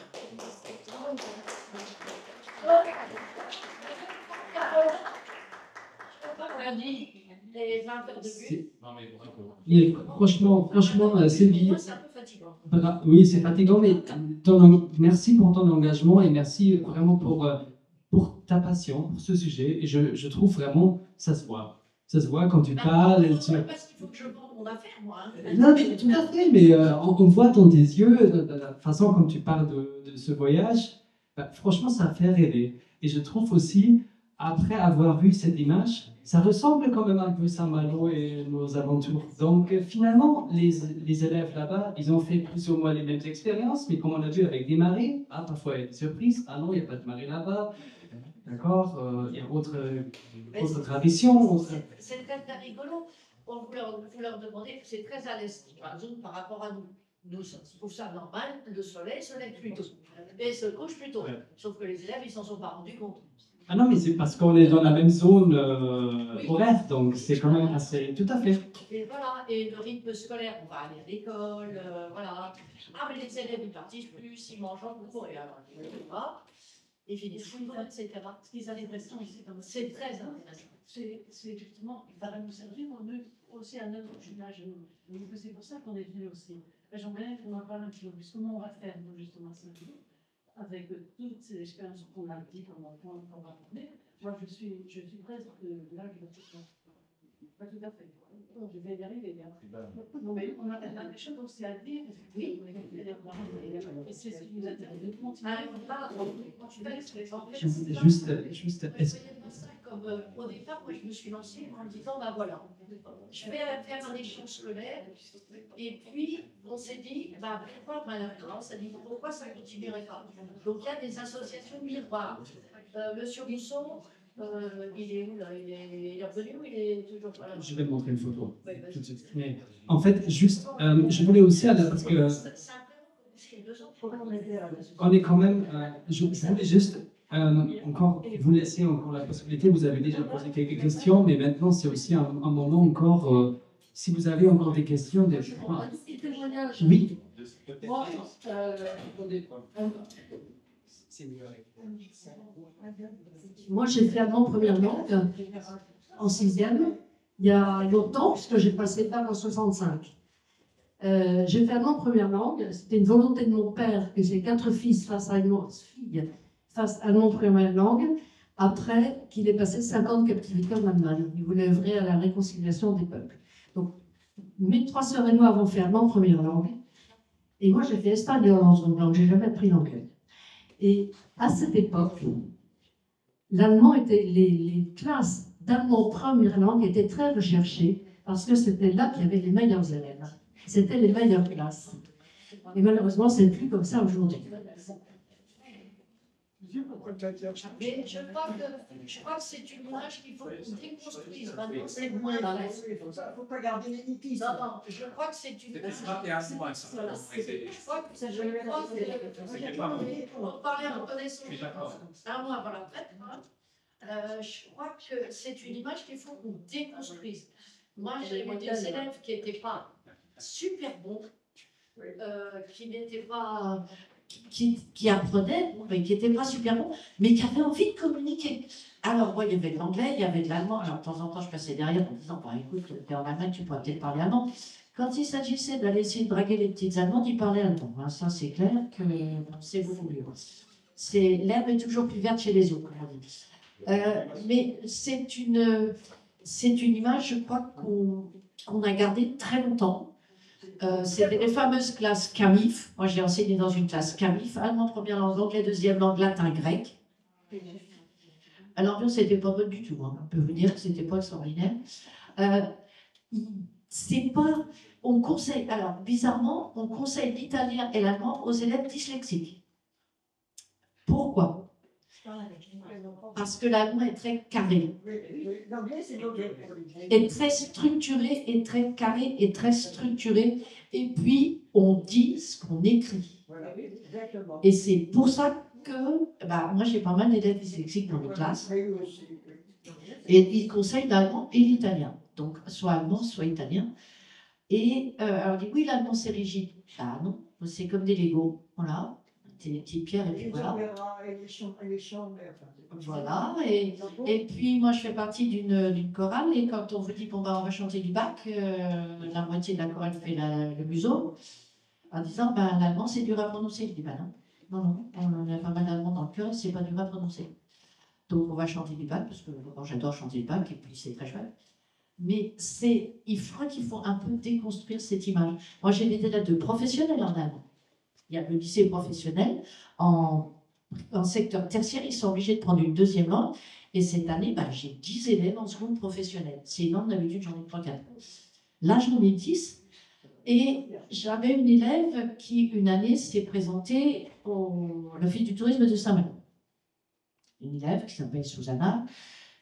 non mais vraiment. Franchement, Sylvie, Moi, c'est un peu fatigant. oui, c'est fatigant, mais merci pour ton engagement et merci vraiment pour ta passion pour ce sujet. Et je trouve vraiment, ça se voit. Ça se voit quand tu parles. Parce qu'il faut que je vende mon affaire, moi. Non, mais tout à fait, mais on voit dans tes yeux, de la façon comme tu parles de ce voyage, bah, franchement, ça fait rêver. Et je trouve aussi, après avoir vu cette image, ça ressemble quand même un peu Saint-Malo et nos alentours. Donc finalement, les élèves là-bas, ils ont fait plus ou moins les mêmes expériences, mais comme on a vu avec des marées, parfois il y a des surprises, ah non, il n'y a pas de marée là-bas, d'accord, il y a autre tradition. C'est très, très rigolo. Vous leur demandez, c'est très à l'est, par rapport à nous. Nous, on trouve ça normal, le soleil se lève plus tôt et se couche plus tôt. Sauf que les élèves, ils s'en sont pas rendus compte. Ah non, mais c'est parce qu'on est dans la même zone horaire, donc c'est quand même assez... Tout à fait. Et voilà, et le rythme scolaire, on va aller à l'école, voilà. Ah, mais les élèves, ils participent plus, ils mangent en cours, et alors, ils finissent full temps, etc. Ce qui est intéressant ici, c'est très intéressant. C'est justement, il va nous servir aussi à notre village. C'est pour ça qu'on est venu aussi. J'aimerais qu'on en parle un petit peu plus. Comment on va faire, nous, justement, ça, avec toutes ces expériences qu'on a dit, qu'on va parler. Moi, je suis presque de l'âge de tout ça. Pas tout à fait. Je vais y arriver. Non, mais on a des choses aussi à dire. Oui. Et c'est ce qui nous intéresse de continuer. Juste. Comme au départ, moi, je me suis lancée en me disant, bah voilà, je vais faire un échange scolaire. Et puis, on s'est dit, bah pourquoi pourquoi ça ne continuerait pas? Donc, il y a des associations miroirs. Monsieur Bousson, il est où là? Il est revenu ou il est toujours pas là? Je vais montrer une photo. Oui, tout de suite. Mais en fait, juste, je voulais aussi, parce que on est quand même, je voulais juste encore vous laisser encore la possibilité. Vous avez déjà posé quelques questions, mais maintenant c'est aussi un moment encore. Si vous avez encore des questions, oui. Moi, j'ai fait allemand première langue en 6e, il y a longtemps, puisque j'ai passé par en 65. J'ai fait allemand première langue, c'était une volonté de mon père, que j'ai 4 fils face à une fille, face à allemand première langue, après qu'il ait passé 5 ans de captivité en Allemagne. Il voulait œuvrer à la réconciliation des peuples. Donc, mes 3 sœurs et moi avons fait allemand première langue, et moi j'ai fait espagnol en seconde langue, j'ai jamais appris l'anglais. Et à cette époque, l'allemand était, les classes d'allemand première langue étaient très recherchées parce que c'était là qu'il y avait les meilleurs élèves. C'était les meilleures classes. Et malheureusement, c'est plus comme ça aujourd'hui. Mais je crois que c'est une image qu'il faut qu'on déconstruise. Maintenant, c'est moins vrai. Il ne faut pas garder l'élitisme. Non, je crois que c'est une image. Je crois que on parlait en reconnaissance. Un mois avant la retraite, je crois que c'est une image qu'il faut qu'on déconstruise. Moi, j'ai eu des élèves qui n'étaient pas super bons, qui n'étaient pas. Qui apprenaient, mais qui n'étaient pas super bons, mais qui avaient envie de communiquer. Alors, moi, il y avait de l'anglais, il y avait de l'allemand. Alors, de temps en temps, je passais derrière en disant, bah, écoute, tu es en Allemagne, tu pourrais peut-être parler allemand. Quand il s'agissait d'aller essayer de draguer les petites Allemandes, ils parlaient allemand. Hein, ça, c'est clair que c'est beaucoup mieux. L'herbe est toujours plus verte chez les autres, comme on dit. Mais c'est une image, je crois, qu'on a gardée très longtemps. C'était les fameuses classes CAMIF. Moi, j'ai enseigné dans une classe CAMIF, allemand première langue, anglais deuxième langue, latin, grec. L'ambiance n'était pas bonne du tout. Hein. On peut vous dire que c'était pas extraordinaire. C'est pas. On conseille. Alors, bizarrement, on conseille l'italien et l'allemand aux élèves dyslexiques. Pourquoi? Parce que l'allemand est très carré. L'anglais, c'est l'anglais. Est très structuré, est très carré, est très structuré. Et puis, on dit ce qu'on écrit. Voilà, exactement. Et c'est pour ça que, moi, j'ai pas mal d'élèves dyslexiques dans mes classes. Et ils conseillent l'allemand et l'italien. Donc, soit allemand, soit italien. Et alors, on dit, oui, l'allemand, c'est rigide. Ah non, c'est comme des Legos. Voilà. Des petites pierres, et puis voilà. Voilà, et puis moi je fais partie d'une chorale, et quand on vous dit bon bah on va chanter du Bach, la moitié de la chorale fait le museau, en disant bah l'allemand c'est dur à prononcer. Je dis bah non, on a pas mal d'allemand dans le cœur, c'est pas dur à prononcer. Donc on va chanter du Bach, parce que j'adore chanter du Bach, et puis c'est très chouette. Mais il faut un peu déconstruire cette image. Moi j'ai des élèves de professionnels en allemand. Il y a le lycée professionnel, en en secteur tertiaire, ils sont obligés de prendre une deuxième langue. Et cette année, j'ai 10 élèves en seconde professionnelle. C'est énorme, d'habitude, j'en ai 3-4. Là, j'en ai 10. Et j'avais une élève qui, une année, s'est présentée au l'Office du tourisme de Saint-Malo. Une élève qui s'appelle Susanna,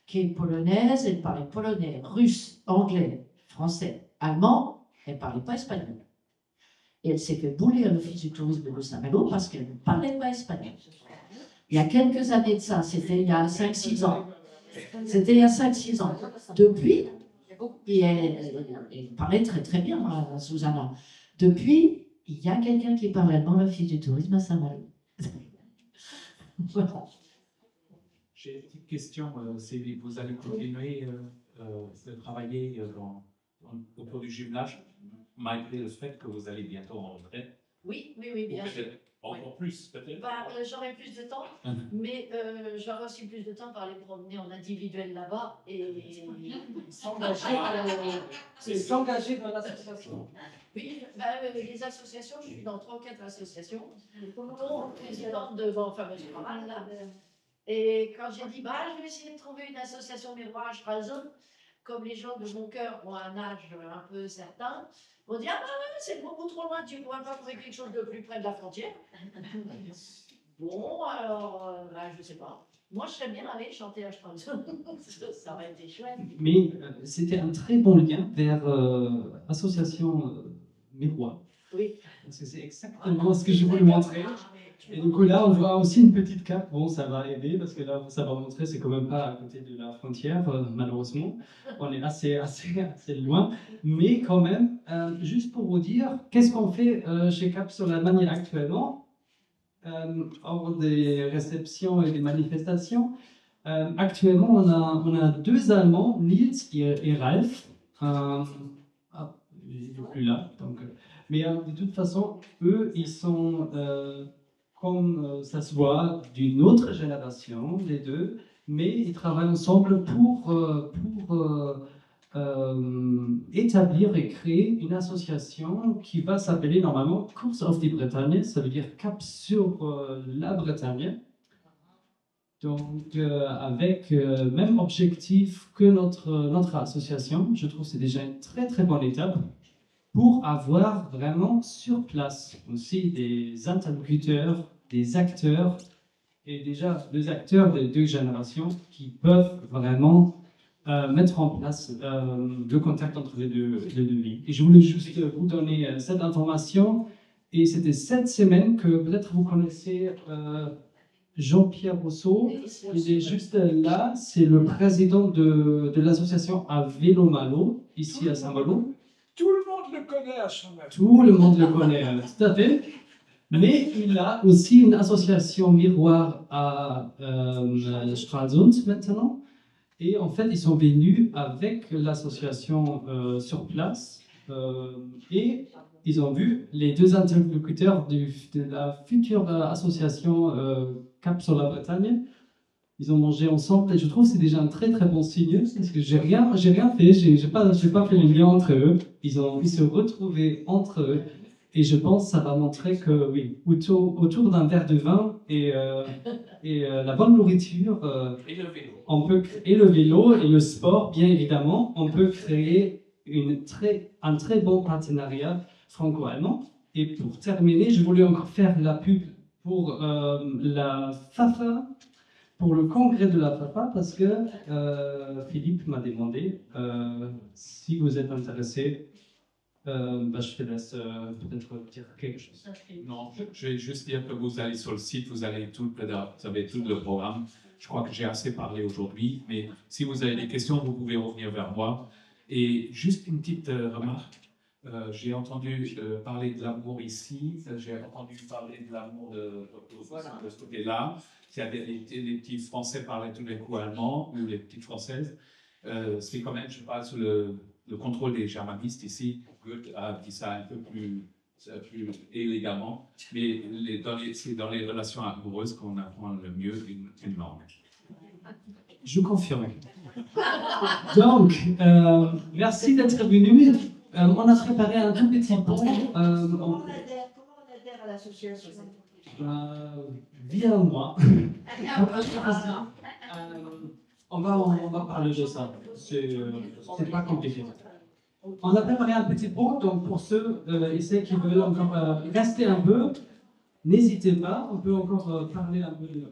qui est polonaise. Elle parlait polonais, russe, anglais, français, allemand. Elle ne parlait pas espagnol. Et elle s'est fait bouler à l'Office du tourisme de Saint-Malo parce qu'elle ne parlait pas espagnol. Il y a quelques années de ça, c'était il y a 5-6 ans. C'était il y a 5-6 ans. Depuis, et elle parlait très très bien, Susanna. Depuis, il y a quelqu'un qui parle allemand à l'Office du tourisme à Saint-Malo. Voilà. J'ai une petite question, Sylvie. Vous allez continuer de travailler autour du jumelage, malgré le fait que vous allez bientôt en retraite? Oui, bien sûr. Encore plus, peut-être. J'aurai plus de temps, mais j'aurai aussi plus de temps pour aller promener en individuel là-bas et s'engager dans l'association. Oui, les associations, je suis dans 3 ou 4 associations, dont présidente de Fameuse Travail. Et quand j'ai dit, je vais essayer de trouver une association miroir à Stralsund, comme les gens de mon cœur ont un âge un peu certain, on dit, c'est beaucoup trop loin, tu ne pourras pas trouver quelque chose de plus près de la frontière. Bon, alors, je ne sais pas. Moi, je serais bien allée chanter à Stralsund. Ça aurait été chouette. Mais c'était un très bon lien vers l'association Miroir. Oui. Parce que c'est exactement ce que je voulais montrer. Et du coup, là, on voit aussi une petite carte. Bon, ça va aider parce que là, ça va montrer, c'est quand même pas à côté de la frontière, malheureusement. On est assez loin. Mais quand même, juste pour vous dire, qu'est-ce qu'on fait chez Cap sur la Manière actuellement, hors des réceptions et des manifestations. Actuellement, on a 2 Allemands, Nils et Ralf. Il n'est plus là. Donc, mais de toute façon, eux, ils sont... comme ça se voit, d'une autre génération, les deux, mais ils travaillent ensemble pour établir et créer une association qui va s'appeler normalement Kurs auf die Bretagne, ça veut dire cap sur la Bretagne. Donc, avec même objectif que notre association, je trouve que c'est déjà une très très bonne étape pour avoir vraiment sur place aussi des interlocuteurs, des acteurs, et déjà 2 acteurs des 2 générations qui peuvent vraiment mettre en place le contact entre les deux villes. Et je voulais juste vous donner cette information, et c'était cette semaine que peut-être vous connaissez Jean-Pierre Rousseau. Il est juste là, c'est le président de l'association à Vélo Malo, ici à Saint-Malo. Tout le monde le connaît à Saint-Malo. Tout le monde le connaît, tout à fait. Mais il a aussi une association miroir à Stralsund maintenant. Et en fait, ils sont venus avec l'association sur place. Et ils ont vu les 2 interlocuteurs de la future association Cap sur la Bretagne. Ils ont mangé ensemble et je trouve que c'est déjà un très très bon signe parce que j'ai rien fait, j'ai pas fait le lien entre eux. Ils se retrouvaient entre eux et je pense que ça va montrer que oui, autour d'un verre de vin et la bonne nourriture et le vélo. Et le vélo et le sport, bien évidemment, on peut créer un très bon partenariat franco-allemand. Et pour terminer, je voulais encore faire la pub pour la FAFA, pour le congrès de la FAFA, parce que Philippe m'a demandé si vous êtes intéressé. Je te laisse peut-être dire quelque chose. Non, je vais juste dire que vous allez sur le site, vous avez tout le programme. Je crois que j'ai assez parlé aujourd'hui, mais si vous avez des questions, vous pouvez revenir vers moi. Et juste une petite remarque. J'ai entendu parler de l'amour ici, j'ai entendu parler de l'amour de ce côté-là. S'il y avait les petits Français parlaient tous les coups allemand, ou les petites Françaises, c'est quand même, je parle sous le contrôle des germanistes ici. Goethe a dit ça un peu plus élégamment, mais c'est dans les relations amoureuses qu'on apprend le mieux une langue. Je confirme. Donc, merci d'être venu. On a préparé un tout petit point. Comment on adhère à l'association? Viens moi. On va parler de ça. C'est pas compliqué. On a préparé un petit pot, donc pour ceux et celles qui veulent encore rester un peu, n'hésitez pas, on peut encore parler un peu de